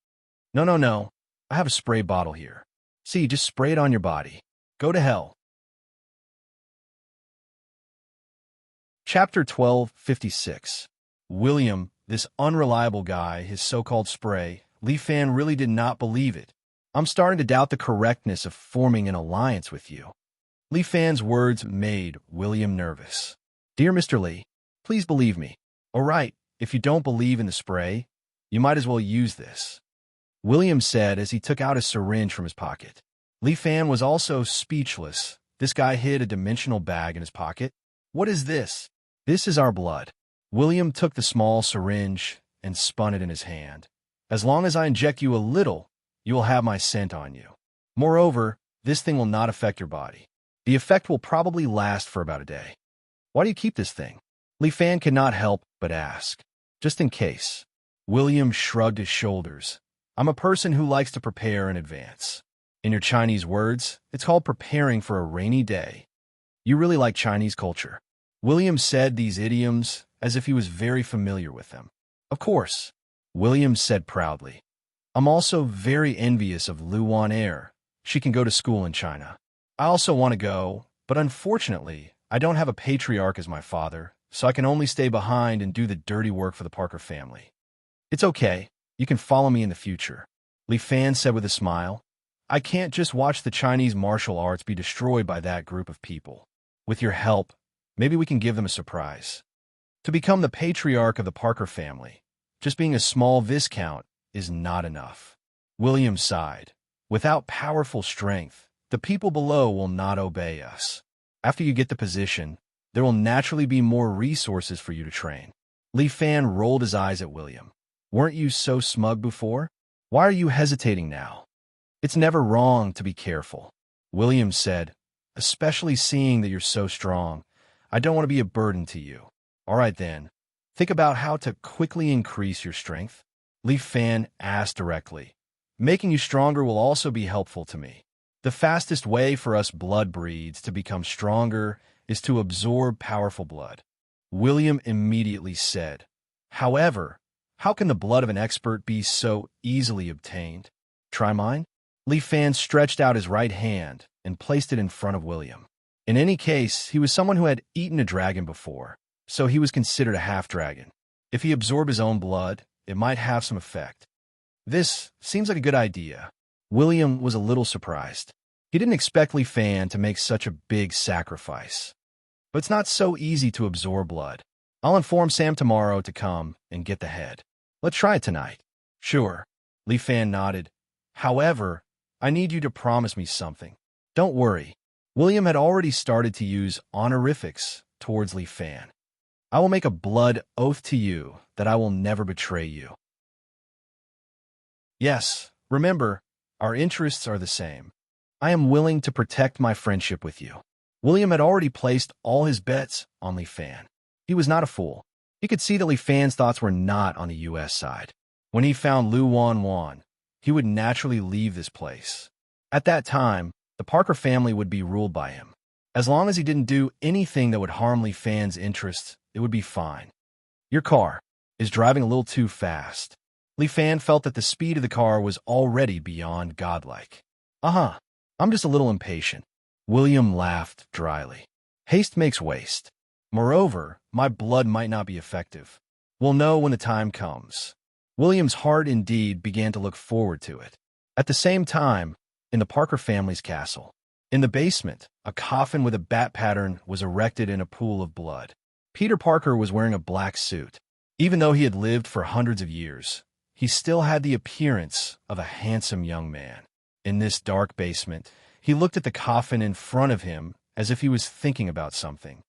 No. I have a spray bottle here. See, just spray it on your body. Go to hell. Chapter 1256. William, this unreliable guy, his so-called spray, Leaf Fan really did not believe it. I'm starting to doubt the correctness of forming an alliance with you. Leaf Fan's words made William nervous. Dear Mr. Lee, please believe me. All right, if you don't believe in the spray, you might as well use this," William said as he took out a syringe from his pocket. Li Fan was also speechless. This guy hid a dimensional bag in his pocket. "What is this?" "This is our blood." William took the small syringe and spun it in his hand. "As long as I inject you a little, you will have my scent on you. Moreover, this thing will not affect your body. The effect will probably last for about a day." "Why do you keep this thing?" Li Fan could not help but ask. "Just in case." William shrugged his shoulders. "I'm a person who likes to prepare in advance. In your Chinese words, it's called preparing for a rainy day." "You really like Chinese culture." William said these idioms as if he was very familiar with them. "Of course," William said proudly. "I'm also very envious of Lu Wan Air. She can go to school in China. I also want to go, but unfortunately, I don't have a patriarch as my father, so I can only stay behind and do the dirty work for the Parker family." "It's okay. You can follow me in the future," Li Fan said with a smile. "I can't just watch the Chinese martial arts be destroyed by that group of people. With your help, maybe we can give them a surprise." To become the patriarch of the Parker family, just being a small viscount is not enough. William sighed. "Without powerful strength, the people below will not obey us. After you get the position, there will naturally be more resources for you to train." Li Fan rolled his eyes at William. "Weren't you so smug before? Why are you hesitating now?" "It's never wrong to be careful," William said, "especially seeing that you're so strong. I don't want to be a burden to you." "All right then, think about how to quickly increase your strength," Li Fan asked directly. "Making you stronger will also be helpful to me. The fastest way for us blood breeds to become stronger is to absorb powerful blood." William immediately said, "However, how can the blood of an expert be so easily obtained? Try mine?" Li Fan stretched out his right hand and placed it in front of William. In any case, he was someone who had eaten a dragon before, so he was considered a half-dragon. If he absorbed his own blood, it might have some effect. "This seems like a good idea." William was a little surprised. He didn't expect Li Fan to make such a big sacrifice. But it's not so easy to absorb blood. I'll inform Sam tomorrow to come and get the head. Let's try it tonight. "Sure," Li Fan nodded. "However, I need you to promise me something." "Don't worry." William had already started to use honorifics towards Li Fan. "I will make a blood oath to you that I will never betray you." "Yes, remember, our interests are the same. I am willing to protect my friendship with you." William had already placed all his bets on Li Fan. He was not a fool. He could see that Li Fan's thoughts were not on the U.S. side. When he found Lu Wan, he would naturally leave this place. At that time, the Parker family would be ruled by him. As long as he didn't do anything that would harm Li Fan's interests, it would be fine. "Your car is driving a little too fast." Li Fan felt that the speed of the car was already beyond godlike. "Uh-huh, I'm just a little impatient." William laughed dryly. "Haste makes waste. Moreover, my blood might not be effective. We'll know when the time comes." William's heart indeed began to look forward to it. At the same time, in the Parker family's castle, in the basement, a coffin with a bat pattern was erected in a pool of blood. Peter Parker was wearing a black suit. Even though he had lived for hundreds of years, he still had the appearance of a handsome young man. In this dark basement, he looked at the coffin in front of him as if he was thinking about something.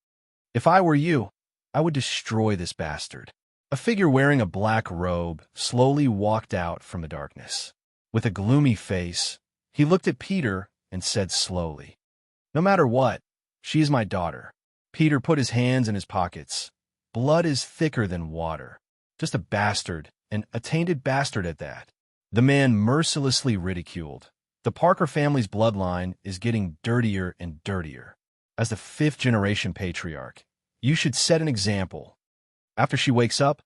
"If I were you, I would destroy this bastard." A figure wearing a black robe slowly walked out from the darkness. With a gloomy face, he looked at Peter and said slowly, "No matter what, she is my daughter." Peter put his hands in his pockets. "Blood is thicker than water. Just a bastard, and a tainted bastard at that." The man mercilessly ridiculed. "The Parker family's bloodline is getting dirtier and dirtier. As the fifth-generation patriarch, you should set an example. After she wakes up,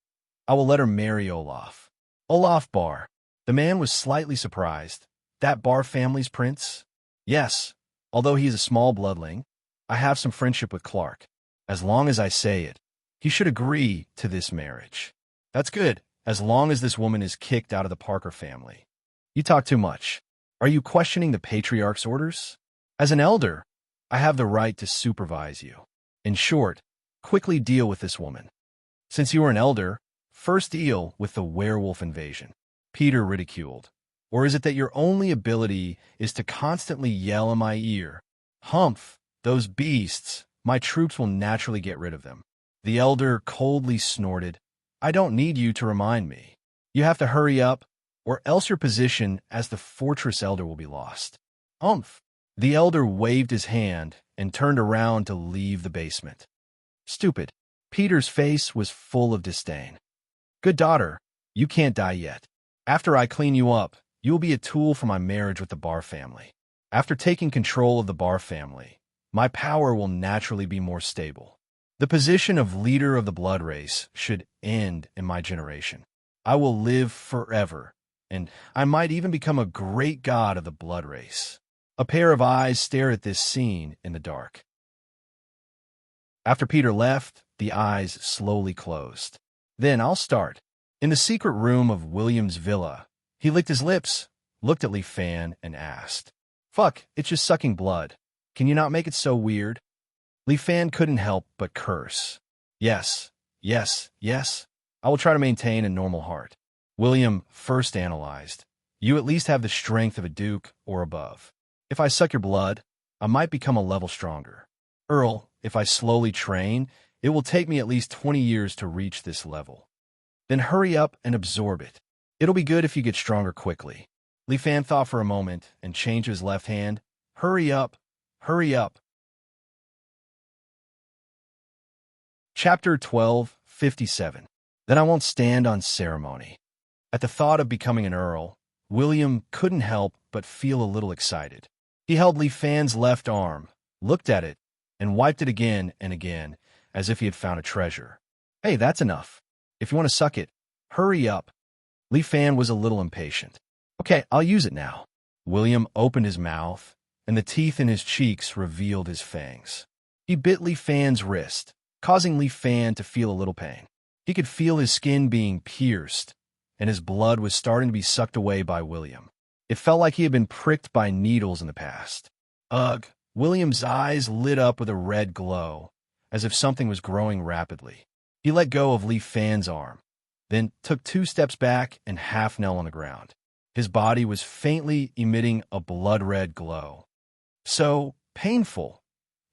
I will let her marry Olaf." "Olaf Barr." The man was slightly surprised. "That Barr family's prince?" "Yes, although he is a small bloodling, I have some friendship with Clark. As long as I say it, he should agree to this marriage." "That's good, as long as this woman is kicked out of the Parker family." "You talk too much. Are you questioning the patriarch's orders?" "As an elder, I have the right to supervise you. In short, quickly deal with this woman." "Since you are an elder, first deal with the werewolf invasion? Peter ridiculed. Or is it that your only ability is to constantly yell in my ear, "Humph, those beasts, my troops will naturally get rid of them"? The elder coldly snorted, "I don't need you to remind me. You have to hurry up, or else your position as the fortress elder will be lost." "Humph." The elder waved his hand and turned around to leave the basement. "Stupid." Peter's face was full of disdain. "Good daughter, you can't die yet. After I clean you up, you will be a tool for my marriage with the Barr family. After taking control of the Barr family, my power will naturally be more stable. The position of leader of the blood race should end in my generation. I will live forever, and I might even become a great god of the blood race." A pair of eyes stare at this scene in the dark. After Peter left, the eyes slowly closed. "Then I'll start." In the secret room of William's villa, he licked his lips, looked at Li Fan, and asked, "Fuck, it's just sucking blood. Can you not make it so weird?" Li Fan couldn't help but curse. Yes, yes, yes. I will try to maintain a normal heart." William first analyzed. "You at least have the strength of a duke or above. If I suck your blood, I might become a level stronger. Earl, if I slowly train, it will take me at least 20 years to reach this level. Then hurry up and absorb it. It'll be good if you get stronger quickly." Li Fan thought for a moment and changed his left hand. "Hurry up, hurry up." Chapter 12:57. Then I won't stand on ceremony. At the thought of becoming an earl, William couldn't help but feel a little excited. He held Li Fan's left arm, looked at it, and wiped it again and again, as if he had found a treasure. "Hey, that's enough. If you want to suck it, hurry up." Li Fan was a little impatient. "Okay, I'll use it now." William opened his mouth, and the teeth in his cheeks revealed his fangs. He bit Li Fan's wrist, causing Li Fan to feel a little pain. He could feel his skin being pierced, and his blood was starting to be sucked away by William. It felt like he had been pricked by needles in the past. Ugh! William's eyes lit up with a red glow, as if something was growing rapidly. He let go of Li Fan's arm, then took 2 steps back and half knelt on the ground. His body was faintly emitting a blood-red glow. So painful.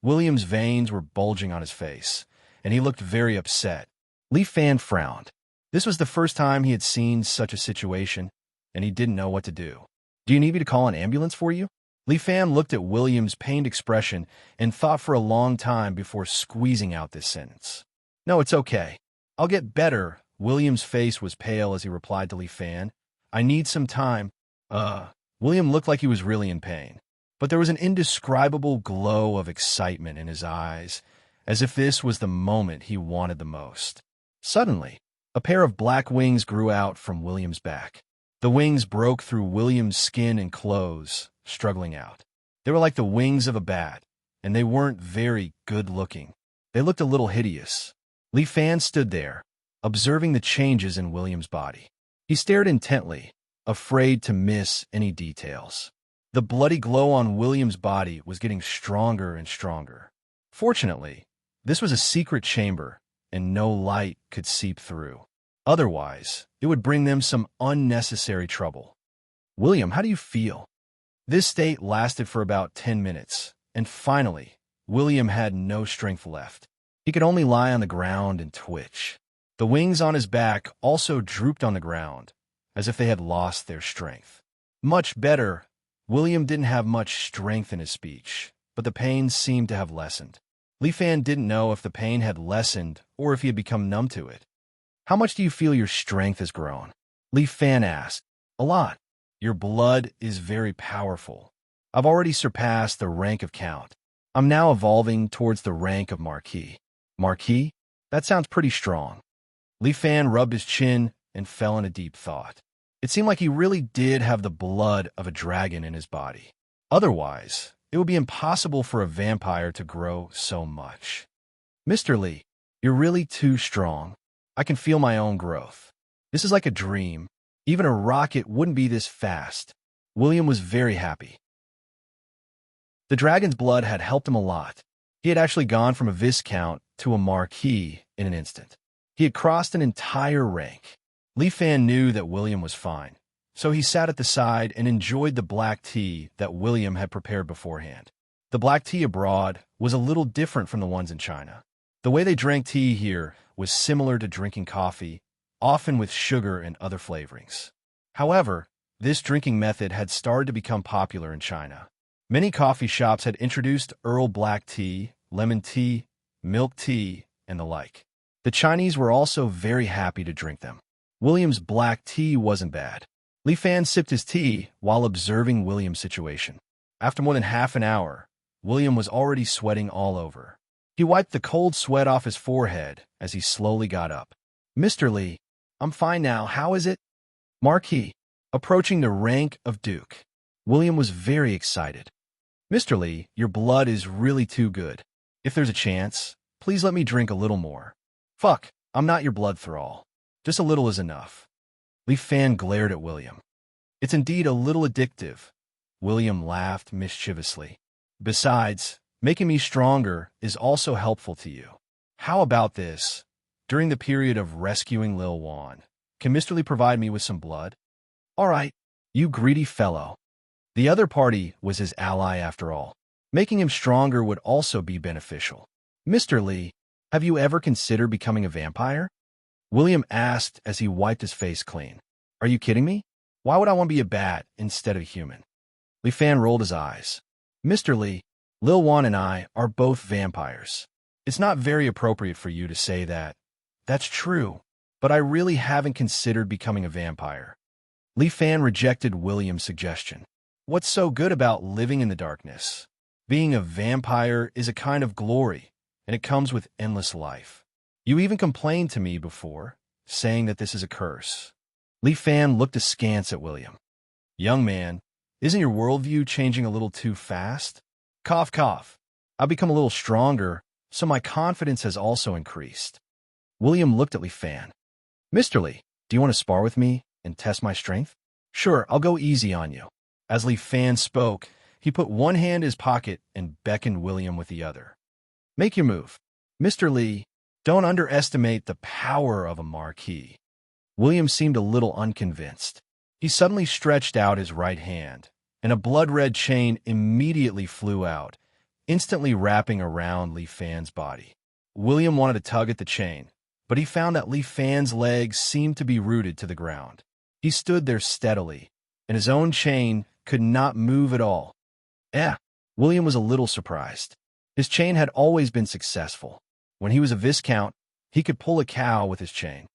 William's veins were bulging on his face, and he looked very upset. Li Fan frowned. This was the first time he had seen such a situation, and he didn't know what to do. "Do you need me to call an ambulance for you?" Li Fan looked at William's pained expression and thought for a long time before squeezing out this sentence. "No, it's okay. I'll get better." William's face was pale as he replied to Li Fan. "I need some time." William looked like he was really in pain, but there was an indescribable glow of excitement in his eyes, as if this was the moment he wanted the most. Suddenly, a pair of black wings grew out from William's back. The wings broke through William's skin and clothes, struggling out. They were like the wings of a bat, and they weren't very good-looking. They looked a little hideous. Li Fan stood there, observing the changes in William's body. He stared intently, afraid to miss any details. The bloody glow on William's body was getting stronger and stronger. Fortunately, this was a secret chamber, and no light could seep through. Otherwise, it would bring them some unnecessary trouble. "William, how do you feel?" This state lasted for about 10 minutes, and finally, William had no strength left. He could only lie on the ground and twitch. The wings on his back also drooped on the ground, as if they had lost their strength. Much better. William didn't have much strength in his speech, but the pain seemed to have lessened. Li Fan didn't know if the pain had lessened or if he had become numb to it. "How much do you feel your strength has grown?" Li Fan asked. "A lot. Your blood is very powerful. I've already surpassed the rank of Count. I'm now evolving towards the rank of Marquis." "Marquis? That sounds pretty strong." Li Fan rubbed his chin and fell into deep thought. It seemed like he really did have the blood of a dragon in his body. Otherwise, it would be impossible for a vampire to grow so much. "Mr. Li, you're really too strong. I can feel my own growth. This is like a dream. Even a rocket wouldn't be this fast." William was very happy. The dragon's blood had helped him a lot. He had actually gone from a viscount to a marquis in an instant. He had crossed an entire rank. Li Fan knew that William was fine, so he sat at the side and enjoyed the black tea that William had prepared beforehand. The black tea abroad was a little different from the ones in China. The way they drank tea here was similar to drinking coffee, often with sugar and other flavorings. However, this drinking method had started to become popular in China. Many coffee shops had introduced Earl black tea, lemon tea, milk tea, and the like. The Chinese were also very happy to drink them. William's black tea wasn't bad. Li Fan sipped his tea while observing William's situation. After more than half an hour, William was already sweating all over. He wiped the cold sweat off his forehead as he slowly got up. "Mr. Li, I'm fine now. How is it?" Marquis, approaching the rank of Duke. William was very excited. "Mr. Li, your blood is really too good. If there's a chance, please let me drink a little more." "Fuck, I'm not your blood thrall. Just a little is enough." Li Fan glared at William. "It's indeed a little addictive." William laughed mischievously. "Besides, making me stronger is also helpful to you. How about this? During the period of rescuing Lil Wan, can Mr. Li provide me with some blood?" "All right, you greedy fellow." The other party was his ally after all. Making him stronger would also be beneficial. "Mr. Li, have you ever considered becoming a vampire?" William asked as he wiped his face clean. "Are you kidding me? Why would I want to be a bat instead of a human?" Li Fan rolled his eyes. "Mr. Li, Lil Wan and I are both vampires. It's not very appropriate for you to say that." "That's true, but I really haven't considered becoming a vampire." Li Fan rejected William's suggestion. "What's so good about living in the darkness? Being a vampire is a kind of glory, and it comes with endless life. You even complained to me before, saying that this is a curse." Li Fan looked askance at William. "Young man, isn't your worldview changing a little too fast?" Cough, cough. "I've become a little stronger, so my confidence has also increased." William looked at Li Fan. "Mr. Li, do you want to spar with me and test my strength?" "Sure, I'll go easy on you." As Li Fan spoke, he put one hand in his pocket and beckoned William with the other. "Make your move." "Mr. Li, don't underestimate the power of a marquis." William seemed a little unconvinced. He suddenly stretched out his right hand, and a blood-red chain immediately flew out, instantly wrapping around Li Fan's body. William wanted to tug at the chain, but he found that Li Fan's legs seemed to be rooted to the ground. He stood there steadily, and his own chain could not move at all. William was a little surprised. His chain had always been successful. When he was a viscount, he could pull a cow with his chain.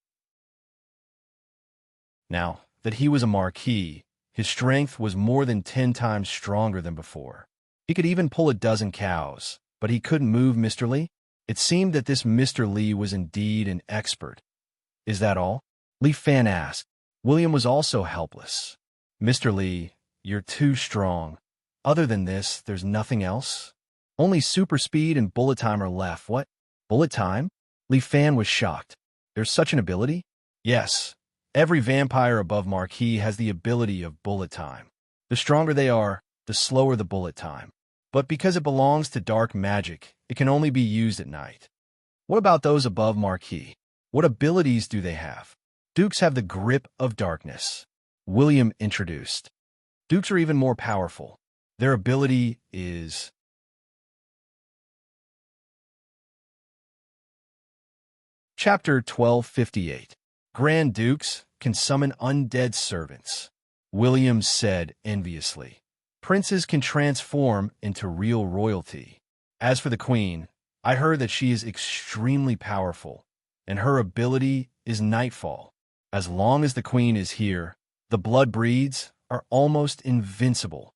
Now that he was a marquis, his strength was more than 10 times stronger than before. He could even pull a dozen cows, but he couldn't move Mr. Li. It seemed that this Mr. Li was indeed an expert. "Is that all?" Li Fan asked. William was also helpless. "Mr. Li, you're too strong. Other than this, there's nothing else? Only super speed and bullet time are left." "What? Bullet time?" Li Fan was shocked. "There's such an ability?" "Yes. Every vampire above Marquis has the ability of bullet time. The stronger they are, the slower the bullet time. But because it belongs to dark magic, it can only be used at night." "What about those above Marquis? What abilities do they have?" "Dukes have the grip of darkness," William introduced. "Dukes are even more powerful. Their ability is..." Chapter 1258. Grand Dukes can summon undead servants. William said enviously. "Princes can transform into real royalty. As for the queen, I heard that she is extremely powerful, and her ability is nightfall. As long as the queen is here, the blood breeds are almost invincible."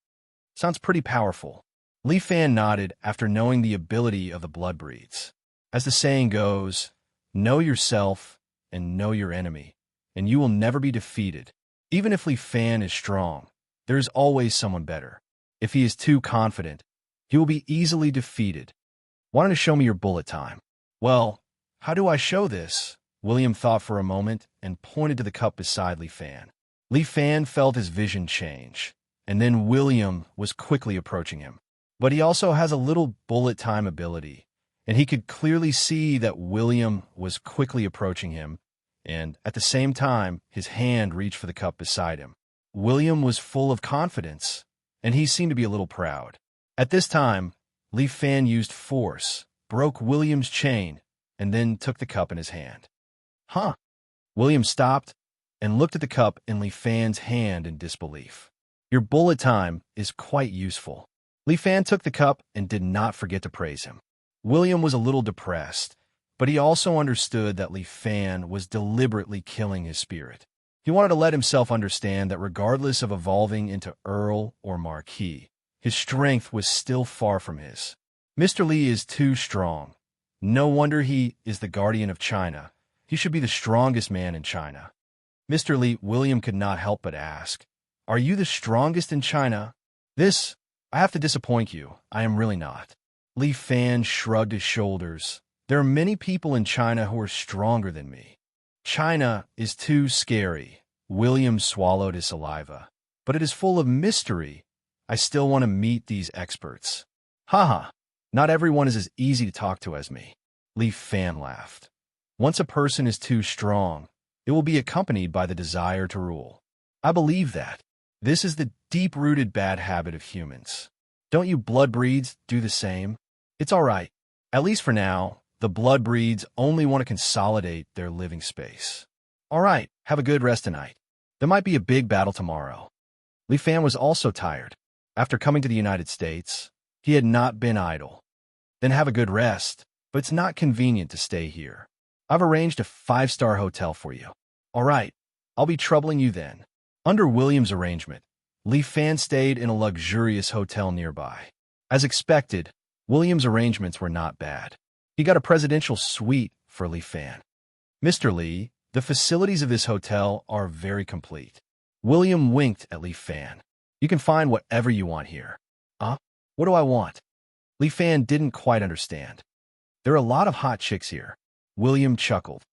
"Sounds pretty powerful." Li Fan nodded after knowing the ability of the blood breeds. As the saying goes, know yourself and know your enemy, and you will never be defeated. Even if Li Fan is strong, there is always someone better. If he is too confident, he will be easily defeated. "Wanted to show me your bullet time." "Well, how do I show this?" William thought for a moment and pointed to the cup beside Li Fan. Li Fan felt his vision change, and then William was quickly approaching him. "But he also has a little bullet time ability. and he could clearly see that William was quickly approaching him, and at the same time, his hand reached for the cup beside him. William was full of confidence, and he seemed to be a little proud. At this time, Li Fan used force, broke William's chain, and then took the cup in his hand. Huh? William stopped and looked at the cup in Li Fan's hand in disbelief. Your bullet time is quite useful. Li Fan took the cup and did not forget to praise him. William was a little depressed, but he also understood that Li Fan was deliberately killing his spirit. He wanted to let himself understand that regardless of evolving into Earl or Marquis, his strength was still far from his. Mr. Li is too strong. No wonder he is the guardian of China. He should be the strongest man in China. Mr. Li, William could not help but ask, "Are you the strongest in China?" I have to disappoint you. I am really not. Li Fan shrugged his shoulders. There are many people in China who are stronger than me. China is too scary. William swallowed his saliva. But it is full of mystery. I still want to meet these experts. Haha, not everyone is as easy to talk to as me. Li Fan laughed. Once a person is too strong, it will be accompanied by the desire to rule. I believe that. This is the deep-rooted bad habit of humans. Don't you blood breeds do the same? It's all right. At least for now, the blood breeds only want to consolidate their living space. All right, have a good rest tonight. There might be a big battle tomorrow. Li Fan was also tired. After coming to the United States, he had not been idle. Then have a good rest, but it's not convenient to stay here. I've arranged a 5-star hotel for you. All right, I'll be troubling you then. Under William's arrangement, Li Fan stayed in a luxurious hotel nearby. As expected, William's arrangements were not bad. He got a presidential suite for Li Fan. Mr. Li, the facilities of this hotel are very complete. William winked at Li Fan. You can find whatever you want here. What do I want? Li Fan didn't quite understand. There are a lot of hot chicks here. William chuckled.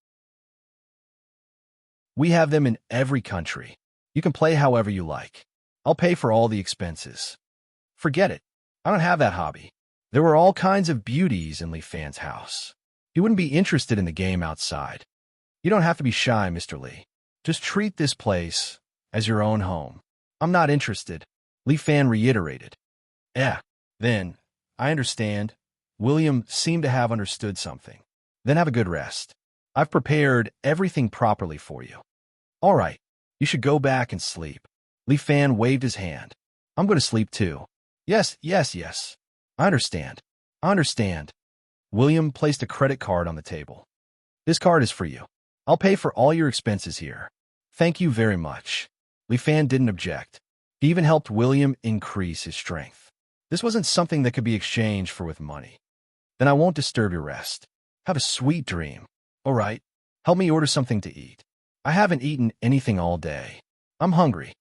We have them in every country. You can play however you like. I'll pay for all the expenses. Forget it. I don't have that hobby. There were all kinds of beauties in Li Fan's house. He wouldn't be interested in the game outside. You don't have to be shy, Mr. Li. Just treat this place as your own home. I'm not interested, Li Fan reiterated. Then, I understand. William seemed to have understood something. Then have a good rest. I've prepared everything properly for you. All right, you should go back and sleep. Li Fan waved his hand. I'm going to sleep too. Yes. I understand. William placed a credit card on the table. This card is for you. I'll pay for all your expenses here. Thank you very much. Li Fan didn't object. He even helped William increase his strength. This wasn't something that could be exchanged for with money. Then I won't disturb your rest. Have a sweet dream. All right, help me order something to eat. I haven't eaten anything all day. I'm hungry.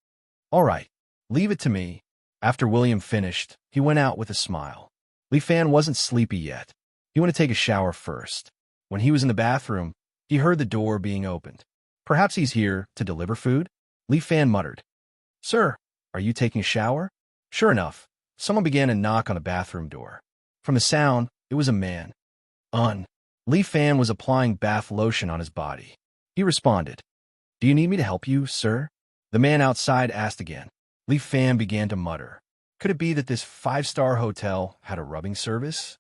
All right, leave it to me. After William finished, he went out with a smile. Li Fan wasn't sleepy yet. He wanted to take a shower first. When he was in the bathroom, he heard the door being opened. Perhaps he's here to deliver food? Li Fan muttered. Sir, are you taking a shower? Sure enough, someone began to knock on the bathroom door. From the sound, it was a man. Li Fan was applying bath lotion on his body. He responded. Do you need me to help you, sir? The man outside asked again. Li Fan began to mutter. Could it be that this 5-star hotel had a rubbing service?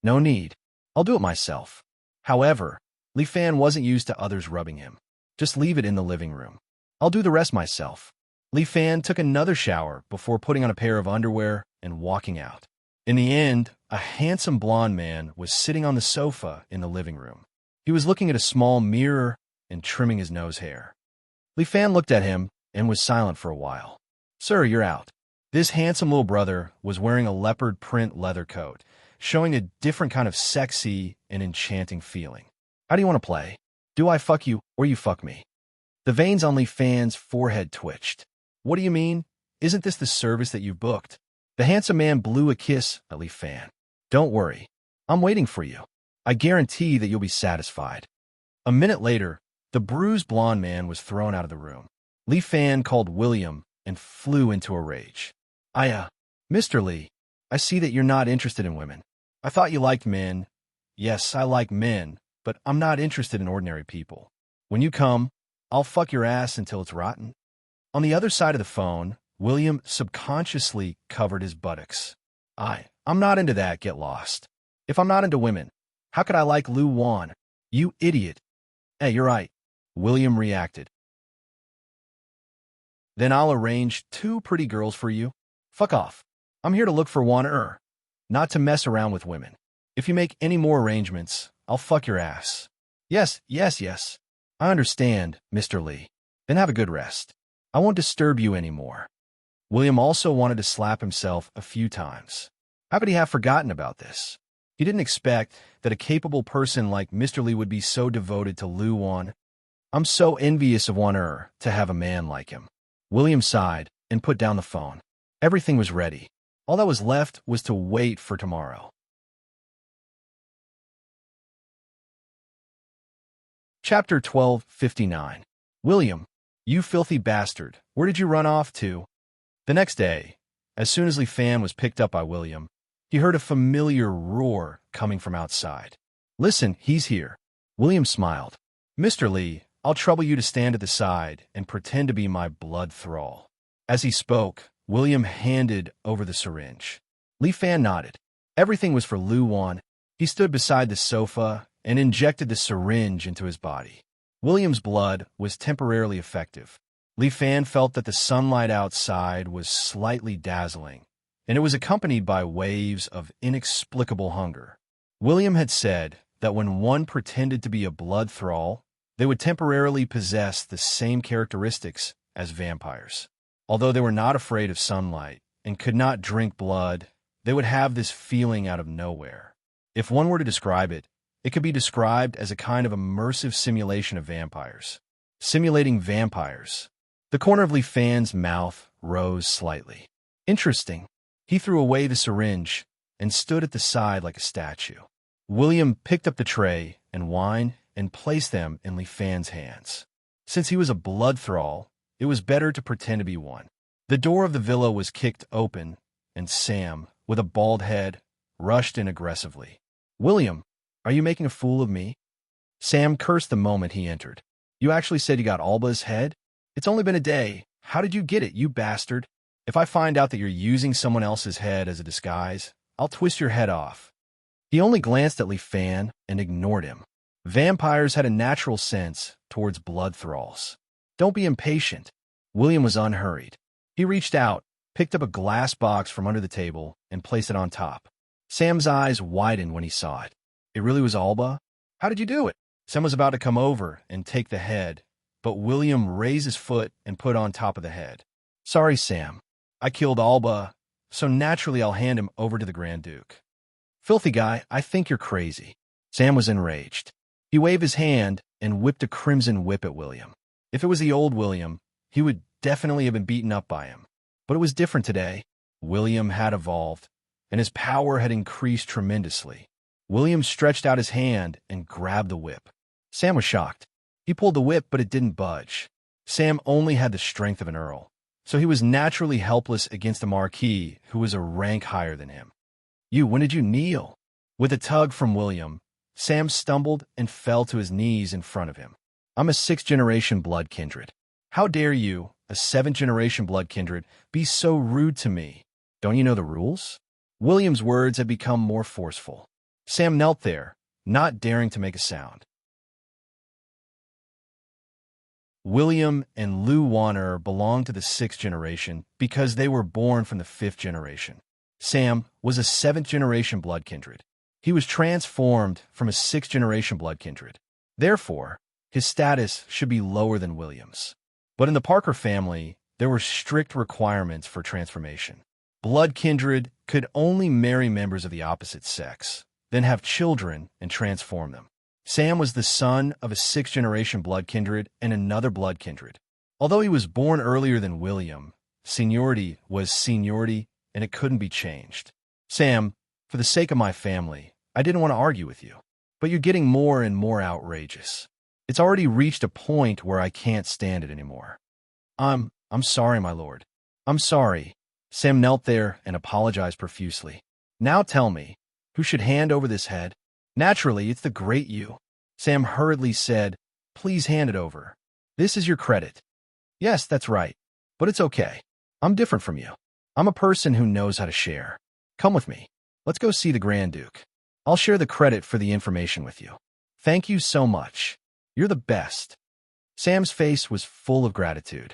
No need. I'll do it myself. However, Li Fan wasn't used to others rubbing him. Just leave it in the living room. I'll do the rest myself. Li Fan took another shower before putting on a pair of underwear and walking out. In the end, a handsome blonde man was sitting on the sofa in the living room. He was looking at a small mirror and trimming his nose hair. Li Fan looked at him and was silent for a while. Sir, you're out. This handsome little brother was wearing a leopard print leather coat, showing a different kind of sexy and enchanting feeling. How do you want to play? Do I fuck you or you fuck me? The veins on Li Fan's forehead twitched. What do you mean? Isn't this the service that you've booked? The handsome man blew a kiss at Li Fan. Don't worry. I'm waiting for you. I guarantee that you'll be satisfied. A minute later, the bruised blonde man was thrown out of the room. Li Fan called William and flew into a rage. Mr. Li, I see that you're not interested in women. I thought you liked men. Yes, I like men, but I'm not interested in ordinary people. When you come, I'll fuck your ass until it's rotten. On the other side of the phone, William subconsciously covered his buttocks. I'm not into that, get lost. If I'm not into women, how could I like Lu Wan? You idiot. Hey, you're right. William reacted. Then I'll arrange 2 pretty girls for you. Fuck off. I'm here to look for one, not to mess around with women. If you make any more arrangements, I'll fuck your ass. Yes. I understand, Mr. Lee. Then have a good rest. I won't disturb you anymore. William also wanted to slap himself a few times. How could he have forgotten about this? He didn't expect that a capable person like Mr. Lee would be so devoted to Lu Wan. I'm so envious of one to have a man like him. William sighed and put down the phone. Everything was ready. All that was left was to wait for tomorrow. Chapter 1259. William, you filthy bastard, where did you run off to? The next day, as soon as Li Fan was picked up by William, he heard a familiar roar coming from outside. Listen, he's here. William smiled. Mr. Lee, I'll trouble you to stand at the side and pretend to be my blood thrall. As he spoke, William handed over the syringe. Li Fan nodded. Everything was for Lu Wan. He stood beside the sofa and injected the syringe into his body. William's blood was temporarily effective. Li Fan felt that the sunlight outside was slightly dazzling, and it was accompanied by waves of inexplicable hunger. William had said that when one pretended to be a blood thrall, they would temporarily possess the same characteristics as vampires. Although they were not afraid of sunlight and could not drink blood, they would have this feeling out of nowhere. If one were to describe it, it could be described as a kind of immersive simulation of vampires. Simulating vampires. The corner of Li Fan's mouth rose slightly. Interesting. He threw away the syringe and stood at the side like a statue. William picked up the tray and wine and placed them in Li Fan's hands. Since he was a blood thrall, it was better to pretend to be one. The door of the villa was kicked open, and Sam, with a bald head, rushed in aggressively. William, are you making a fool of me? Sam cursed the moment he entered. You actually said you got Alba's head? It's only been a day. How did you get it, you bastard? If I find out that you're using someone else's head as a disguise, I'll twist your head off. He only glanced at Li Fan and ignored him. Vampires had a natural sense towards blood thralls. Don't be impatient. William was unhurried. He reached out, picked up a glass box from under the table, and placed it on top. Sam's eyes widened when he saw it. It really was Alba? How did you do it? Sam was about to come over and take the head, but William raised his foot and put on top of the head. Sorry, Sam. I killed Alba, so naturally I'll hand him over to the Grand Duke. Filthy guy, I think you're crazy. Sam was enraged. He waved his hand and whipped a crimson whip at William. If it was the old William, he would definitely have been beaten up by him. But it was different today. William had evolved, and his power had increased tremendously. William stretched out his hand and grabbed the whip. Sam was shocked. He pulled the whip, but it didn't budge. Sam only had the strength of an earl, so he was naturally helpless against a marquis who was a rank higher than him. When did you kneel? With a tug from William, Sam stumbled and fell to his knees in front of him. I'm a 6th-generation blood kindred. How dare you, a 7th-generation blood kindred, be so rude to me? Don't you know the rules? William's words had become more forceful. Sam knelt there, not daring to make a sound. William and Lu Wan belonged to the 6th generation because they were born from the 5th generation. Sam was a 7th-generation blood kindred. He was transformed from a 6th-generation blood kindred. Therefore, his status should be lower than William's. But in the Parker family, there were strict requirements for transformation. Blood kindred could only marry members of the opposite sex, then have children and transform them. Sam was the son of a 6th-generation blood kindred and another blood kindred. Although he was born earlier than William, seniority was seniority and it couldn't be changed. Sam, for the sake of my family, I didn't want to argue with you, but you're getting more and more outrageous. It's already reached a point where I can't stand it anymore. I'm sorry, my lord. I'm sorry. Sam knelt there and apologized profusely. Now tell me, who should hand over this head? Naturally, it's the great you. Sam hurriedly said, "Please hand it over. This is your credit." "Yes, that's right. But it's okay. I'm different from you. I'm a person who knows how to share. Come with me. Let's go see the Grand Duke. I'll share the credit for the information with you." "Thank you so much. You're the best." Sam's face was full of gratitude.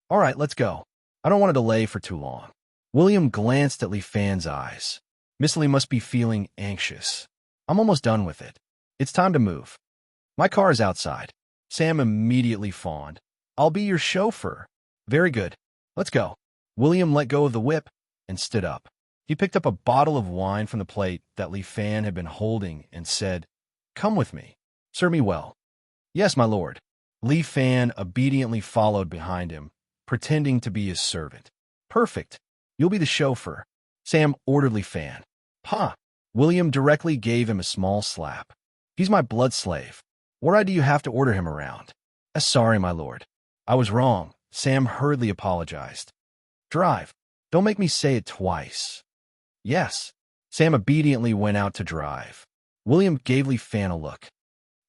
"All right, let's go. I don't want to delay for too long." William glanced at Li Fan's eyes. "Miss Li must be feeling anxious. I'm almost done with it. It's time to move. My car is outside." Sam immediately fawned. "I'll be your chauffeur." "Very good. Let's go." William let go of the whip and stood up. He picked up a bottle of wine from the plate that Li Fan had been holding and said, "Come with me. Serve me well." "Yes, my lord." Li Fan obediently followed behind him, pretending to be his servant. "Perfect. You'll be the chauffeur." Sam ordered Li Fan. "Pa." William directly gave him a small slap. "He's my blood slave. Why do you have to order him around?" "Sorry, my lord. I was wrong." Sam hurriedly apologized. "Drive. Don't make me say it twice." "Yes." Sam obediently went out to drive. William gave Li Fan a look.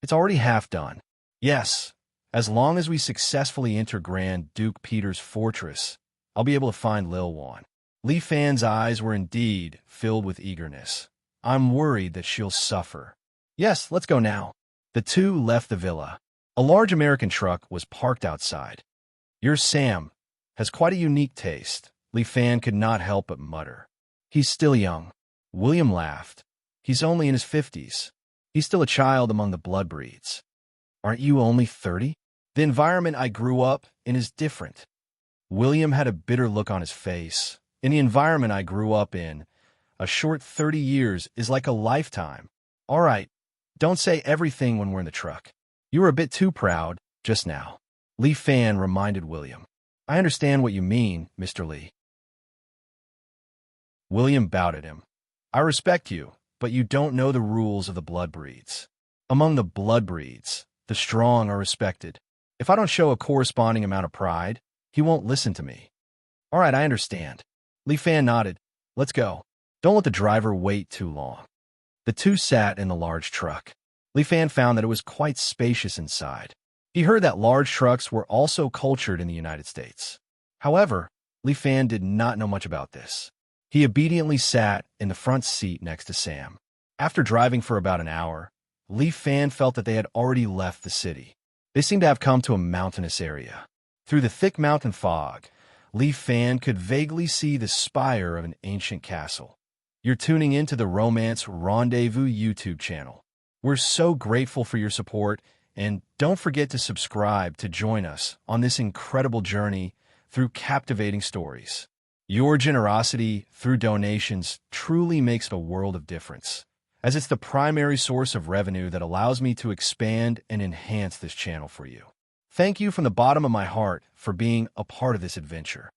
"It's already half done." "Yes. As long as we successfully enter Grand Duke Peter's fortress, I'll be able to find Lil Wan." Li Fan's eyes were indeed filled with eagerness. "I'm worried that she'll suffer." "Yes, let's go now." The two left the villa. A large American truck was parked outside. "Your Sam has quite a unique taste," Li Fan could not help but mutter. "He's still young." William laughed. "He's only in his 50s. He's still a child among the blood breeds." "Aren't you only 30? The environment I grew up in is different." William had a bitter look on his face. "In the environment I grew up in, a short 30 years is like a lifetime." "All right, don't say everything when we're in the truck. You were a bit too proud just now," Li Fan reminded William. "I understand what you mean, Mr. Li." William bowed at him. "I respect you, but you don't know the rules of the blood breeds. Among the blood breeds, the strong are respected. If I don't show a corresponding amount of pride, he won't listen to me." "All right, I understand." Li Fan nodded. "Let's go. Don't let the driver wait too long." The two sat in the large truck. Li Fan found that it was quite spacious inside. He heard that large trucks were also cultured in the United States. However, Li Fan did not know much about this. He obediently sat in the front seat next to Sam. After driving for about an hour, Li Fan felt that they had already left the city. They seemed to have come to a mountainous area. Through the thick mountain fog, Li Fan could vaguely see the spire of an ancient castle. You're tuning into the Romance Rendezvous YouTube channel. We're so grateful for your support, and don't forget to subscribe to join us on this incredible journey through captivating stories. Your generosity through donations truly makes a world of difference, as it's the primary source of revenue that allows me to expand and enhance this channel for you. Thank you from the bottom of my heart for being a part of this adventure.